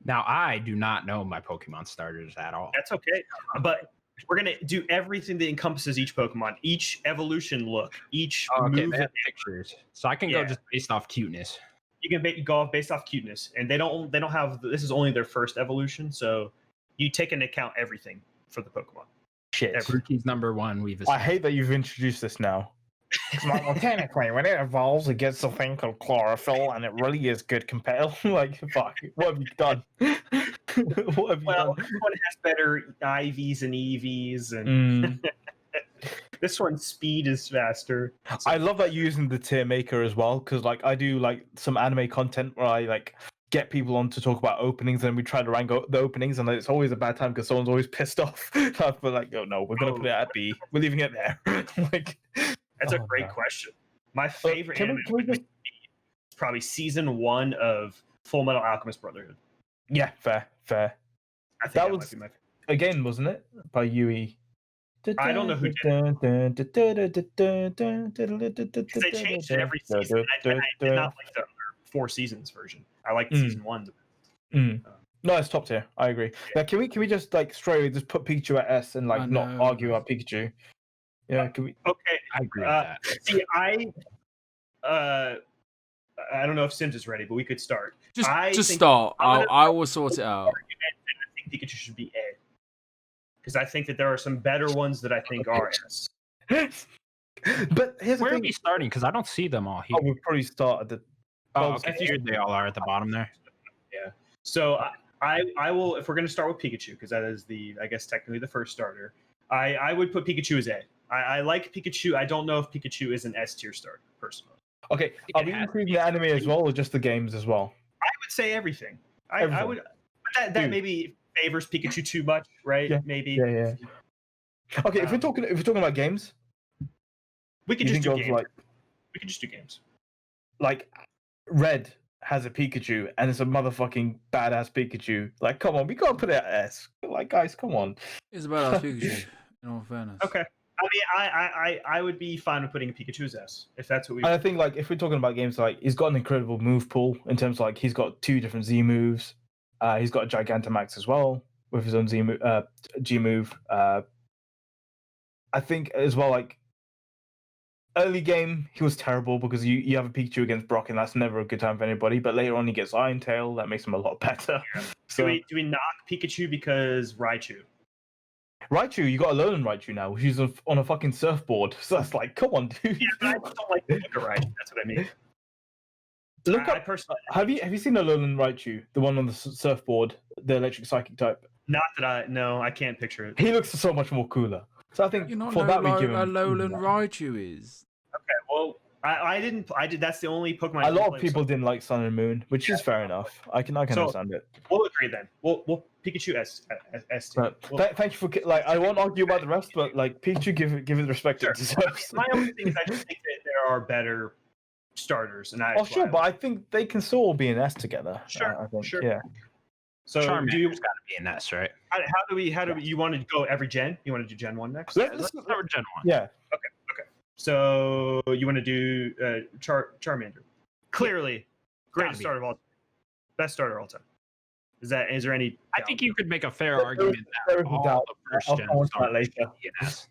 Now I do not know my Pokemon starters at all. That's okay, but we're gonna do everything that encompasses each Pokemon, each evolution look, each move. They have pictures, so I can go just based off cuteness. You can go off based off cuteness, and they don't have. This is only their first evolution, so you take into account everything for the Pokemon. Shit. Rookie's number one. I hate that you've introduced this now. Well, technically, when it evolves, it gets a thing called chlorophyll, and it really is good compared. Like, fuck, what have you done? What have you done? This one has better IVs and EVs, and this one's speed is faster. I love that you're using the tier maker as well, because like I do like some anime content where I like get people on to talk about openings, and we try to rank the openings, and it's always a bad time because someone's always pissed off. But like, oh no, we're gonna put it at B. We're leaving it there. Like, that's a great question. My favorite anime is probably season 1 of Full Metal Alchemist Brotherhood. Yeah, fair. I think that was my again, wasn't it, by Yui? I don't know who did it. They changed it every season. I did not like the 4 seasons version. I like season 1. No, it's top tier. I agree. Now, can we just like straight away just put Pikachu at S and like not argue about Pikachu? Yeah, can we? Okay, I agree with that. See, I don't know if Sims is ready, but we could start. Just start. I will sort it out. I think Pikachu should be A. Because I think that there are some better ones that I think are S. But here's the Where are thing. we starting? Because I don't see them all here. Oh, we'll probably start at the. Oh, okay. Here they all are at the bottom there. Yeah. So I will, if we're going to start with Pikachu, because that is I guess technically the first starter. I would put Pikachu as A. I like Pikachu. I don't know if Pikachu is an S tier starter personally. Okay, are we including the anime as well, or just the games as well? I would say everything. I would. But that maybe favors Pikachu too much, right? Yeah. Maybe. Yeah. Okay, if we're talking about games, we could you just think do of, games. like We could just do games. Red has a Pikachu and it's a motherfucking badass Pikachu. Like, come on, we can't put it at S. Like, guys, come on. It's a badass Pikachu. In all fairness. Okay. I mean, I would be fine with putting a Pikachu as S if that's what we. And I think, like, if we're talking about games, like, he's got an incredible move pool in terms of, like, he's got 2 different Z moves. He's got a Gigantamax as well with his own G move. I think as well, like, early game he was terrible because you have a Pikachu against Brock and that's never a good time for anybody. But later on he gets Iron Tail, that makes him a lot better. Yeah. So do we knock Pikachu because Raichu? Raichu, you got a Alolan Raichu now, which is on a fucking surfboard. So that's like, come on, dude. Yeah, but I just don't like the look of Raichu. That's what I mean. Look I up. personally Have you seen Alolan Raichu, the one on the surfboard, the electric psychic type? not that I can't picture it. He looks so much more cooler. So I think You not for know that we give him Alolan Raichu is. Okay, well, I did. That's the only Pokemon. A lot of people didn't like Sun and Moon, which is fair enough. I can understand it. We'll agree then. We'll Pikachu S tier. But thank you for like. I won't argue about the rest, but like Pikachu, give it the respect it deserves. My only thing is I just think that there are better starters, and Oh sure, but I think they can still all be an S together. Sure, I think, sure. yeah. So Charmander's got to be an S, right? how do we? You want to go every gen? You want to do Gen 1 next? Let's start with Gen 1. Yeah. Okay. So you want to do Charmander? Clearly, greatest starter of all time. Best starter of all time. Is there any? I think you could make a fair argument there that is a all doubt. the first I'll gen come on to that starters later. should be an S.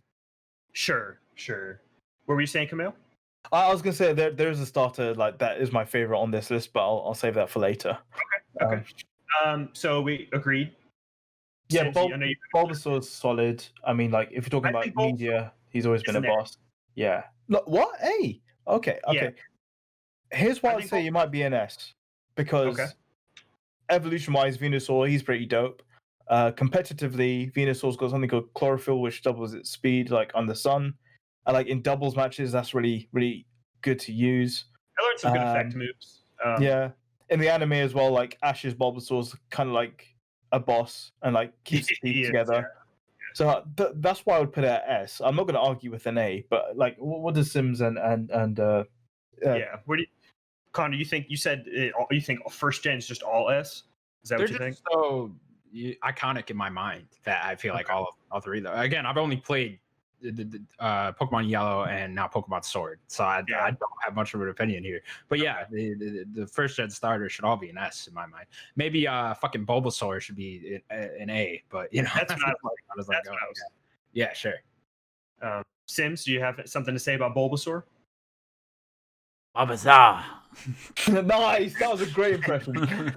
Sure. What were you saying, Kumail? I was gonna say there's a starter like that is my favorite on this list, but I'll save that for later. Okay. So we agreed. Yeah, Since I know you- Bulbasaur's solid. I mean, like if you're talking I about think Bulbasaur media, he's always been a is an A. boss. Yeah. No, what? Hey. Okay. Yeah. Here's why I I'd think say you might be an S because evolution-wise, Venusaur he's pretty dope. Competitively, Venusaur's got something called chlorophyll, which doubles its speed, like on the sun. And like in doubles matches, that's really really good to use. I learned some good effect moves. Yeah. In the anime as well, like Ash's Bulbasaur's kind of like a boss and like keeps the team together. Yeah. So that's why I would put it at S. I'm not going to argue with an A, but like, what does Sims and yeah. Where do Connor? You think you said you think first gen is just all S? Is that They're what you think? just so iconic in my mind that I feel like all three. Though again, I've only played the Pokemon Yellow and now Pokemon Sword, so I don't have much of an opinion here. But yeah, the first gen starters should all be an S in my mind. Maybe fucking Bulbasaur should be an A, but you know That's what I was like. Yeah, sure. Sims, do you have something to say about Bulbasaur? Bulbasaur. Nice, that was a great impression.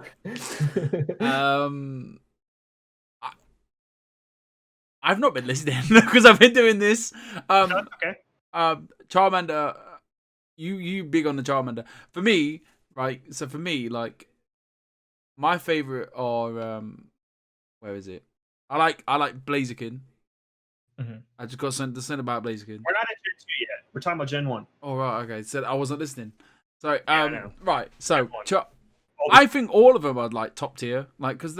I've not been listening because I've been doing this. Okay. Charmander, you big on the Charmander. For me, right? So for me, like my favorite are where is it? I like Blaziken. Mm-hmm. I just got something to say about Blaziken. We're not at Gen 2 yet. We're talking about Gen 1. Oh right, okay. So I wasn't listening. So I know. right. So Gen 1. I think all of them are like top tier, like because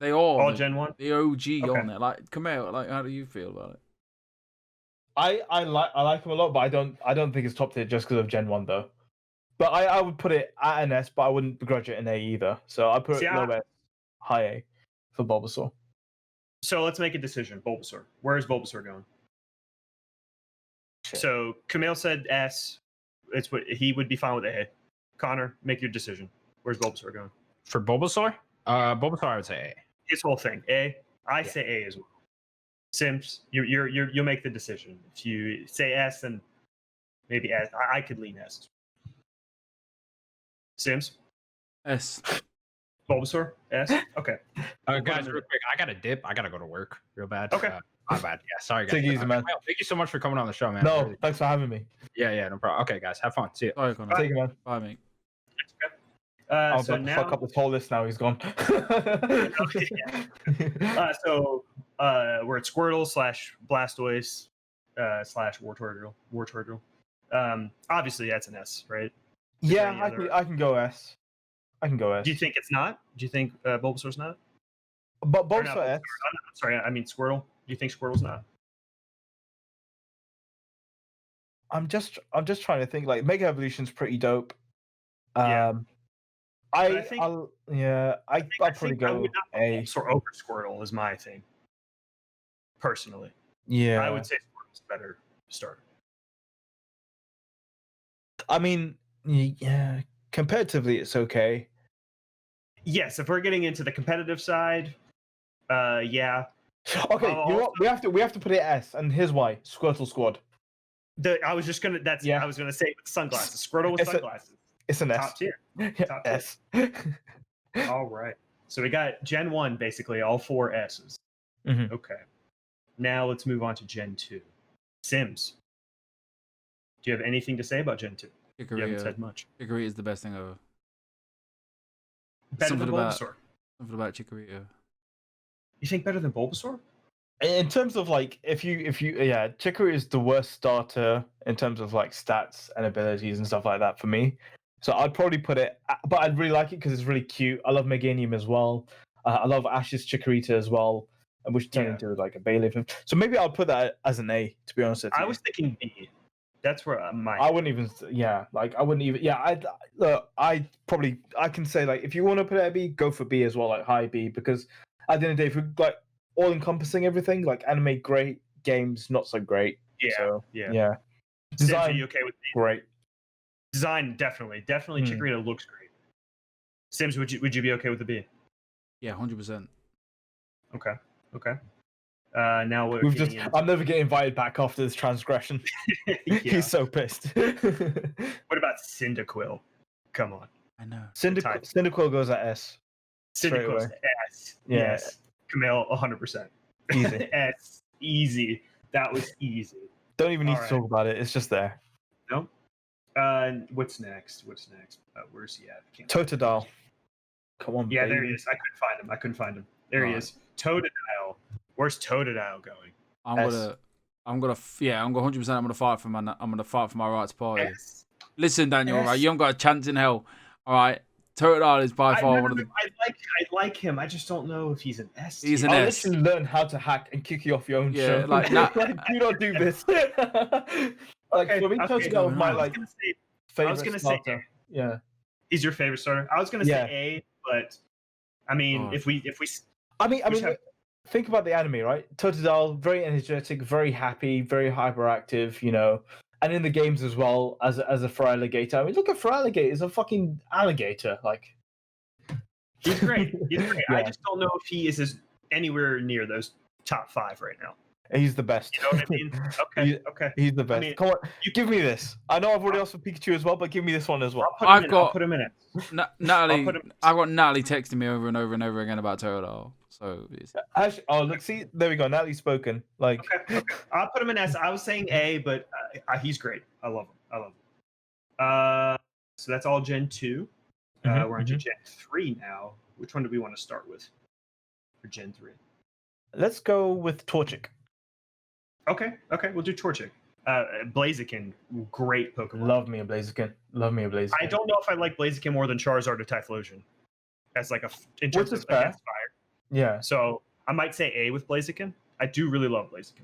they are all Gen 1. the OG on there. Like Kumail, like how do you feel about it? I like him a lot, but I don't think it's top tier just because of Gen 1 though. But I would put it at an S, but I wouldn't begrudge it an A either. So I put it low S, high A for Bulbasaur. So let's make a decision. Bulbasaur. Where is Bulbasaur going? Shit. So Kumail said S. It's what he would be fine with A. Connor, make your decision. Where's Bulbasaur going? For Bulbasaur, Bulbasaur I would say A. His whole thing. A. I say A as well. Sims, you'll make the decision. If you say S, then maybe S. I could lean S. Sims, S. Bulbasaur, S. Okay. Guys, real quick, I got to dip. I got to go to work real bad. Okay. My bad. Yeah, sorry, guys. Take it easy, man. Thank you so much for coming on the show, man. No, thanks for having me. Yeah, no problem. Okay, guys, have fun. See you. Sorry, Connor. Take it, man. Bye, mate. I was So about to now, fuck up this whole list. Now he's gone. so we're at Squirtle / Blastoise / Wartortle. Obviously that's an S, right? Yeah, I can go S. I can go S. Do you think it's not? Do you think Bulbasaur's not? But Or both not are S. I'm sorry, I mean Squirtle. Do you think Squirtle's not? I'm just trying to think. Like Mega Evolution's pretty dope. Yeah. I'll probably go I would not A. Bulbasaur over Squirtle is my thing. Personally, Yeah, I would say Squirtle's better starter. I mean, yeah, comparatively, it's okay. Yes, if we're getting into the competitive side, yeah. Okay, you know what? We have to put it S, and here's why: Squirtle Squad. I was just gonna. Yeah. I was gonna say with sunglasses. Squirtle with sunglasses. It's an S. Top tier. Yeah, Top tier. S. All right. So we got Gen 1, basically all 4 S's. Mhm. Okay. Now let's move on to Gen 2. Sims. Do you have anything to say about Gen 2? You haven't said much. Chikorita is the best thing ever. Better Something than about- Bulbasaur. Something about Chikorita. You think better than Bulbasaur? In terms of like, if you yeah, Chikorita is the worst starter in terms of like stats and abilities and stuff like that for me. So I'd probably put it, but I'd really like it because it's really cute. I love Meganium as well. I love Ash's Chikorita as well, which turned into like a bailiff. So maybe I'll put that as an A. To be honest with you, I was thinking B. That's where my. I wouldn't even. Yeah, like I wouldn't even. Yeah, I can say like if you want to put it at B, go for B as well, like high B, because at the end of the day, if we're like all encompassing everything, like anime great, games not so great. Yeah. So, yeah. yeah. Sims, are Design you okay with B? great. Design, definitely. Chikorita looks great. Sims, would you be okay with the B? Yeah, 100%. Okay. Now we're We've getting just. into- I'm never getting invited back after this transgression. Yeah. He's so pissed. What about Cyndaquil? Come on. I know. Cyndaquil goes at S. Straight Cyndaquil's away. S. Yeah. Yes. Kumail, 100%. Easy. S. Easy. That was easy. Don't even need All to right. talk about it. It's just there. No? What's next? Where's he at? Can't- Totodile. Come on, Yeah, baby. there he is. I couldn't find him. There he Alright. is. Totodile. Where's Totodile going? I'm S. gonna 100%. I'm gonna fight for my rights party. S. Listen, Daniel, S. right? You haven't got a chance in hell. All right, Totodile is by far one of the. I like him. I just don't know if he's an S. He's tier. an I'll S. let you learn how to hack and kick you off your own Yeah, show. like, nah- do not do this. Like for me, Totodile was my I was like gonna say, favorite gonna say starter. Yeah. he's your favorite starter. I was gonna Yeah. say A, but I mean, Oh. if we I mean, Which have- think about the anime, right? Totodile, very energetic, very happy, very hyperactive, you know, and in the games as well as a Feraligatr. I mean, look at Feraligatr; he's a fucking alligator. Like, he's great. He's great. I Yeah. just don't know if he is anywhere near those top 5 right now. he's the best. You know what I mean? Okay. Okay. He's the best. mean, Come on, you give me this. I know I've already asked for Pikachu as well, but give me this one as well. I'll I've put him in it. Natalie. put him- I've got Natalie texting me over and over and over again about Totodile. So Actually, oh look, see, there we go. Natalie's spoken. Like, Okay. I'll put him in S. I was saying A, but he's great. I love him. So that's all Gen 2. Mhm, We're on to Gen 3 now. Which one do we want to start with for Gen 3? let's go with Torchic. Okay, we'll do Torchic. Blaziken, great Pokemon. Love me a Blaziken. I don't know if I like Blaziken more than Charizard or Typhlosion. That's like in terms Which is of fair. against fire. Yeah, So I might say A with Blaziken. I do really love Blaziken.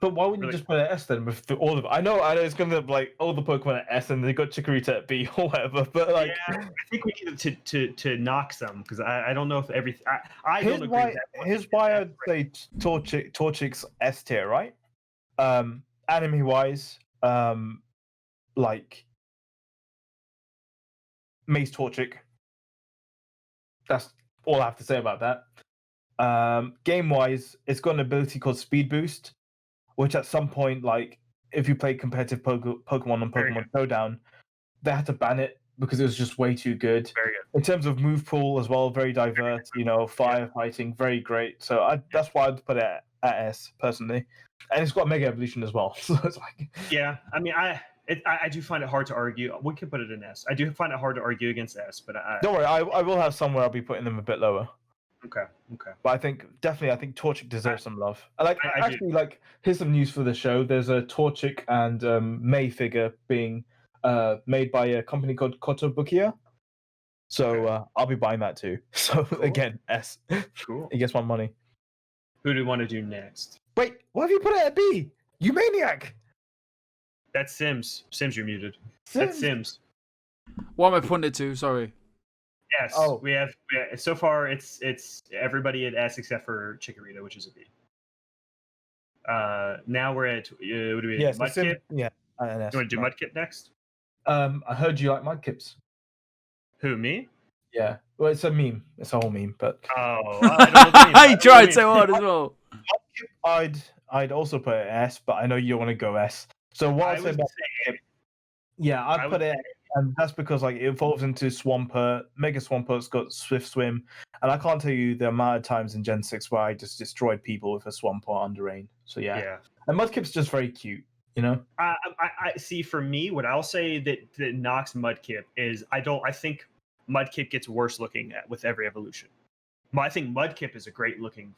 but why wouldn't you Really? just put an S then with all of? I know it's gonna be like all the Pokemon at S and they got Chikorita at B or whatever. But like, Yeah, I think we need to knock some because I don't know if everything. I here's don't agree why. with that. Here's why I'd say Torchic's S tier, right? Anime wise, like Maze Torchic. That's all I have to say about that. Game wise, it's got an ability called Speed Boost, which at some point, like if you play competitive Pokemon on Very Pokemon Showdown, they had to ban it because it was just way too good. Very good. In terms of move pool as well, very diverse. Firefighting, very great. So that's why I'd put it at S personally, and it's got Mega Evolution as well. So it's like, yeah. I mean, I do find it hard to argue. We can put it in S. I do find it hard to argue against S, but don't worry, I will have somewhere I'll be putting them a bit lower. Okay. But I think Torchic deserves some love. Actually, do. Here's some news for the show. There's a Torchic and May figure being made by a company called Kotobukiya. So I'll be buying that too. So Cool. Again, S. Cool. He gets my money. Who do we want to do next? Wait, why have you put it at B? You maniac! That's Sims. Sims, you're muted. That's Sims. What am I putting it to? Sorry. Yes. Oh. We have so far it's everybody at S except for Chikorita, which is a B. Now we're at what do we Yes, Mudkip? yeah. And S. You want to do Mudkip next? I heard you like Mudkips. Who, me? Yeah. Well, it's a meme. It's a whole meme, but Oh, I don't know what you mean. He tried so hard as well. I'd also put it S, but I know you don't want to go S. So what I I'd say would about say yeah, I I'd would put it, and that's because like it evolves into Swampert. Mega Swampert's got Swift Swim, and I can't tell you the amount of times in Gen 6 where I just destroyed people with a Swampert under rain. So yeah. And Mudkip's just very cute, you know. I see. For me, what I'll say that knocks Mudkip is I think Mudkip gets worse looking with every evolution. I think Mudkip is a great looking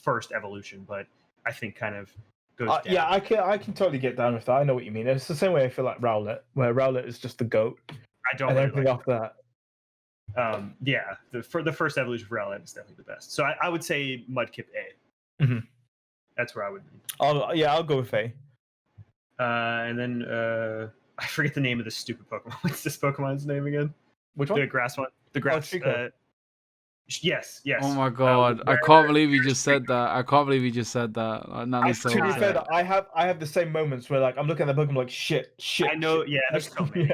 first evolution, but I think kind of goes down. Yeah, I can totally get down with that. I know what you mean. It's the same way I feel like Rowlet, where Rowlet is just the goat. I don't And really everything like after that. Yeah, the first evolution for Rowlet is definitely the best. So I would say Mudkip A. Mhm. That's where I would be. I'll go with A. And then I forget the name of this stupid Pokemon. What's this Pokemon's name again? Which The one? grass one. The grass. Trico. Yes. Oh my god! I can't believe you just said that. I can't believe you just said that. Like, Natalie's so To be upset. fair, I have the same moments where like I'm looking at the Pokemon like shit. I know. Yeah, there's so many.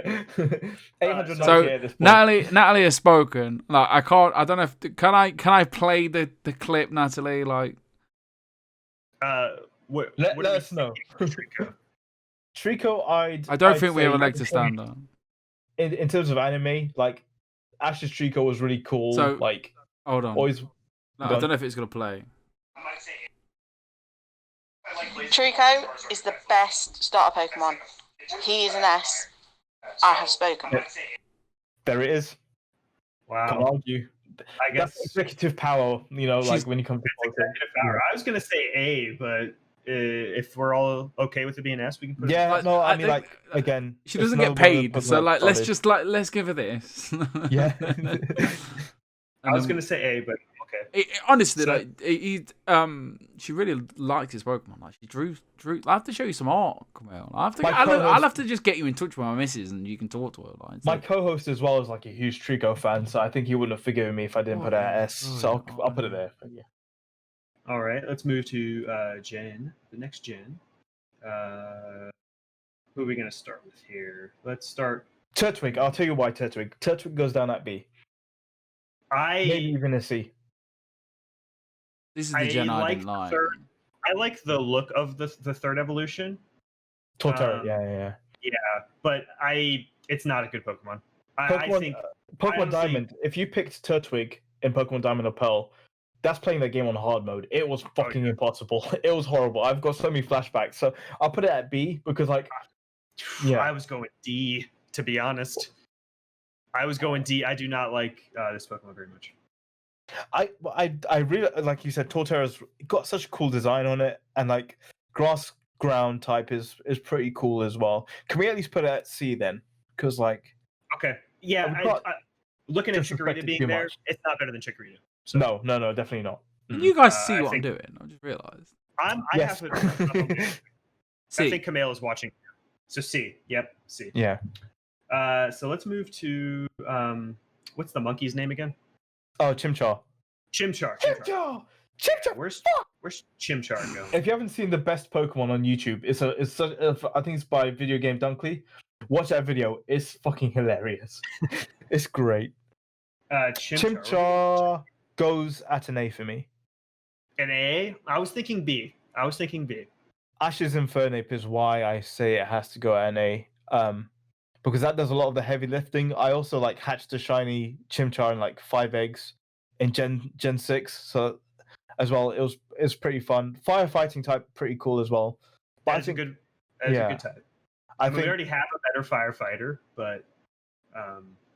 898 So at this point. Natalie has spoken. Like I can't. I don't know if can I play the clip, Natalie? Like Let us know. Trico, I don't think we have a leg to stand on. In terms of anime, like Ash's Trico was really cool. So- like Hold on. always. No, I don't know if it's gonna play. Trico is the best starter Pokemon. He is an S. I have spoken. There it is. Can't Wow. argue. I That's guess executive power. You know, She's- like when you come to politics. I was gonna say A, but if we're all okay with it being S, we can put it. Yeah, Like, no, I I mean, think- like again, She it's doesn't no get paid, Pokemon so like let's solid. just let's give her this. Yeah. I was gonna say A, but okay. Honestly, So- she really likes his Pokemon. Like she drew. I have to show you some art, Kumail. My I'll co-host- have to just get you in touch with my missus, and you can talk to her. Like, it's My like- co-host as well is like a huge Trico fan, so I think he wouldn't have forgiven me if I didn't put it at S. So I'll put it there. But yeah. All right, let's move to the next gen. Who are we gonna start with here? Let's start. Turtwig, I'll tell you why Turtwig. Turtwig goes down at B. Maybe I even a C. this is the gen I like didn't like. I like the look of the third evolution. Torterra, yeah. Yeah, but it's not a good Pokemon. I think Pokemon honestly- Diamond, if you picked Turtwig in Pokemon Diamond or Pearl, that's playing that game on hard mode. It was fucking impossible. It was horrible. I've got so many flashbacks. So I'll put it at B because, like, yeah. I was going D, to be honest. I was going D. I do not like this Pokemon very much. I really, like you said, Torterra's got such a cool design on it, and like grass ground type is pretty cool as well. Can we at least put it at C then? Because like, Okay. Yeah, we can't looking at disrespect Chikorita it being too there, much. it's not better than Chikorita. So no, definitely not. Can you guys Uh, see I what I'm think- doing? I just realised. I Yes. have it. I See, think Kumail is watching. So C. Yep, C. Yeah. So let's move to what's the monkey's name again? Oh, Chimchar. Chimchar. Chimchar. Where's Chimchar going? If you haven't seen the best Pokemon on YouTube, it's I think it's by Video Game Dunkley. Watch that video. It's fucking hilarious. It's great. Chimchar goes at an A for me. An A? I was thinking B. Ash's Ash's Infernape is why I say it has to go at an A. because that does a lot of the heavy lifting. I also like hatched a shiny Chimchar and like 5 eggs in Gen 6, so as well it's pretty fun. Firefighting type pretty cool as well. But That's a good type. I mean, we already have a better firefighter, but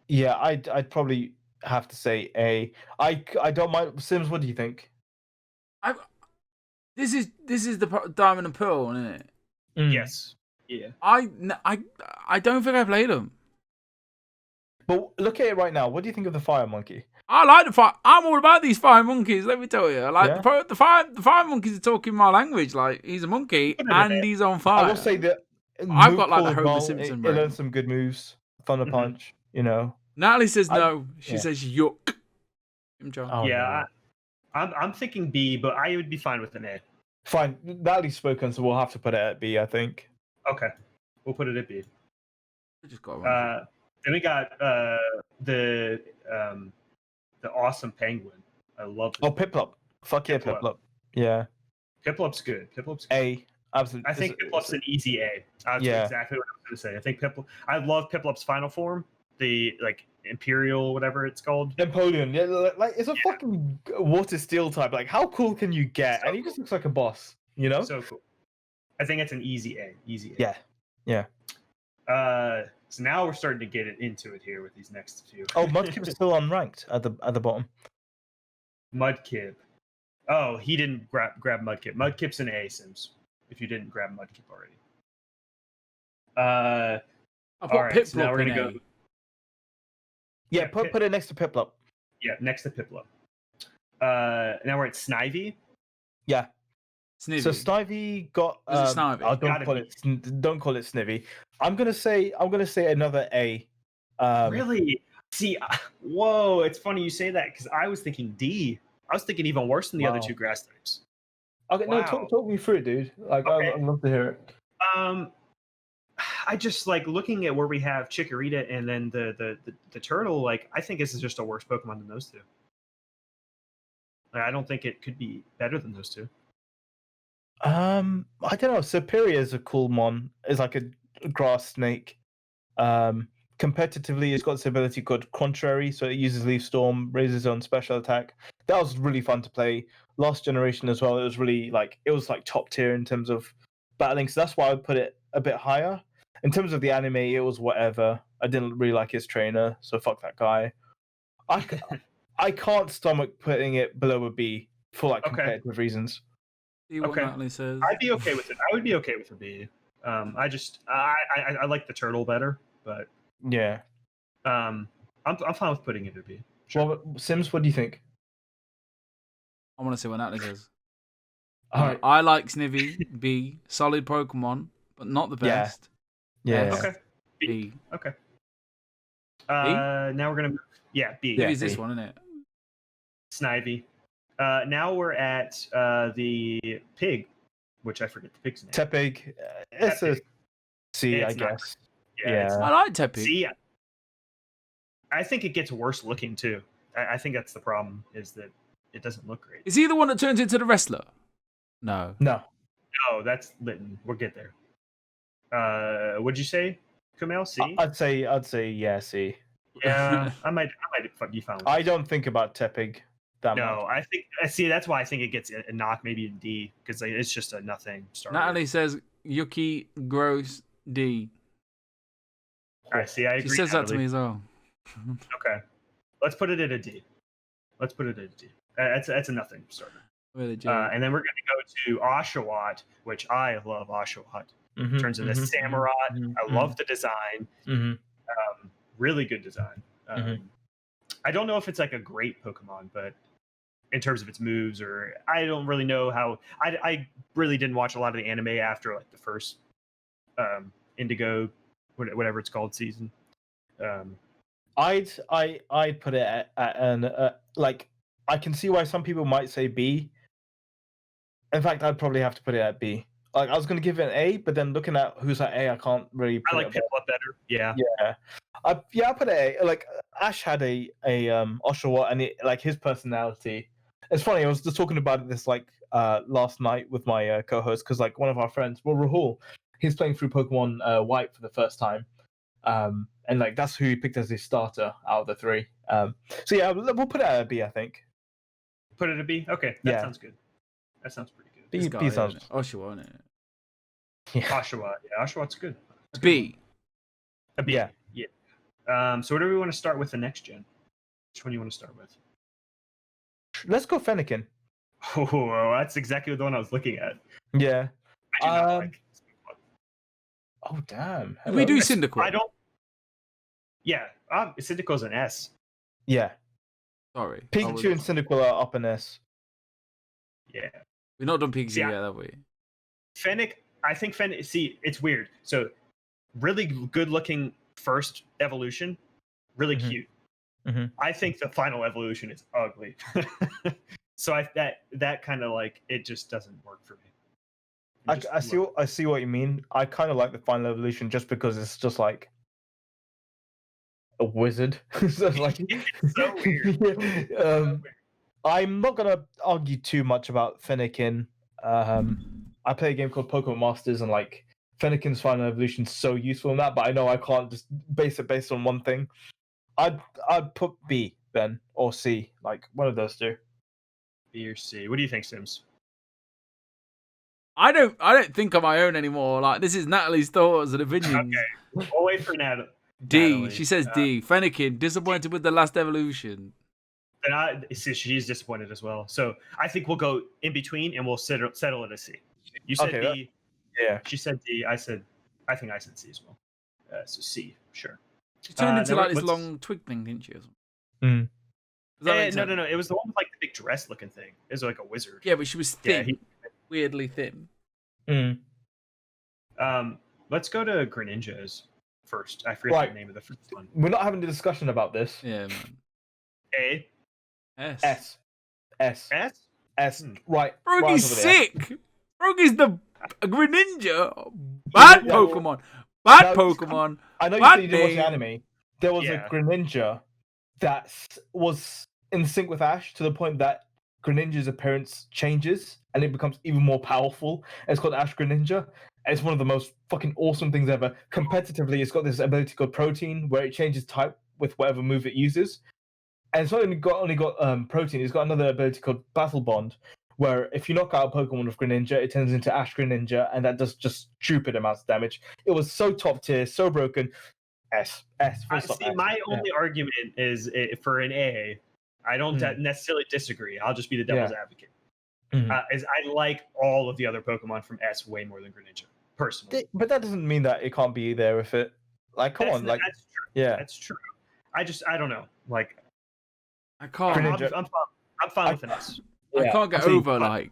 yeah, I'd probably have to say A. I don't mind. Sims, what do you think? This is the Diamond and Pearl, isn't it? Yes. Yeah. I don't think I played them. But look at it right now. What do you think of the Fire Monkey? I like the fire. I'm all about these fire monkeys. Let me tell you, I like the fire monkeys are talking my language. Like, he's a monkey and he's on fire. I will say that I've got like the Homer Simpson. It learned some good moves. Thunder Punch. You know. Natalie says no. She says yuck. Oh, yeah, no. I'm thinking B, but I would be fine with an A. Fine. Natalie's spoken, so we'll have to put it at B, I think. Okay, we'll put it at B. I just got then we got the awesome penguin. I love it. Oh, Piplup. Fuck yeah, Piplup. Yeah. Piplup's good. Piplup's good. A. Absolutely. I think Piplup's an easy A. That's exactly what I was going to say. I think Piplup. I love Piplup's final form. The like Imperial, whatever it's called. Napoleon. Yeah, like it's a fucking water steel type. Like, how cool can you get? And he just looks like a boss. You know. So cool. I think it's an easy A. Easy A. Yeah. So now we're starting to get into it here with these next few. Oh, Mudkip's still unranked at the bottom. Mudkip. Oh, he didn't grab Mudkip. Mudkip's an A, Sims. If you didn't grab Mudkip already. All right, so now we're gonna go. Yeah, put it next to Piplup. Yeah, next to Piplup. Now we're at Snivy. Yeah. Snivy. So Snivy got. Snivy? Don't call it Snivy. I'm gonna say another A. Really? See, whoa! It's funny you say that because I was thinking D. I was thinking even worse than the other two grass types. Okay, no, talk me through it, dude. Like, okay. I'd love to hear it. I just like looking at where we have Chikorita and then the turtle. Like, I think this is just a worse Pokemon than those two. Like, I don't think it could be better than those two. I don't know. Superior is a cool mon. It's like a grass snake. Competitively, it's got this ability called Contrary, so it uses Leaf Storm, raises its own special attack. That was really fun to play. Last generation as well. It was really like top tier in terms of battling. So that's why I would put it a bit higher. In terms of the anime, it was whatever. I didn't really like his trainer, so fuck that guy. I can't stomach putting it below a B for like competitive reasons. See what Natalie says. I'd be okay with it. I would be okay with a B. I like the turtle better, but yeah. I'm fine with putting it at B. Sure. Well, Sims, what do you think? I want to see what Natalie says. All right. I like Snivy. B. Solid Pokemon, but not the best. Yeah. Okay. B. Okay. Now we're gonna move. Yeah, B. Snivy's this one, isn't it? Snivy. Now we're at the pig, which I forget the pig's name. Tepig. It's a C, I guess. Yeah. I like Tepig. C. I think it gets worse looking too. I think that's the problem, is that it doesn't look great. Is he the one that turns into the wrestler? No. No, that's Litten. We'll get there. What'd you say, Kumail? C? I'd say yeah, C. Yeah, I might be fine with I don't think about Tepig that much. No, I think that's why I think it gets a knock, maybe a D, because it's just a nothing starter. Natalie says yucky, gross, D. All right, see, I agree. She says that to me as well. Okay, let's put it at a D. That's a nothing starter. And then we're going to go to Oshawott, which I love Oshawott. Turns into Samurott. I love the design. Really good design. I don't know if it's like a great Pokemon, but in terms of its moves, or I don't really know how. I really didn't watch a lot of the anime after like the first Indigo, whatever it's called, season. I'd put it at an like. I can see why some people might say B. In fact, I'd probably have to put it at B. Like, I was going to give it an A, but then looking at who's at A, I can't really. I like Piplup better. Yeah. Yeah. I put it A. Like, Ash had a Oshawott, and like his personality. It's funny. I was just talking about this like last night with my co-host, because like one of our friends, Rahul, he's playing through Pokemon White for the first time. And like that's who he picked as his starter out of the three. So yeah, we'll put it at a B, I think. Put it a B. Okay, that sounds good. That sounds pretty good. B sounds. Oshawa, isn't it? Yeah. Oshawa, yeah, Oshawa's good. That's B. A B. Yeah. So what do we want to start with the next gen? Which one do you want to start with? Let's go Fennekin. Oh, that's exactly the one I was looking at. Yeah. I do not like. Oh damn. Did we do Hello. Cyndaquil? I don't. Yeah, Cyndaquil's an S. Yeah. Sorry. Pikachu and Cyndaquil are up in S. Yeah. We've not done Pikachu See, yet, have we? Fennec, I think Fennec. See, it's weird. So, really good-looking first evolution, really cute. I think the final evolution is ugly. So that kind of like it just doesn't work for me. I see what you mean. I kind of like the final evolution just because it's just like a wizard. So it's like It's so weird. I'm not gonna argue too much about Fennekin. I play a game called Pokemon Masters, and like Fennekin's final evolution is so useful in that, but I know I can't just base it based on one thing. I'd put B then or C, like one of those two. B or C. What do you think, Sims? I don't think on my own anymore. Like, this is Natalie's thoughts and opinions. Okay, we'll wait for Natalie. D. She says D. Fennekin, disappointed with the last evolution. And she's disappointed as well. So I think we'll go in between and we'll settle at a C. You said Okay, D. Yeah. She said D. I think I said C as well. So C, sure. She turned into like this let's- long twig thing, didn't she? Or something? Mm. Does that make No, sense? no. It was the one with like the big dress looking thing. It was like a wizard. Yeah, but she was Yeah, thin. Weirdly thin. Mm. Let's go to Greninjas first. I forget Right. the name of the first one. We're not having a discussion about this. Yeah, man. A. S. S. S. Right. Froggy's right over there. sick. Froggy's the Greninja. Bad Yeah, Pokemon. Bad no, Pokemon. I know you Bad said you didn't watch the name. anime. There was Yeah. a Greninja that was in sync with Ash to the point that Greninja's appearance changes and it becomes even more powerful. And it's called Ash Greninja. And it's one of the most fucking awesome things ever. Competitively, it's got this ability called Protein where it changes type with whatever move it uses. And it's not only got Protein, it's got another ability called Battle Bond, where if you knock out a Pokemon with Greninja, it turns into Ash Greninja, and that does just stupid amounts of damage. It was so top tier, so broken. S. Full stop, See, S. my Yeah. only argument is for an A. I don't necessarily disagree. I'll just be the devil's advocate. Is I like all of the other Pokemon from S way more than Greninja, personally. But that doesn't mean that it can't be there with it. Like, come on, like, That's true. yeah. That's true. I don't know. Like, I can't. Greninja. I'm fine with an S. I can't get see, over like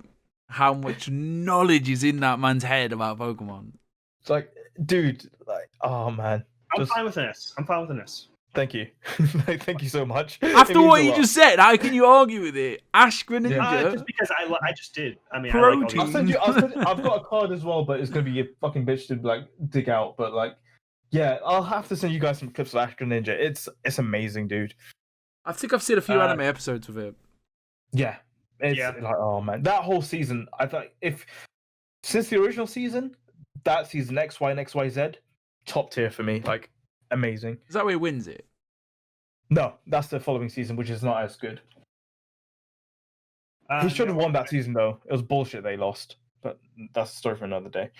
how much knowledge is in that man's head about Pokemon. It's like, dude, like, oh man. I'm Just- fine with an S. I'm fine with an S. Thank you. Like, thank you so much. After It means what a you lot. just said, how can you argue with it? Ash Greninja. Just because I just did. I mean, I like all Protein. I'll these. send you. I've got a card as well, but it's gonna be a fucking bitch to like dig out. But like, yeah, I'll have to send you guys some clips of Ash Greninja. It's amazing, dude. I think I've seen a few anime episodes of it. Yeah, it's Yeah. like, oh man, that whole season. I thought since the original season, that season XY and XYZ, top tier for me. Like, amazing. Is that where he wins it? No, that's the following season, which is not as good. He should have won that season though. It was bullshit they lost, but that's a story for another day.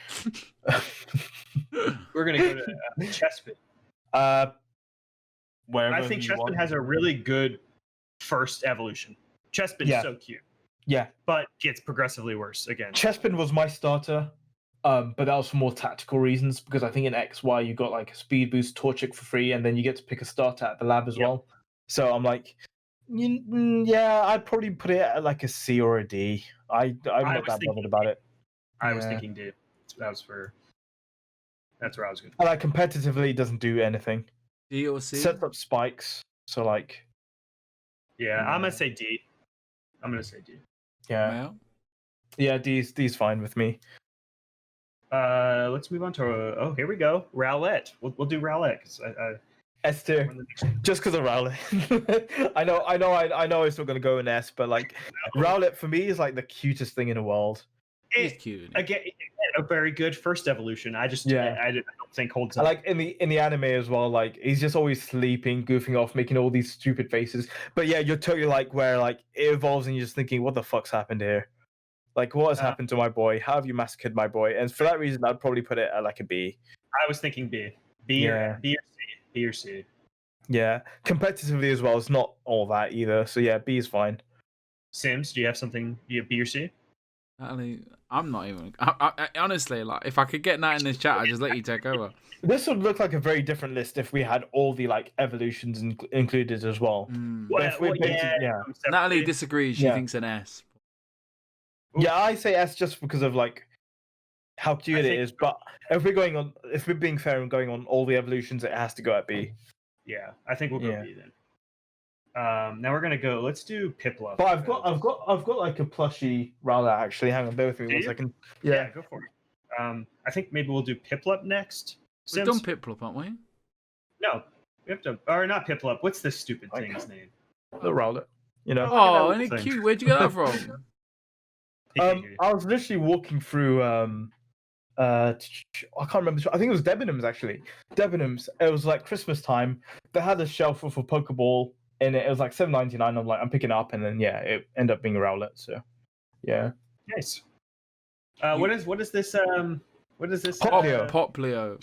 We're gonna go to Chespin. Wherever I think you Chespin want. has a really good first evolution. Chespin's Yeah. so cute, Yeah, but gets progressively worse again. Chespin was my starter, but that was for more tactical reasons because I think in XY you got like a speed boost, Torchic for free, and then you get to pick a starter at the lab as Yep. well. So I'm like, yeah, I'd probably put it at like a C or a D. I'm not was that thinking bothered about it. I was Yeah. thinking D. That's where I was going. And like competitively, it doesn't do anything. D or C? Sets up spikes, so like, Yeah, I'm gonna say D. I'm gonna say D. yeah, Well, yeah, D's fine with me. Let's move on to here we go. Rowlett. We'll do Rowlett. 'Cause S tier, just because of Rowlet. I know. I'm still gonna go in S, but like Rowlet for me is like the cutest thing in the world. He's cute. Again, a very good first evolution. I don't think holds up. Like in the anime as well, like he's just always sleeping, goofing off, making all these stupid faces. But yeah, you're totally like where like it evolves and you're just thinking, what the fuck's happened here? Like what has happened to my boy? How have you massacred my boy? And for that reason, I'd probably put it at like a B. I was thinking B. B or C. Yeah, competitively as well, it's not all that either. So yeah, B is fine. Sims, do you have something? You have B or C? Natalie, I'm not even. I honestly, like, if I could get Nat in this chat, I'd just let you take over. This would look like a very different list if we had all the like evolutions included as well. Natalie disagrees. She thinks an S. Yeah, I say S just because of like how cute it is. But if we're being fair and going on all the evolutions, it has to go at B. Yeah, I think we'll go B then. Now we're gonna go. Let's do Piplup. But I've got like a plushie Rowlet actually. Hang on, bear with me 1 second. Yeah, go for it. I think maybe we'll do Piplup next. We've done Piplup, haven't we? No, we have to. Or not Piplup. What's this stupid thing's name? The Rowlet. You know. Oh, and it's cute. Where'd you get that from? I was literally walking through. I can't remember. I think it was Debenhams actually. Debenhams. It was like Christmas time. They had a shelf with a Pokeball in it. It was like $7.99. I'm like, I'm picking it up, and then it ended up being a Rowlet. So, yeah. Nice. What is this? What is this? Poplio. Poplio.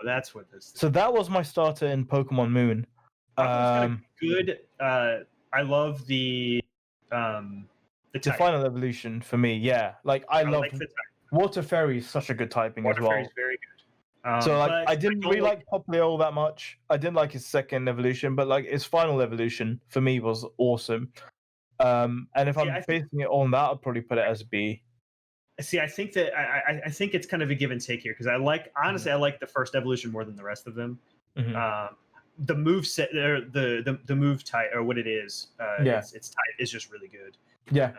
That's what this is. So that was my starter in Pokemon Moon. Good. I love the final evolution for me. Yeah, like I love the type. Water Fairy is such a good typing as well. Water Fairy is very good. So like I didn't really like Poplio all that much. I didn't like his second evolution, but like his final evolution for me was awesome. And if I'm basing it on that, I'd probably put it as a B. See, I think that I think it's kind of a give and take here because I like the first evolution more than the rest of them. Mm-hmm. The move set, the move type or what it is, its type is just really good. Yeah,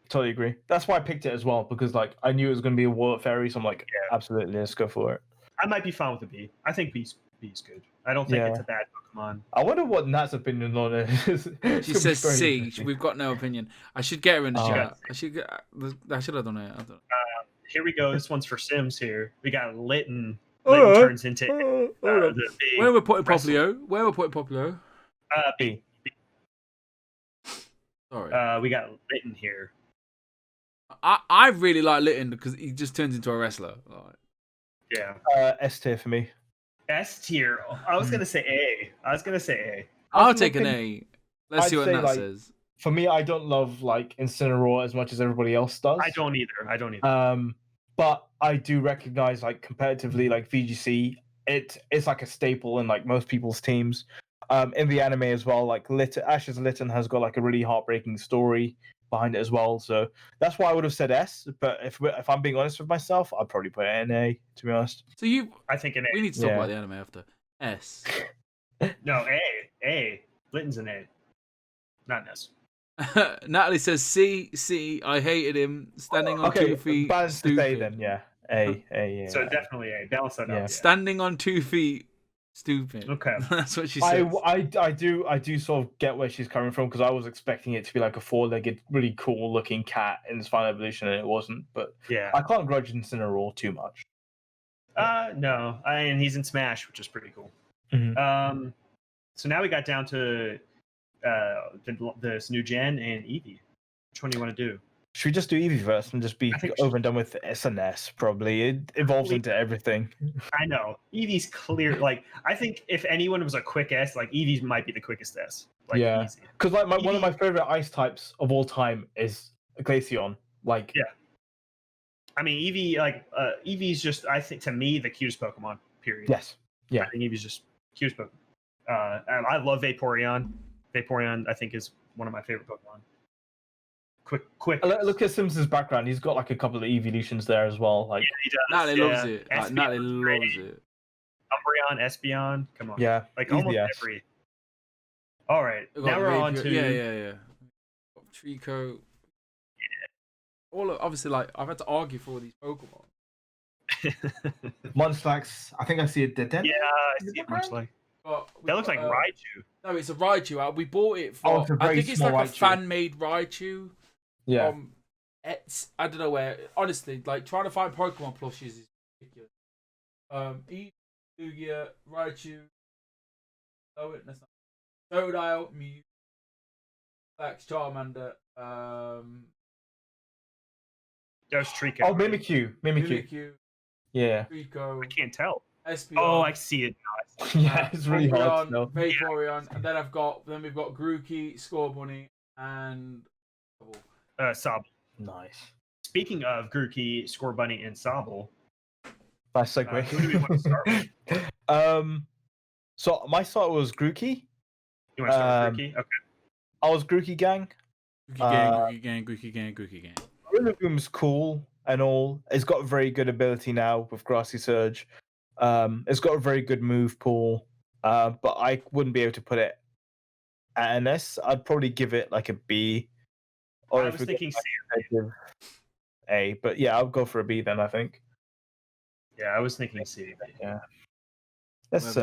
totally agree. That's why I picked it as well because like I knew it was going to be a Water Fairy, so I'm like, absolutely, let's go for it. I might be fine with a B. I think B's good. I don't think it's a bad Pokemon. I wonder what Nat's opinion on it is. She says C. We've got no opinion. I should get her in the chat. I should have done it. Here we go. This one's for Sims here. We got Litten. Litten turns into where we're putting Poplio? B. Sorry. We got Litten here. I really like Litten because he just turns into a wrestler. Yeah. S tier for me. S tier. I was gonna say A. I'll take an A. Let's see what Nat says. For me, I don't love like Incineroar as much as everybody else does. I don't either. But I do recognize like competitively, like VGC, it's like a staple in like most people's teams. In the anime as well, like Ash's Litten has got like a really heartbreaking story behind it as well. So that's why I would have said S. But if I'm being honest with myself, I'd probably put it in A. To be honest. So I think an A. We need to talk about the anime after S. No, A. Litten's an A. Not an S. Natalie says C. I hated him standing on 2 feet. Balance to A then, yeah. A. Yeah. So definitely A. Balance that out. Yeah. Standing on 2 feet. Stupid. Okay, that's what she says. I do sort of get where she's coming from because I was expecting it to be like a 4-legged, really cool looking cat in its final evolution, and it wasn't. But yeah, I can't grudge Incineroar too much. No, and he's in Smash, which is pretty cool. Mm-hmm. So now we got down to this new gen and Eevee. Which one do you want to do? Should we just do Eevee first and just be over and done with S and S? Probably it evolves into everything. I know Eevee's clear. Like I think if anyone was a quick S, like Eevee might be the quickest S. Like, yeah, because like one of my favorite ice types of all time is Glaceon. Like I mean Eevee's just I think to me the cutest Pokemon. Period. Yes. Yeah. I think Eevee's just cutest Pokemon. And I love Vaporeon. Vaporeon I think is one of my favorite Pokemon. Quick. Look at Sims' background. He's got like a couple of evolutions there as well. Like he does. Natalie loves it. Like, Natalie loves it. Umbreon, Espeon. Come on. Yeah. Like almost every. All right. Now we're on to yeah. Trico. Yeah. All obviously like I've had to argue for all these Pokemon. Munchlax. I think I see it dead. Yeah, I see it Munchlax. That looks like Raichu. No, it's a Raichu. We bought it for. I think it's like a fan-made Raichu. Yeah. I don't know where. Honestly, like trying to find Pokemon plushies is ridiculous. Eevee, Lugia, Raichu, Totodile, Mew, Flex, Charmander, There's Trico. Oh, right? Mimikyu. Yeah. Rico, I can't tell. Espeon. Oh, I see it now. Yeah, it's really hard to know. Vaporeon, and then we've got Grookey, Scorbunny, and Sobble. Nice. Speaking of Grookey, Scorbunny, and Sobble, Nice segue. who do we want to start with? So my start was Grookey. You want to start with Grookey? Okay. I was Grookey gang. Grookey gang. Rillaboom's cool and all. It's got a very good ability now with Grassy Surge. It's got a very good move pool. But I wouldn't be able to put it at an S. I'd probably give it like a B. Or I was thinking C. A, but yeah, I'll go for a B then, I think. Yeah, I was thinking C. Yeah. That's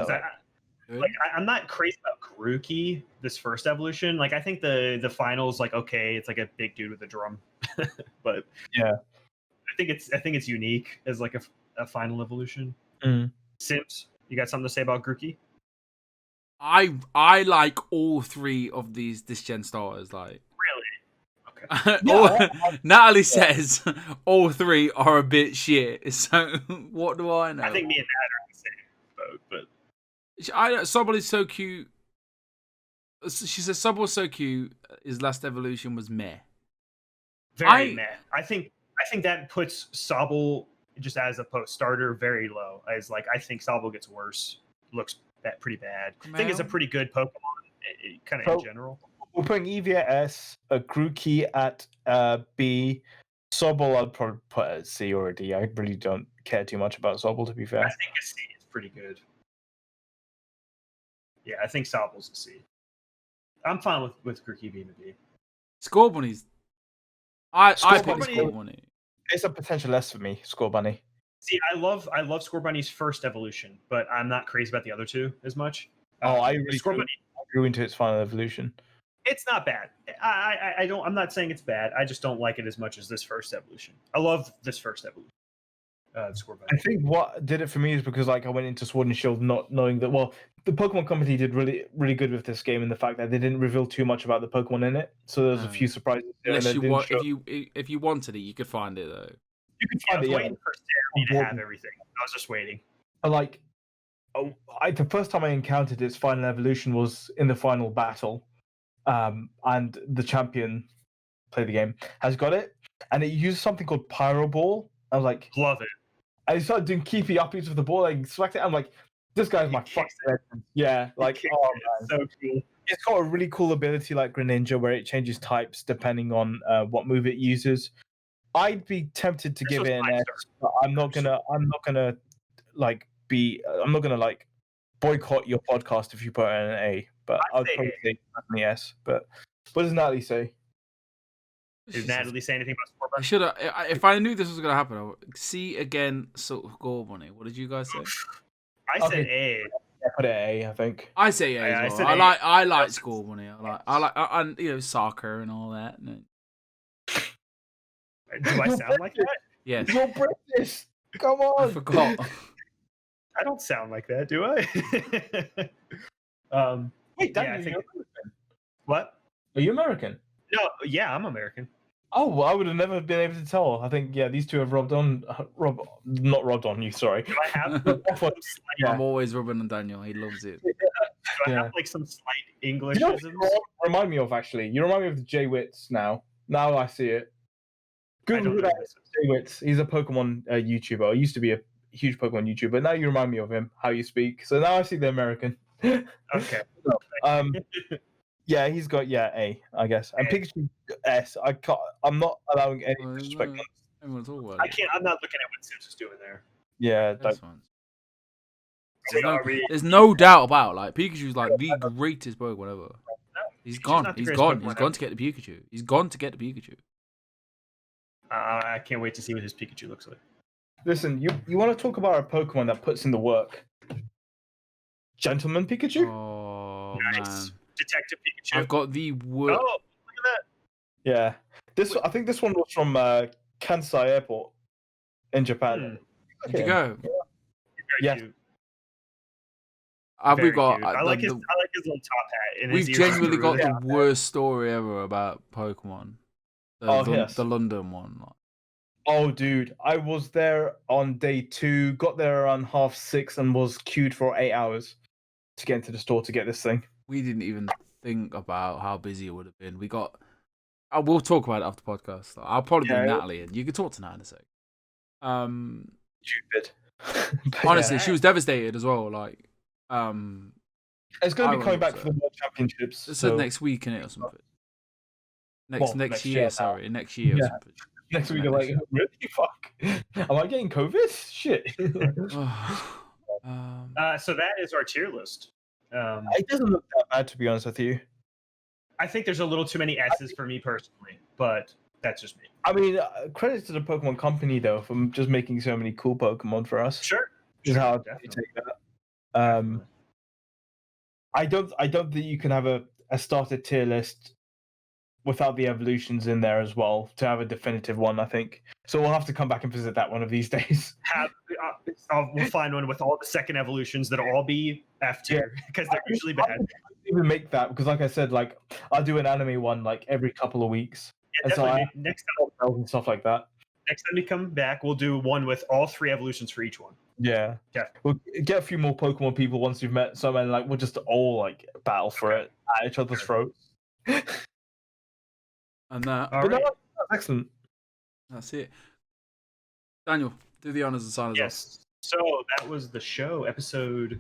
I'm not crazy about Grookey, this first evolution. Like, I think the final's like okay, it's like a big dude with a drum, but yeah, I think it's unique as like a final evolution. Sims, you got something to say about Grookey? I like all three of this gen starters. Like really? Okay. Natalie says all three are a bit shit. So what do I know? I think me and Nat are in the same boat, but. Sobble is so cute. She says Sobble was so cute. His last evolution was meh. Very meh. I think that puts Sobble just as a post starter very low. As like I think Sobble gets worse. Looks pretty bad. I think it's a pretty good Pokemon, kind of in general. We're putting Eevee at S, Grookey at B. Sobble I'd probably put at C or a D. I really don't care too much about Sobble, to be fair. I think a C is pretty good. Yeah, I think Sobble's a C. I'm fine with Grookey being a B. Scorbunny's. I pick Scorbunny. It's a potential S for me, Scorbunny. See, I love Scorbunny's first evolution, but I'm not crazy about the other two as much. I really grew into its final evolution. It's not bad. I'm not saying it's bad. I just don't like it as much as this first evolution. I love this first evolution. Scorbunny. I think what did it for me is because like I went into Sword and Shield not knowing that. Well, the Pokemon Company did really good with this game in the fact that they didn't reveal too much about the Pokemon in it, so there was a few surprises. Unless if you wanted it, you could find it though. You could find it. I was waiting for Sarah to have everything. I was just waiting. Like, the first time I encountered its final evolution was in the final battle, and the champion, play the game, has got it, and it used something called Pyro Ball. I was like, love it. I started doing keepy uppies with the ball, like smacked it. I'm like, this guy's my fucking legend. Yeah, like, oh man, so cool. It's got a really cool ability like Greninja where it changes types depending on what move it uses. I'd be tempted to give it an S, but I'm not gonna like boycott your podcast if you put it in an A. But I'd probably say definitely S. But what does Natalie say? Did Natalie say anything about Scorbunny? Should I? If I knew this was gonna happen, I would see again. Scorbunny. What did you guys say? I said A. I put it at A. I think. I say A as well. I like Scorbunny. I like soccer and all that. Do I sound like that? Yes. You're British. Come on. I forgot. I don't sound like that, do I? Wait, Daniel, I think. You're American. What? Are you American? No, yeah, I'm American. Oh, well, I would have never been able to tell. I think, these two have not robbed on you. Sorry. Do I have? I'm always rubbing on Daniel. He loves it. Do I have like some slight English? You remind me of actually. You remind me of the Jay Witz now. Now I see it. Google who that is. Jay Witz. He's a Pokemon YouTuber. He used to be a huge Pokemon YouTuber, but now you remind me of him. How you speak. So now I see the American. Okay. Yeah, he's got A, I guess. And Pikachu S. I'm not allowing any disrespect. I'm not looking at what Sims is doing there. Yeah, there's no doubt about like Pikachu's like the greatest Pokemon ever. No, he's gone. He's gone. He's gone to get the Pikachu. He's gone to get the Pikachu. I can't wait to see what his Pikachu looks like. Listen, you want to talk about a Pokemon that puts in the work? Gentleman Pikachu? Oh, nice. man. Detective Pikachu. I've got the word. Oh, look at Yeah. I think this one was from Kansai Airport in Japan. Did you go? Very Yeah. cute. Have we Very got? cute. I like his little top hat. And We've his ears genuinely got through. the worst story ever about Pokemon. The London one. Oh, dude, I was there on day 2, got there around 6:30, and was queued for 8 hours to get into the store to get this thing. We didn't even think about how busy it would have been. We got. We'll talk about it after the podcast. I'll probably bring Natalie in. You can talk to Nat in a sec. Stupid. Honestly, she was devastated as well. Like, it's going to be coming back for the World Championships. It said next week, innit, or something. Next year, sorry, next year. Or something. Next week, you're like, really? Fuck. Am I getting COVID? Shit. So that is our tier list. It doesn't look that bad, to be honest with you. I think there's a little too many S's for me personally, but that's just me. I mean, credit to the Pokemon Company though for just making so many cool Pokemon for us. Sure. Is how I take that. I don't think you can have a starter tier list without the evolutions in there as well to have a definitive one. I think so. We'll have to come back and visit that one of these days. We'll find one with all the second evolutions that'll all be F tier because they're usually bad. I even make that because, like I said, like I'll do an anime one like every couple of weeks. Yeah, definitely. Next time, and stuff like that. Next time we come back, we'll do one with all 3 evolutions for each one. Yeah. We'll get a few more Pokemon people once we've met some, and like we'll just all like battle for it at each other's throats. And that. But no, that's excellent. That's it. Daniel, do the honors and sign us off. Yes. So that was the show, episode.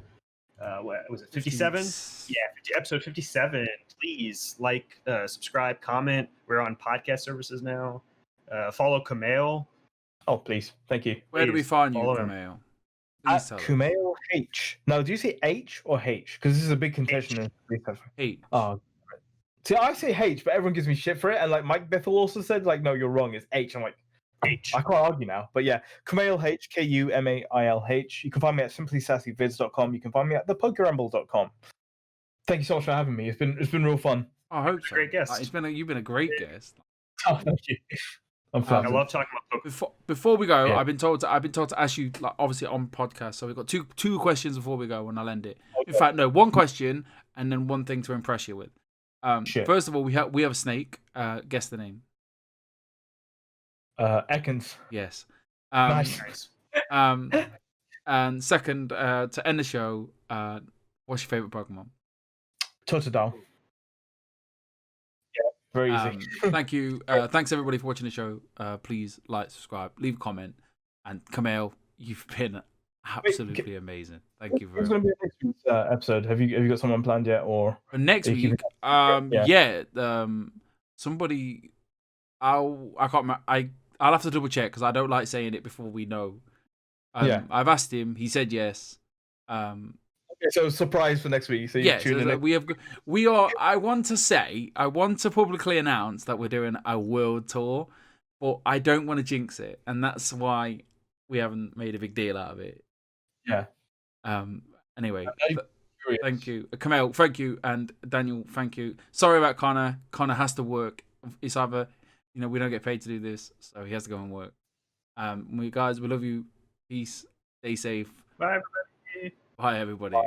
What was it? 57. Yeah, episode 57. Please like, subscribe, comment. We're on podcast services now. Follow Kumail. Oh, please, thank you. Where do we find you, Kumail? At Kumail H. Now, do you say H or H? Because this is a big contention. H. Oh, see, I say H, but everyone gives me shit for it. And like Mike Bethel also said, like, no, you're wrong. It's H. I'm like, H. I can't argue now. But yeah, Kumail H, Kumailh. You can find me at simplysassyvids.com. You can find me at thepokeramble.com. Thank you so much for having me. It's been real fun. I hope so. Great guest. You've been a great guest. Oh, thank you. I love talking about Pokemon. Before we go, I've been told to ask you, like, obviously on podcast. So we've got two questions before we go, and I'll end it. Okay. In fact, no, one question and then one thing to impress you with. First of all, we have a snake. Guess the name. Ekans. Yes. Nice. And second, to end the show, what's your favorite Pokemon? Totodile. Yeah, very easy. Thank you. Thanks everybody for watching the show. Please like, subscribe, leave a comment, and Kumail, you've been absolutely amazing. Thank you very much. What's going to be next week's episode? Have you got someone planned yet, or for next week? Somebody. I can't remember. I'll have to double check because I don't like saying it before we know. I've asked him. He said yes. Okay, so surprise for next week. So yeah, we are. I want to publicly announce that we're doing a world tour, but I don't want to jinx it, and that's why we haven't made a big deal out of it. Yeah. Anyway, thank you, Kumail. Thank you, and Daniel. Thank you. Sorry about Connor. Connor has to work. It's either, we don't get paid to do this, so he has to go and work. We love you. Peace. Stay safe. Bye, everybody. Bye, everybody.